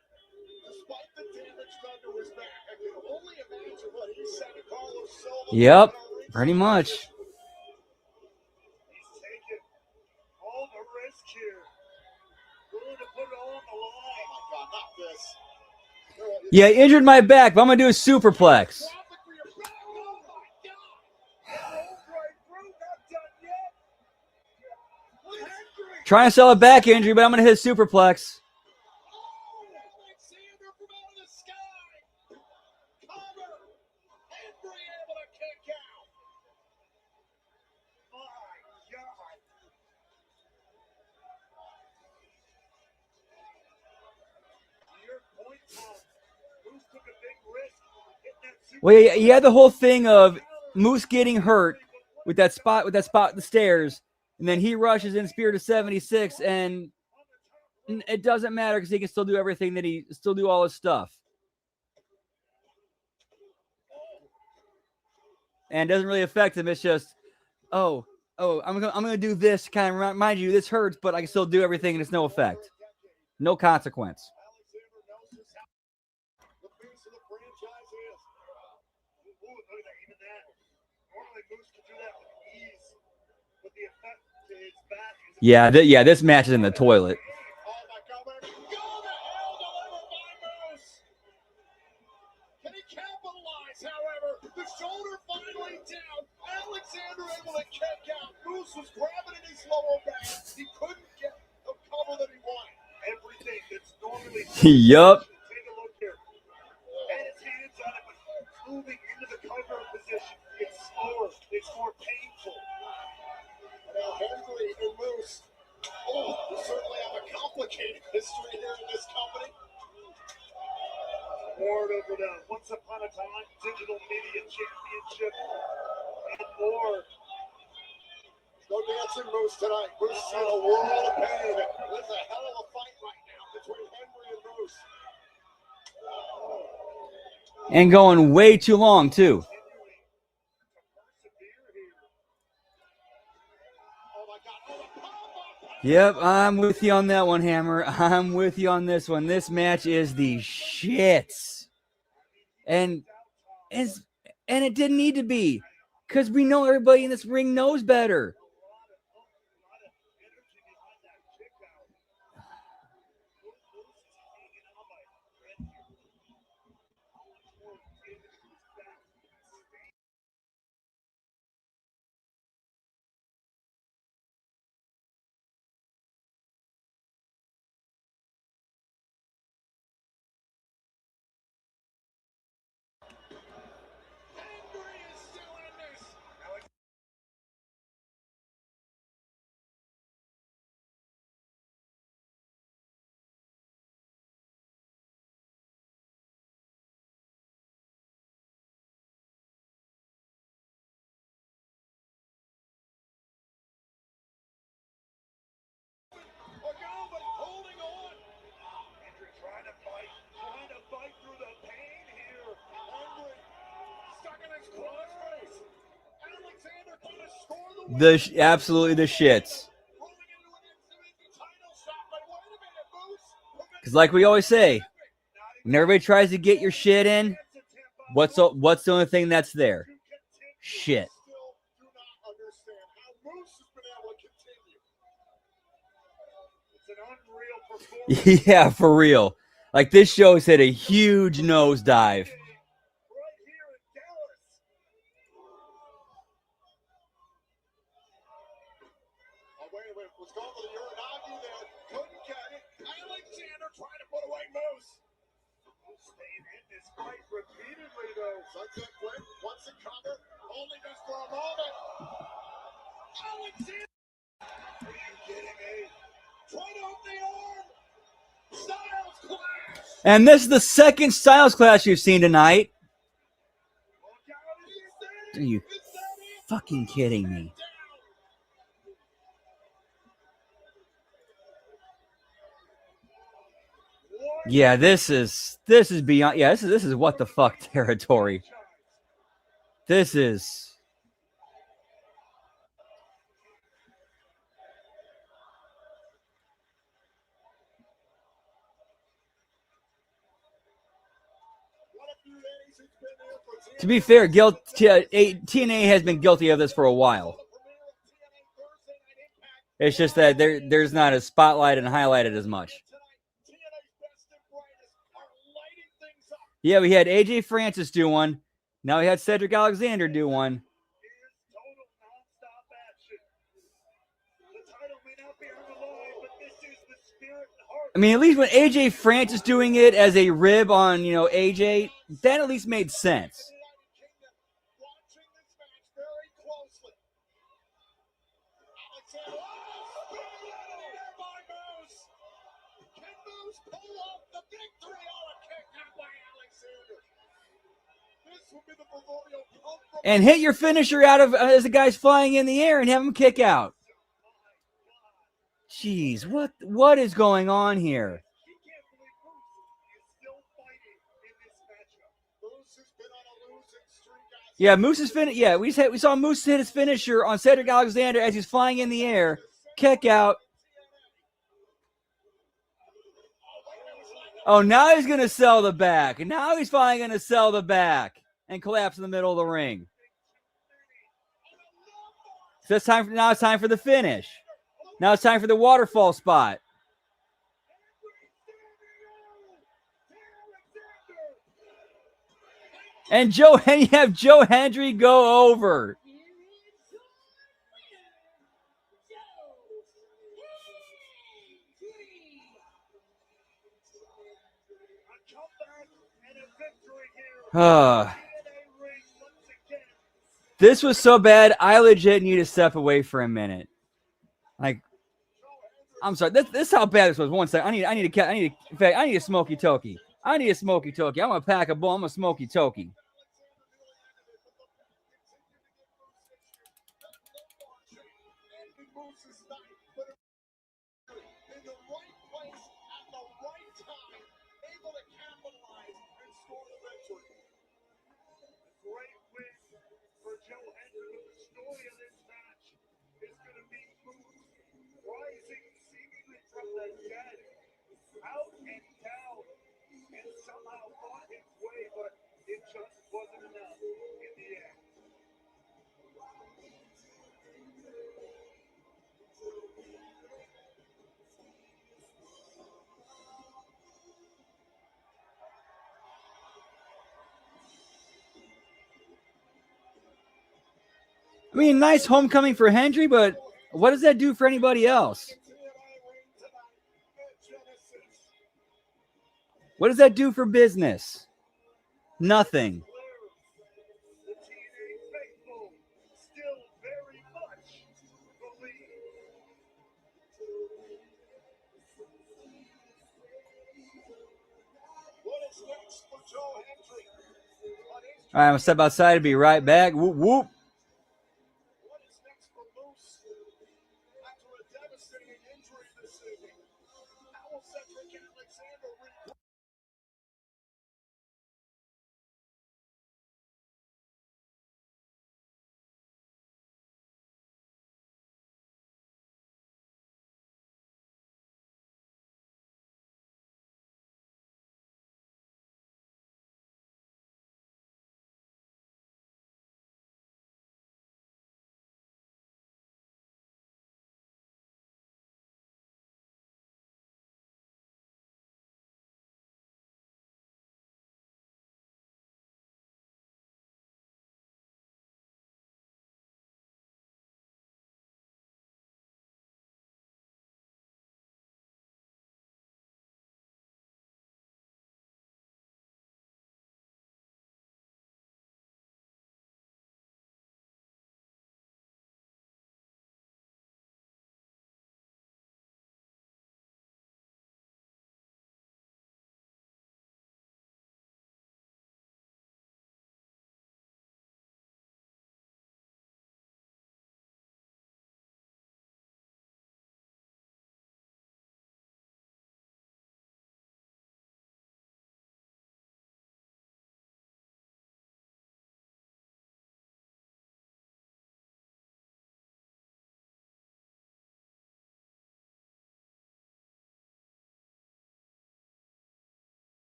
despite the damage done to his back. I can only imagine what he said to Carlos Silva. Yep, pretty much. All the risk here. Willing to put it all on the line. Oh my God, not this. Yeah, injured my back, but I'm going to do a superplex. Trying to sell a back injury, but I'm going to hit a superplex. Well, yeah, you had the whole thing of Moose getting hurt with that spot the stairs, and then he rushes in Spirit of 76, and it doesn't matter because he can still do everything still do all his stuff. And it doesn't really affect him. It's just, I'm gonna do this, kind of remind you this hurts, but I can still do everything and it's no effect. No consequence. Yeah, this match is in the toilet. Can he capitalize, however? The shoulder finally down. Alexander able to kick out. Moose was grabbing at his lower back. He couldn't get the cover that he wanted. Everything that's normally Yup. take a look here. And his hands on it, but moving into the cover position. It's slower. It's more painful. Now Hendry and Moose. We certainly have a complicated history here in this company. Award over the Once Upon a Time Digital Media Championship and more. No dancing Moose tonight. Moose is in a world of pain. There's a hell of a fight right now between Hendry and Moose. And going way too long, too. Yep, I'm with you on that one, Hammer. I'm with you on this one. This match is the shits. And it didn't need to be. Because we know everybody in this ring knows better. Absolutely the shits. Because like we always say, when everybody tries to get your shit in, what's the only thing that's there? Shit. Yeah, for real. Like this show's hit a huge nosedive. Alexander trying to put away Moose. Staying in this fight repeatedly, though. Sunset Flip wants to cover, only just for a moment. Alexander! Are you kidding me? Trying to open the arm. Styles Clash! And this is the second Styles Clash you've seen tonight. Are you fucking kidding me? Yeah, this is beyond. Yeah, this is what the fuck territory. This is. To be fair, TNA has been guilty of this for a while. It's just that there's not a spotlight and highlighted as much. Yeah, we had AJ Francis do one. Now we had Cedric Alexander do one. I mean, at least when AJ Francis doing it as a rib on, AJ, that at least made sense. And hit your finisher out of as the guy's flying in the air and have him kick out. Jeez, what is going on here? Yeah, Moose's finish. Yeah, we saw Moose hit his finisher on Cedric Alexander as he's flying in the air, kick out. Oh, now he's gonna sell the back, and now he's finally gonna sell the back and collapse in the middle of the ring. So now it's time for the finish. Now it's time for the waterfall spot. And you have Joe Hendry go over. This was so bad, I legit need to step away for a minute. Like, I'm sorry. This is how bad this was. One second. I need a smoky toki. I need a smoky toki. I'm gonna pack a bowl. I'm a smoky toki. I mean, nice homecoming for Hendry, but what does that do for anybody else? What does that do for business? Nothing. All right, I'm gonna step outside and be right back. Whoop whoop.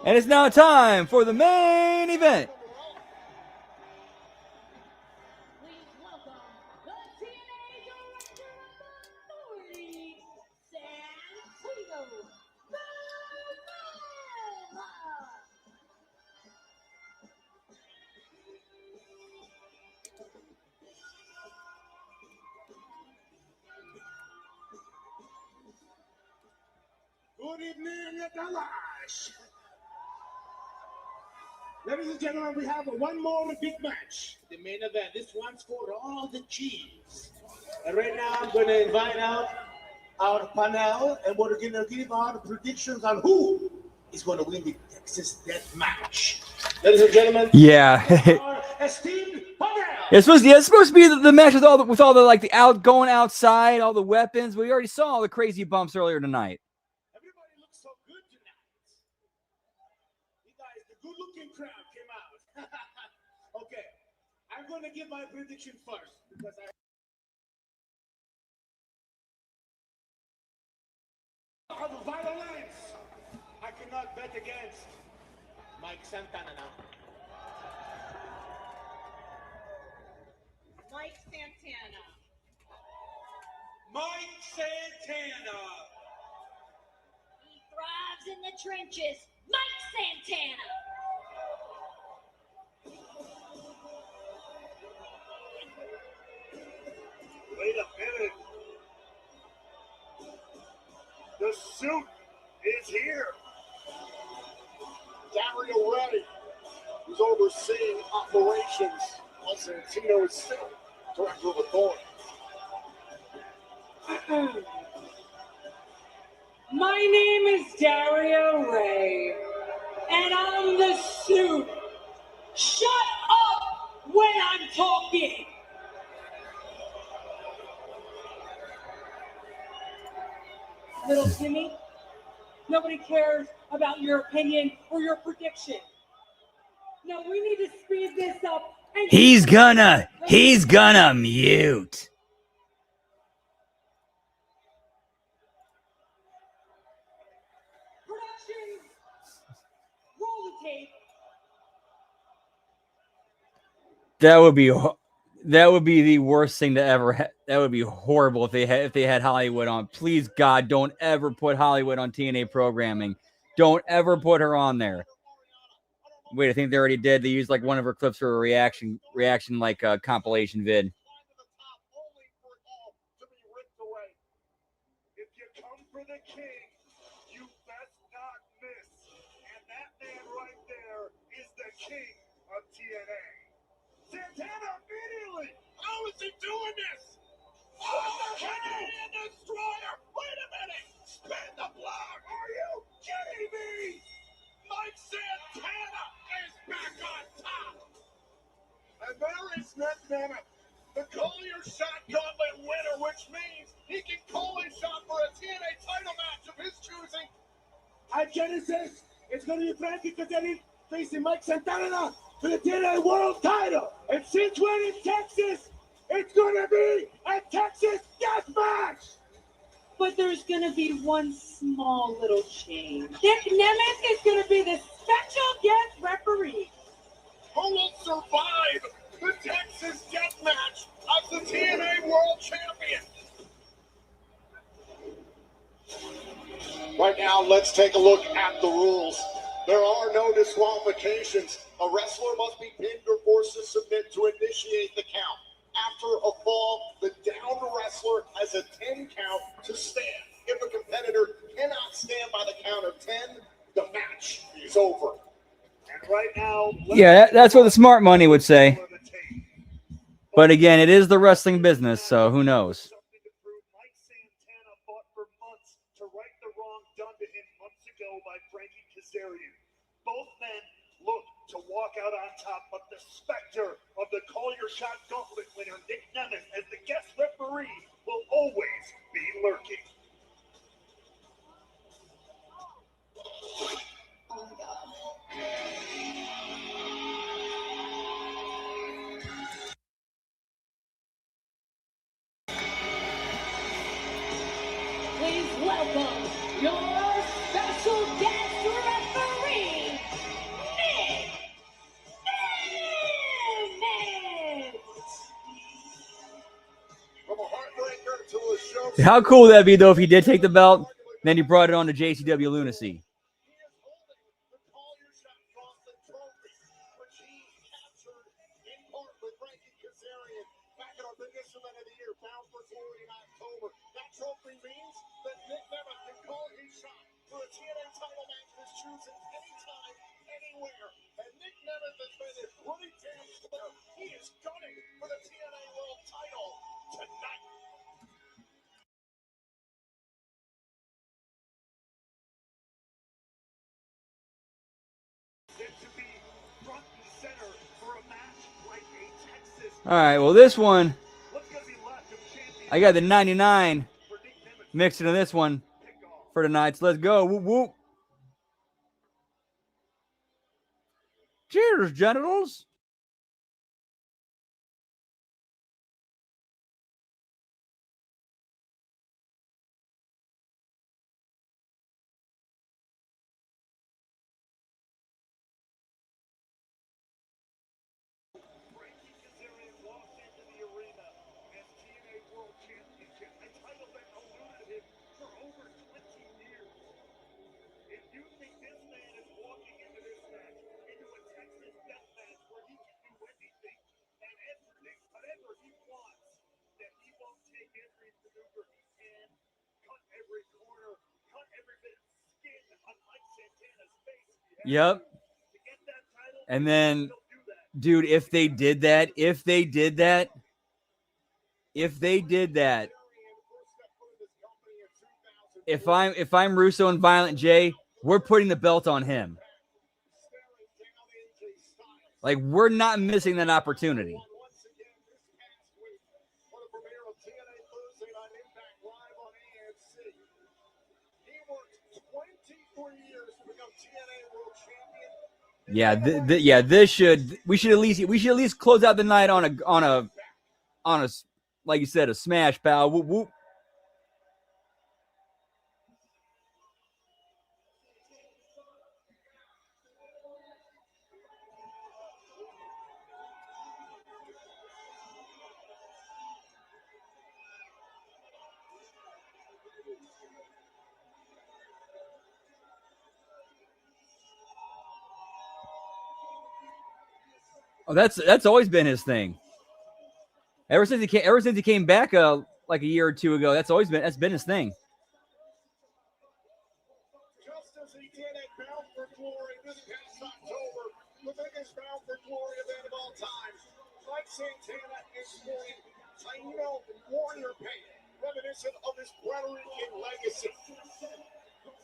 And it's now time for the main event. Please welcome the TNA Director of Authority, Santino Marella. Good evening, Dallas. Ladies and gentlemen, we have one more big match. The main event. This one's for all the cheese. And right now, I'm going to invite out our panel, and we're going to give our predictions on who is going to win the Texas Death Match. Ladies and gentlemen, Yeah. our esteemed panel. It's supposed to be the match with all the like the going outside, all the weapons. We already saw all the crazy bumps earlier tonight. Everybody looks so good tonight. You guys, the good-looking crowd came out. Okay, I'm going to give my prediction first because I have a violence. I cannot bet against Mike Santana now. Mike Santana. Mike Santana. He thrives in the trenches, Mike Santana. Wait a minute. The suit is here. Dario Ray, who's overseeing operations on Santino's Director of Authority. My name is Dario Ray, and I'm the suit. Shut up when I'm talking. Little Timmy, nobody cares about your opinion or your prediction. No, we need to speed this up. And He's gonna mute. Production, roll the tape. That would be the worst thing to ever. That would be horrible if they had Hollywood on. Please God, don't ever put Hollywood on TNA programming. Don't ever put her on there. Wait, I think they already did. They used like one of her clips for a reaction like compilation vid. If you come for the king, you best not miss. And that man right there is the king of TNA. Santana immediately. How is he doing this? Oh, the Canadian Destroyer! Wait a minute! Spin the block! Are you kidding me? Mike Santana is back on top! And there is Santana, the call your shot gauntlet winner, which means he can call his shot for a TNA title match of his choosing. At Genesis, it's going to be Frankie Caselli facing Mike Santana for the TNA World title. And since we're in Texas, it's going to be a Texas death match. But there's going to be one small little change. Nick Nemeth is going to be the special guest referee. Who will survive the Texas Death Match as the TNA World Champion? Right now, let's take a look at the rules. There are no disqualifications. A wrestler must be pinned or forced to submit to initiate the count. After a fall, the downed wrestler has a 10 count to stand. If a competitor cannot stand by the count of 10, the match is over. And right now, Yeah, that's what the smart money would say. But again, it is the wrestling business, so who knows? Mike Santana fought for months to right the wrong done to him months ago by Frankie Kazarian. Both men look to walk out on top, but the specter of the Call Your Shot Gauntlet winner, Nick Nemeth, as the guest referee, will always be lurking. Oh my God. Please welcome your special guest referee, How cool would that be, though, if he did take the belt, then he brought it on to JCW Lunacy? He is gunning for the TNA World title tonight. All right, well, this one, I got the 99 mixed into this one for tonight. So let's go. Whoop, whoop. Cheers, genitals. Yep. And then, dude, if they did that, if I'm Russo and Violent J, we're putting the belt on him. Like, we're not missing that opportunity. Yeah, we should at least close out the night on a like you said, a smash, pal. Whoop, whoop. Oh, that's always been his thing. Ever since he came back like a year or two ago, that's been his thing. Just as he did at Bound for Glory this past October, the biggest Bound for Glory event of all time, Mike Santana is sporting Taino warrior paint, reminiscent of his Puerto Rican legacy.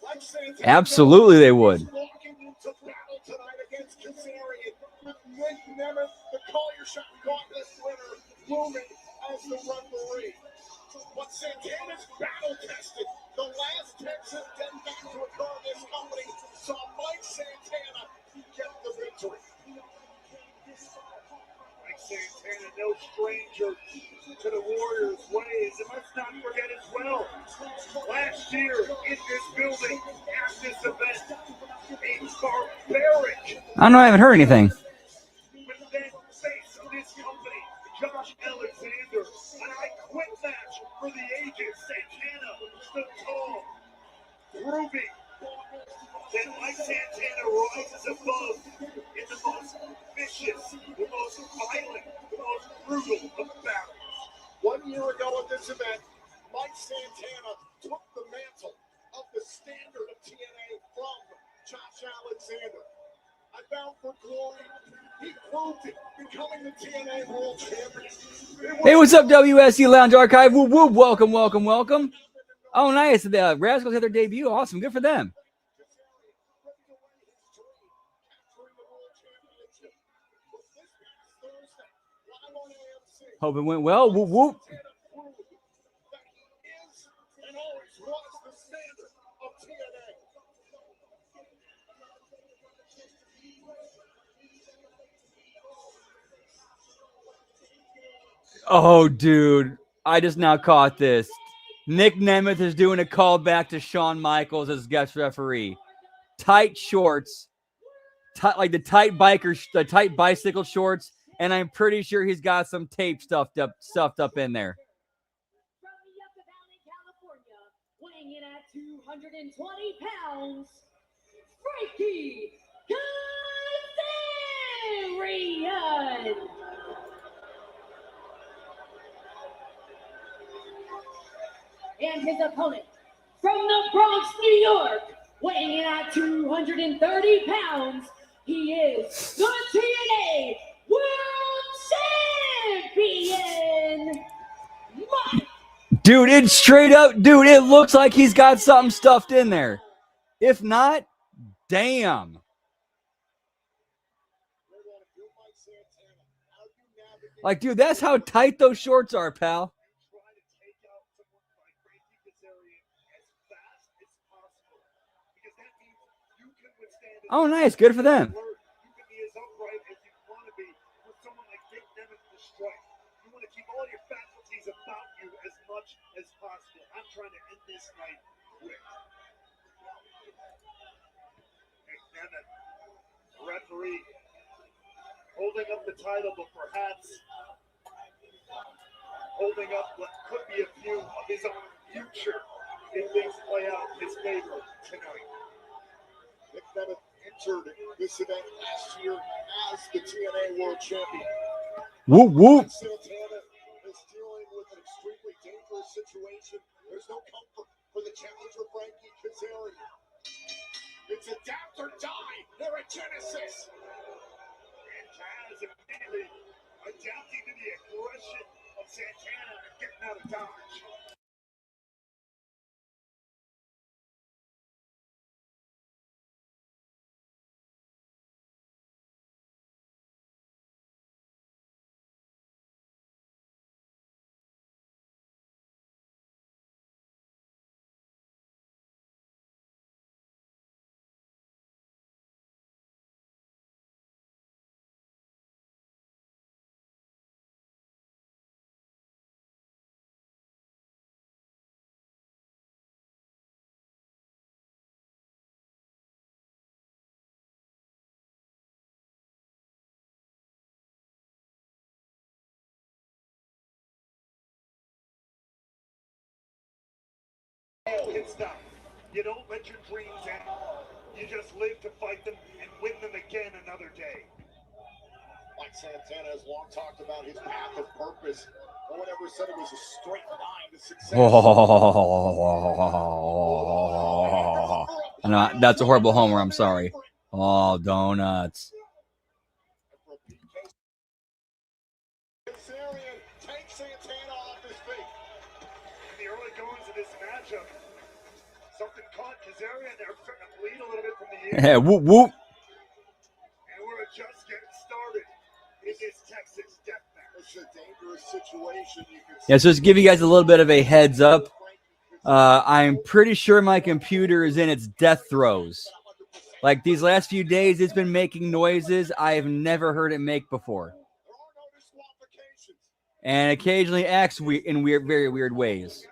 Mike Santana Absolutely, they would. Walking into battle tonight against Kazarian with Nick Nemeth, the Call Your Shot Gauntlet winner, looming as the referee. But Santana's battle tested. The last Texas death match to occur in this company saw Mike Santana get the victory. Mike Santana, no stranger to the Warriors' ways. And let's not forget as well, last year in this building, at this event, a barbaric. I don't know. I haven't heard anything. With that face of this company, Josh Alexander, an I Quit match for the ages. Santana stood tall, proving that Mike Santana rises above in the most vicious, the most violent, the most brutal of battles. 1 year ago at this event, Mike Santana took the mantle of the standard of TNA from Josh Alexander. I Bound for Glory, he proved it, becoming the TNA World Champion. Hey, what's up, WSC Lounge Archive? Whoop, whoop. Welcome, welcome, welcome. Oh, nice. The Rascals had their debut. Awesome. Good for them. Hope it went well. Whoop, whoop. Oh, dude. I just now caught this. Nick Nemeth is doing a callback to Shawn Michaels as guest referee. Tight shorts. Like the tight bicycle shorts. And I'm pretty sure he's got some tape stuffed up in there. 120 pounds, Frankie Kazarian. And his opponent from the Bronx, New York, weighing in at 230 pounds, he is the TNA World Champion, Mike. Dude, it's straight up, dude, it looks like he's got something stuffed in there. If not, damn. Like, dude, that's how tight those shorts are, pal. Oh, nice. Good for them. You can be as upright as you want to be with someone like Big Nemesis the Strike. You want to keep all your faculties about you as much as possible. I'm trying to end this night quick. Big Nemesis, referee, holding up the title, but perhaps holding up what could be a few of his own future if things play out in his favor tonight. Nick Nemesis entered this event last year as the TNA World Champion. Whoop, whoop. Santana is dealing with an extremely dangerous situation. There's no comfort for the challenger, Frankie Kazarian. It's adapt or die. They're at Genesis. And Kaz immediately adapting to the aggression of Santana and getting out of dodge. Hit stop. You don't let your dreams end. You just live to fight them and win them again another day. Mike Santana has long talked about his path of purpose. No one ever said it was a straight line to success. No, that's a horrible homer. I'm sorry. Oh, donuts. Kazarian takes Santana off his feet. In the early goings of this matchup, something caught Kazarian there, starting to bleed a little bit from the ear. Yeah, whoop, whoop. And we're just getting started in this Texas death match. It's a dangerous situation. You can Yeah, so just give you guys a little bit of a heads up. I'm pretty sure my computer is in its death throes. Like these last few days, it's been making noises I have never heard it make before. And occasionally acts in very weird ways.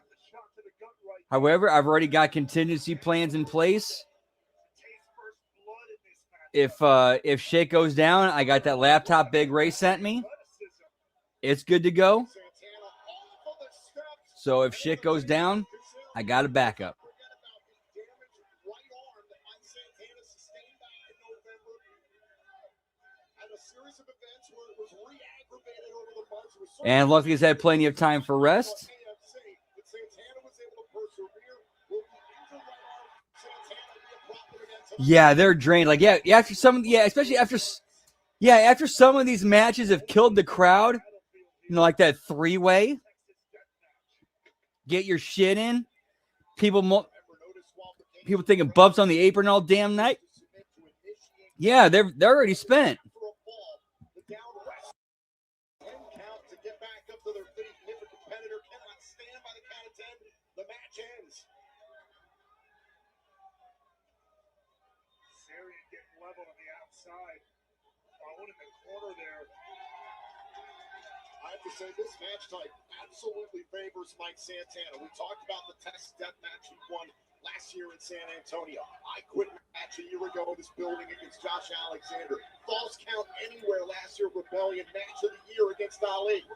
However, I've already got contingency plans in place. If shit goes down, I got that laptop Big Ray sent me. It's good to go. So if shit goes down, I got a backup. And luckily he's had plenty of time for rest. Yeah, they're drained. Like, after some of these matches have killed the crowd, like that 3-way. Get your shit in. People thinking bumps on the apron all damn night. Yeah, they're already spent. Say this match type absolutely favors Mike Santana. We talked about the Texas Death Match he won last year in San Antonio. I quit match a year ago in this building against Josh Alexander. Falls count anywhere last year. Rebellion match of the year against Ali.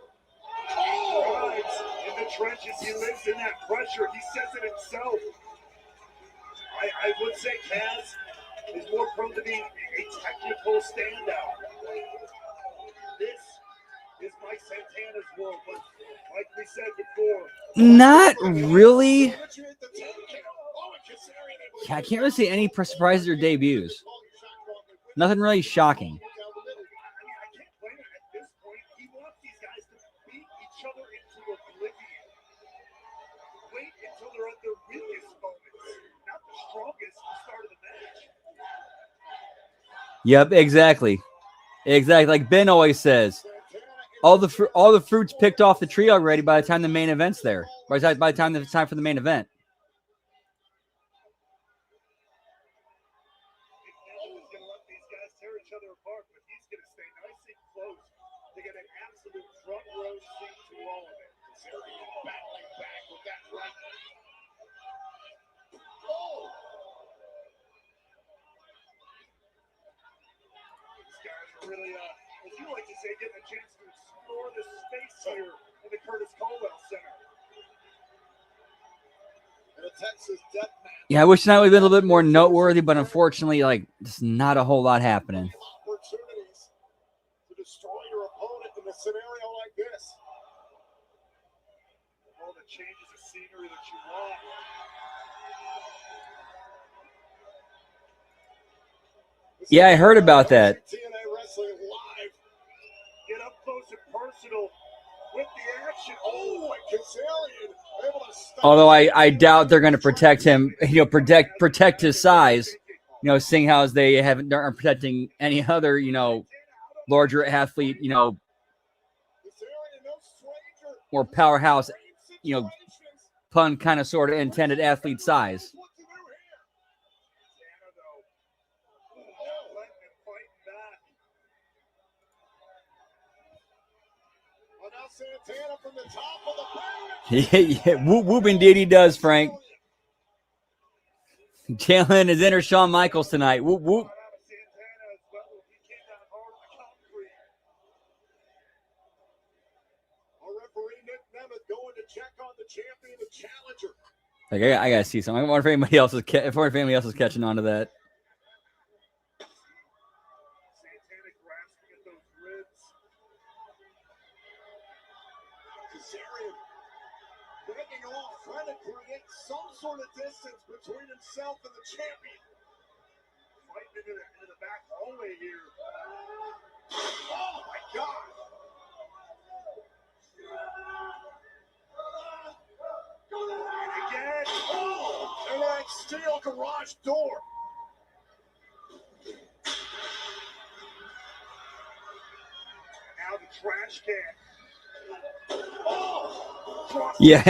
He rides in the trenches. He lives in that pressure. He says it himself. I would say Kaz is more prone to being a technical standout. This is Mike Santana's world, but like we said before, Not really. Yeah, I can't really see any surprises or debuts. Nothing really shocking. I can't blame it at this point. He wants these guys to beat each other into oblivion. Wait until they're at their weakest moments, not the strongest at the start of the match. Yep, exactly. Exactly. Like Ben always says, all the fruits picked off the tree already by the time the main event's there. By the time it's time for the main event. He's going to let these guys tear each other apart, but he's going to stay nice and close to get an absolute front row seat to all of it. Kazarian battling back with that right. Oh! These guys are really, as you like to say, getting a chance to explore the space here in the Curtis Colwell Center. And a Texas death match. Yeah, I wish tonight would have been a little bit more noteworthy, but unfortunately, like, just not a whole lot happening. Opportunities to destroy your opponent in a scenario like this. All the changes of scenery that you want. Yeah, I heard about that. TNA Wrestling Live. Get up close and personal with the action. Oh, and Kazarian able to stop. Although I doubt they're going to protect him, protect his size, seeing how they aren't protecting any other, larger athlete, Kazarian, no stranger. more powerhouse, pun kind of sort of intended athlete size. What to do here? Santana, though. Letting him fight back. Well, now Santana from the top of the pyramid. Yeah, whoop indeed he does, Frank. Jalen is inner Shawn Michaels tonight. Whoop whoop. Out of Santana as well. He came down hard on the concrete. Our referee Nick Nemeth going to check on the champion and challenger. Like I gotta see something. I wonder if anybody else is catching on to that. Santana grasping at those ribs. Kazarian begging off, trying to create some sort of distance between himself and the champion. Fighting into the back hallway here. Oh my God! And again. Oh, and that steel garage door. Now the trash can. Oh! Yeah,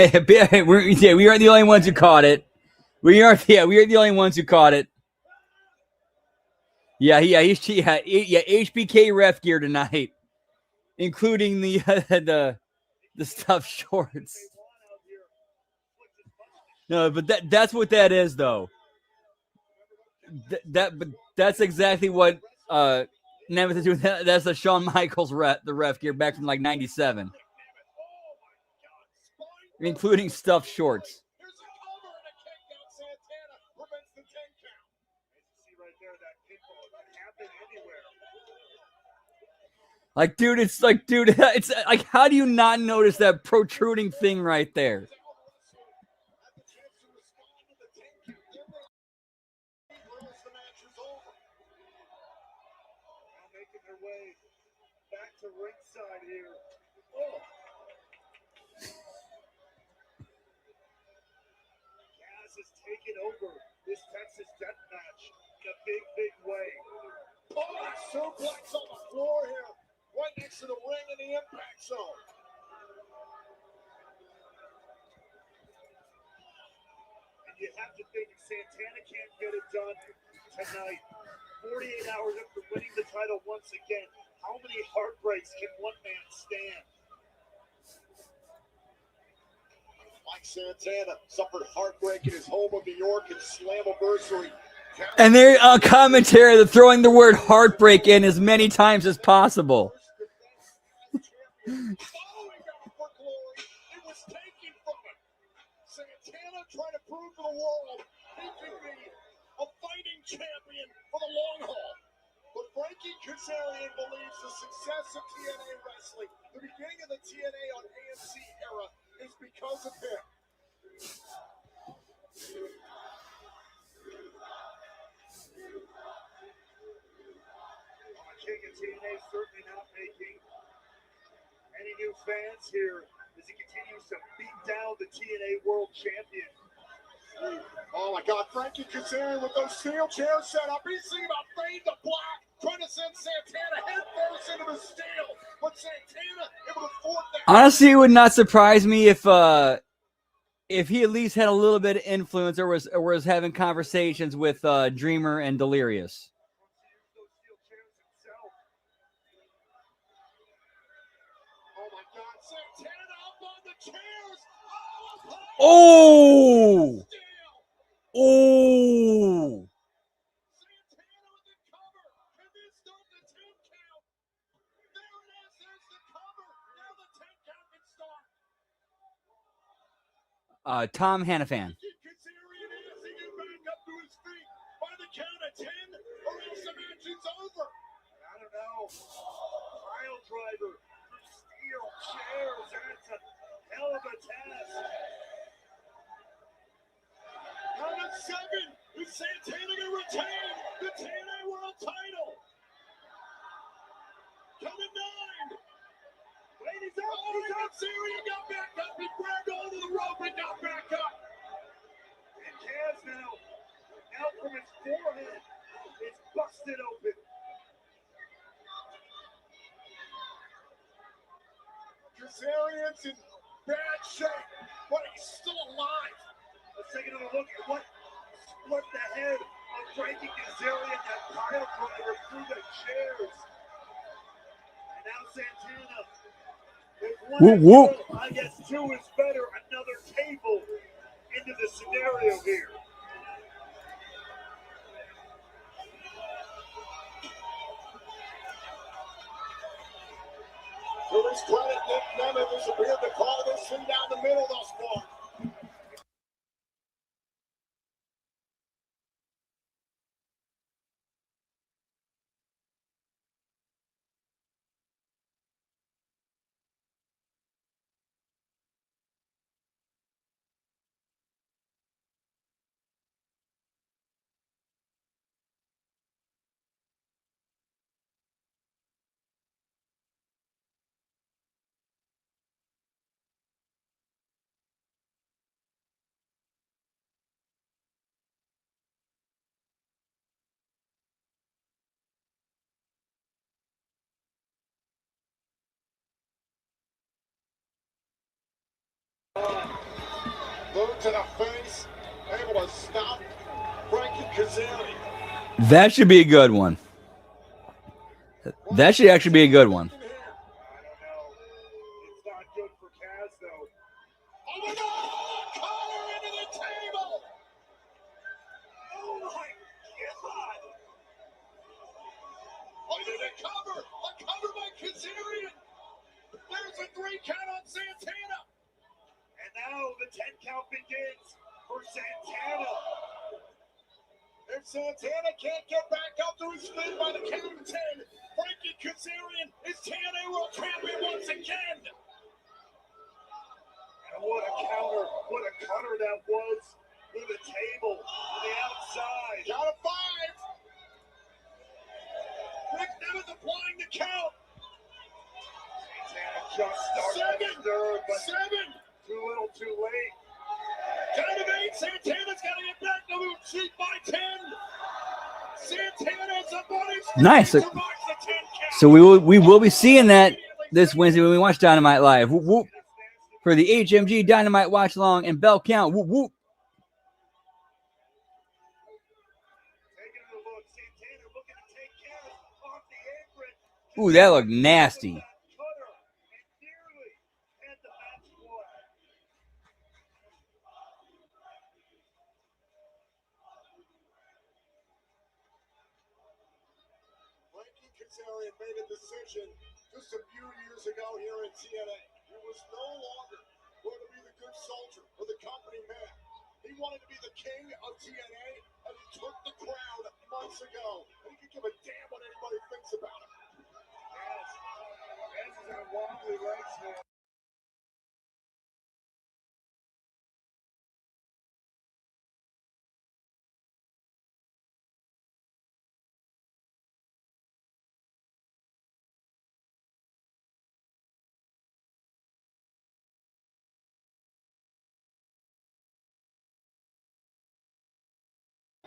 we aren't the only ones who caught it. We are the only ones who caught it. Yeah, HBK ref gear tonight, including the stuffed shorts. No, but that's what that is, though. But that's exactly what Nemeth is doing. That's the Shawn Michaels the ref gear back from like '97, including stuffed shorts. Here's a cover and a kick out. Santana prevents the 10 count. See right there, that pinfall can happen anywhere. Like, dude, it's like, how do you not notice that protruding thing right there? Had the chance to respond to the 10 count. The match is over. Now making their way back to ringside here. Oh. Kaz has taken over this Texas death match in a big way. Oh, a suplex on the floor here, right next to the ring in the impact zone. And you have to think if Santana can't get it done tonight, 48 hours after winning the title once again, how many heartbreaks can one man stand? Mike Santana suffered heartbreak in his home of New York in Slammiversary. And they're on commentary, they're throwing the word heartbreak in as many times as possible. Following up for glory, it was taken from him. Santana trying to prove to the world he can be Frankie Kazarian believes the success of TNA wrestling, the beginning of the TNA on AMC era, is because of him. King of TNA certainly not making any new fans here as he continues to beat down the TNA World Champion. Oh my God, Frankie Kazarian with those steel chairs set up. He's seeing about fade to black, trying to send Santana head first into the steel. But Santana able to thwart that. Honestly, it would not surprise me if he at least had a little bit of influence or was having conversations with Dreamer and Delirious. Oh my God, Santana up on the chairs. Oh! Oh! Santana with the cover. Can this start the 10 count? There it is. There's the cover. Now the 10 count can start. Tom Hannafan. Kazarian has to get back up to his feet by the count of 10, or else the match is over. I don't know. Pile driver through steel chairs. That's a hell of a test. Count of 7. Is Santana to retain the TNA World Title? Count of 9. Ladies up. He's up. Kazarian got back up. He grabbed onto the rope and got back up. And Kaz now, out from his forehead, is busted open. Kazarian's in bad shape, but he's still alive. Let's take another look at what split the head of Frankie Kazarian, that pile driver through the chairs. And now Santana. If one is Whoop. good, I guess 2 is better. Another table into the scenario here. To his credit, Nick Nemeth has appeared to call this thing down the middle thus far. Move to the face, able to stop Frankie Kazarian. That should be a good one. That should actually be a good one. I don't know. It's not good for Kaz, though. Oh my God! Collar into the table! Oh my God! Under the cover! A cover by Kazarian! There's a 3 count on Santana! And now the 10 count begins for Santana. If Santana can't get back up to his feet by the count of 10, Frankie Kazarian is TNA World Champion once again! And what a counter, what a cutter that was through the table on the outside. Count of 5! Nick Nemeth applying the count! Santana just started 7! third, but 7! too little too late. Count of 8! Santana's got to get back to the sheet by 10! Santana's a money Nice. to box the 10 count! So we will be seeing that this Wednesday when we watch Dynamite Live. Whoop, whoop. For the HMG Dynamite Watch-Along and Bell Count. Whoop, whoop. Taking a look, Santana looking to take Kaz off the apron. Ooh, that looked nasty. Cutter and nearly had the match won. Frankie Kazarian made a decision just a few years ago here in TNA. He was no longer going to be the good soldier or the company man. He wanted to be the king of TNA, and he took the crown months ago. And he can give a damn what anybody thinks about him. Yes. This is a wobbly legs now.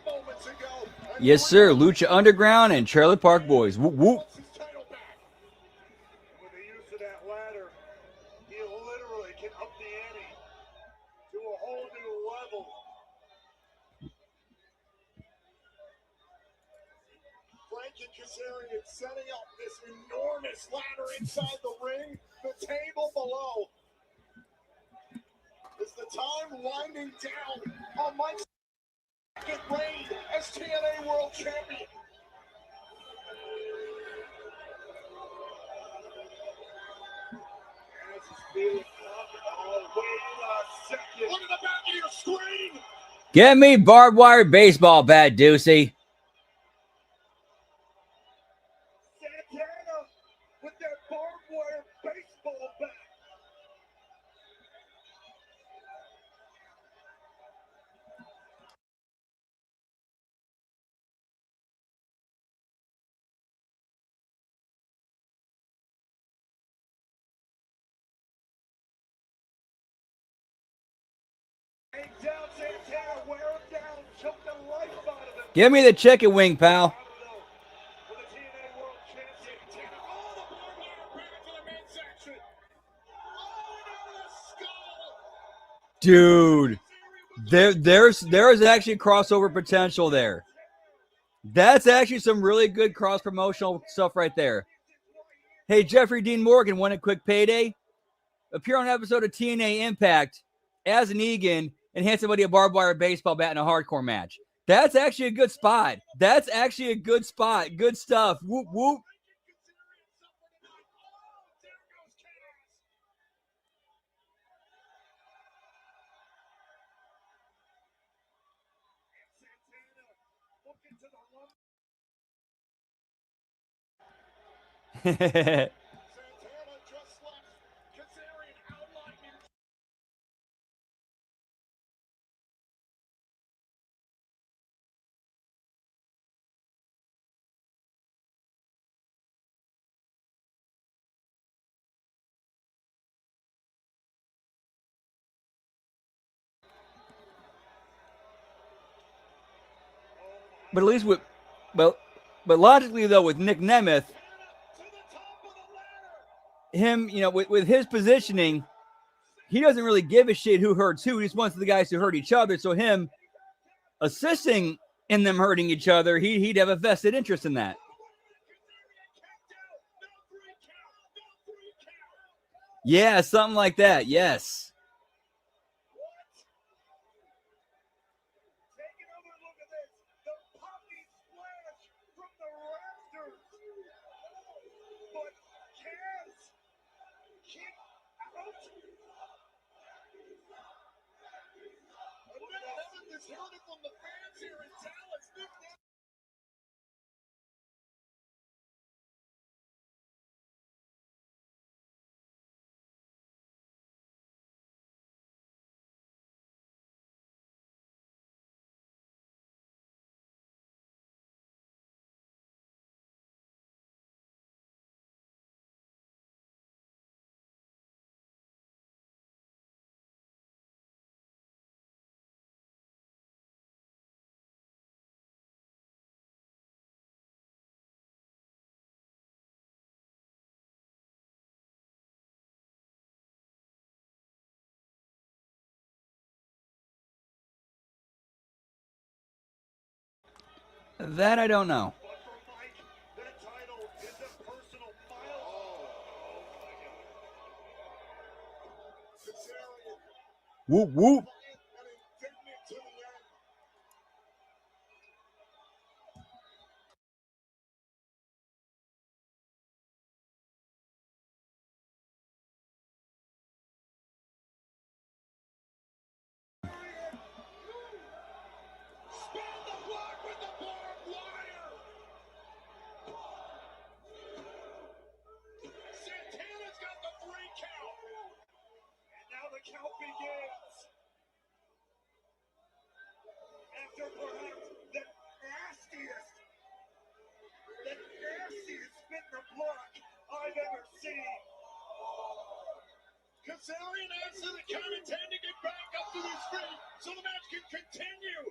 Moments ago. Yes, sir. Lucha Underground and Trailer Park Boys. Whoop, whoop. Wants his title back. With the use of that ladder, he literally can up the ante to a whole new level. Frank and Kazarian setting up this enormous ladder inside the ring. The table below. Is the time winding down on Mike's second reign as TNA World Champion? As he's feeling up. Oh, wait a second. Look at the back of your screen. Get me barbed wire baseball bat, Deucey. Santana with that barbed wire baseball bat. Take down Santana, wear him down, choke the life out of him. Give me the chicken wing, pal. For the TNA World Championship. Oh, the barbed wire back to the midsection. Oh, no, the skull. Dude, there is actually crossover potential there. That's actually some really good cross-promotional stuff right there. Hey, Jeffrey Dean Morgan won a quick payday. Appear on an episode of TNA Impact as an Egan and hand somebody a barbed wire baseball bat in a hardcore match. That's actually a good spot. That's actually a good spot. Good stuff. Whoop, whoop. Santana just left. Kazarian outlining. But at least but logically though, with Nick Nemeth, him, with his positioning, he doesn't really give a shit who hurts who. He just wants the guys to hurt each other. So him assisting in them hurting each other, he'd have a vested interest in that. Yeah, something like that. Yes. Take another look at this. The poppy splash from the rafters. But Kaz kick out. Nemeth is heard from the fans here in Dallas. Nick Nemeth. That I don't know. But for Mike, that title is a personal milestone. Oh my God. Kazarian. Whoop, whoop. And indignant to the end. mercy. Kazarian adds to the count of 10 to get back up to his feet so the match can continue.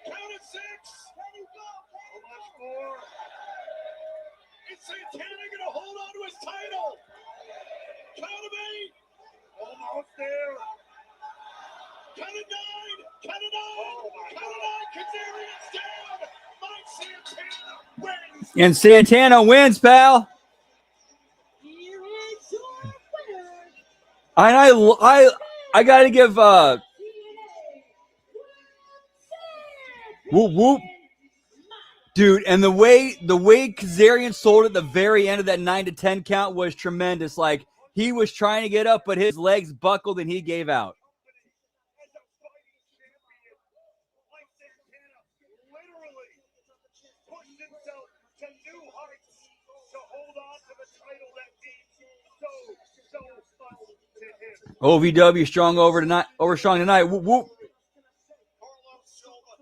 Count of 6. How much more? Is Santana going to hold on to his title? Count of 8. Almost there. Count of 9. Count of 9. Count of 9. Kazarian's down. Mike Santana wins. And Santana wins, pal. Here is your winner. And I got to give TNA whoop whoop. Dude, and the way Kazarian sold at the very end of that 9-10 count was tremendous. Like, he was trying to get up, but his legs buckled and he gave out. As a fighting champion, Mike Santana literally pushed himself to new heights to hold on to the title that means so much to him. OVW strong tonight. Whoop whoop. Carlos Silva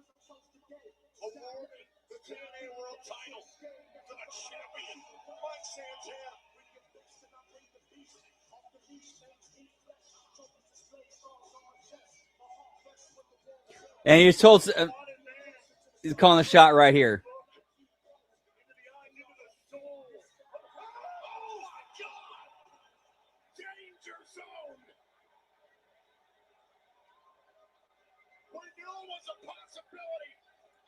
awarding the TNA World title to the champion, Mike Santana. And he's told he's calling the shot right here. Danger zone. We knew it was a possibility.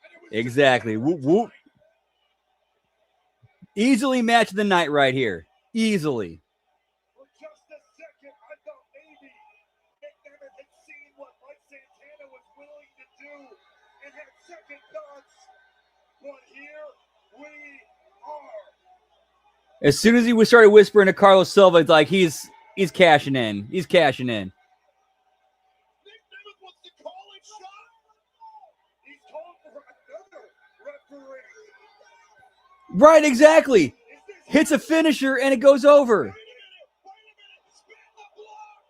And it was Exactly. Whoop whoop. Easily match of the night right here. Easily. For just a second, I thought maybe Nick Nemeth had seen what Mike Santana was willing to do and had second thoughts. But here we are. As soon as he started whispering to Carlos Silva, it's like he's cashing in. He's cashing in. Nick Nemeth wants to call it shot. He's calling for another referee. Right, exactly. Hits a finisher and it goes over. Wait a minute. Spin the block.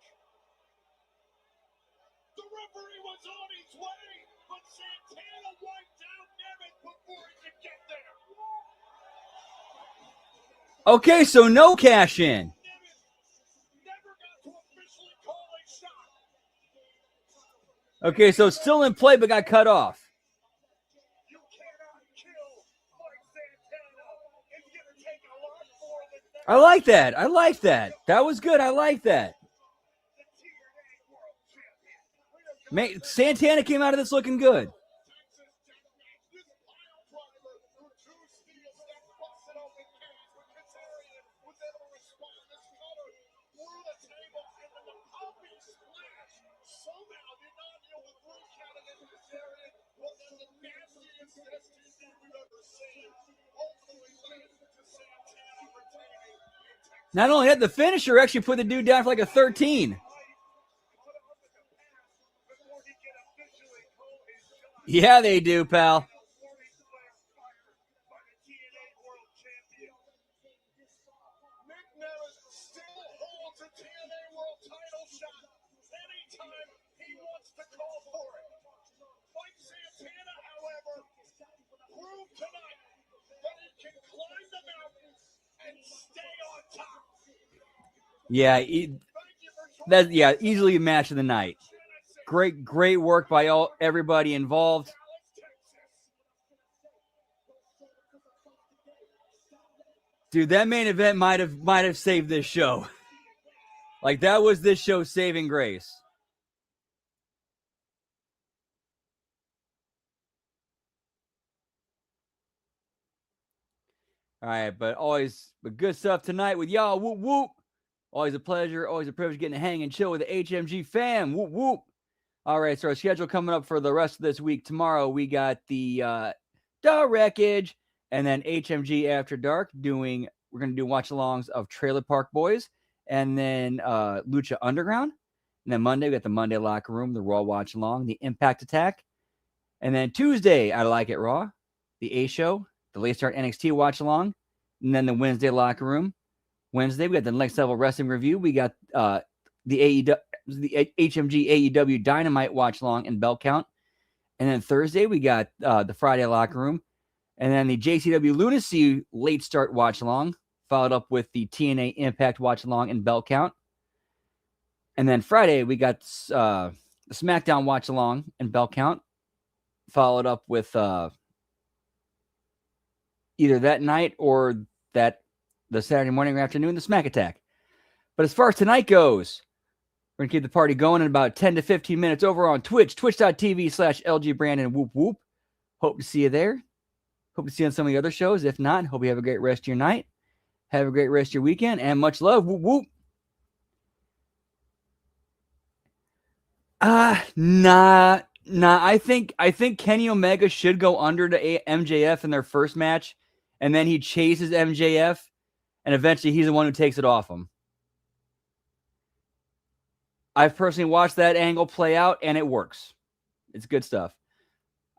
The referee was on his way, but Santana wiped out Nemeth before he could get there. Okay, so no cash in. Nemeth never got to officially call a shot. Okay, so it's still in play but got cut off. You cannot kill Mike Santana. It's going to take a lot more than that. I like that. I like that. That was good. I like that. The TNA World Champion. Man, Santana came out of this looking good. This pile driver through two steel steps busted open cage, but Kazarian was able to respond. This cutter through the table and then the popping splash somehow did not deal with three count against Kazarian. Was the nastiest STD we've ever seen. Ultimately led to Santana retaining in Texas. Not only that, the finisher actually put the dude down for like a 13. Before he can officially call his shot. Yeah, they do, pal. Warning flare fired by the TNA World Champion. Nick Nemeth still holds a TNA World title shot anytime he wants to call for it. Mike Santana, however, proved tonight that he can climb the mountain and stay on top. Yeah, easily a match of the night. Great work by everybody involved. Dude, that main event might have saved this show. Like, that was this show's saving grace. All right, but good stuff tonight with y'all. Whoop whoop. Always a pleasure, always a privilege getting to hang and chill with the HMG fam. Whoop whoop. All right, so our schedule coming up for the rest of this week. Tomorrow we got the Wreckage and then HMG After Dark we're going to do watch-alongs of Trailer Park Boys and then Lucha Underground. And then Monday we got the Monday Locker Room, the Raw Watch-Along, the Impact Attack. And then Tuesday, I Like It Raw, the A Show, the Late Start NXT Watch-Along, and then the Wednesday Locker Room. Wednesday, we got the Next Level Wrestling Review. We got the HMG AEW Dynamite Watch Along and Bell Count. And then Thursday, we got the Friday Locker Room. And then the JCW Lunacy Late Start Watch Along. followed up with the TNA Impact Watch-Along and Belt Count. And then Friday, we got the SmackDown Watch-Along and Belt Count, followed up with either that night or the Saturday morning or afternoon, the Smack Attack. But as far as tonight goes, we're going to keep the party going in about 10 to 15 minutes over on Twitch, twitch.tv/LGBrandon, whoop whoop. Hope to see you there. Hope to see you on some of the other shows. If not, hope you have a great rest of your night. Have a great rest of your weekend, and much love. Whoop whoop. Nah. I think Kenny Omega should go under to MJF in their first match, and then he chases MJF, and eventually he's the one who takes it off him. I've personally watched that angle play out, and it works. It's good stuff.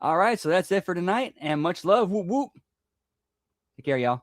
All right, so that's it for tonight, and much love. Whoop, whoop. Take care, y'all.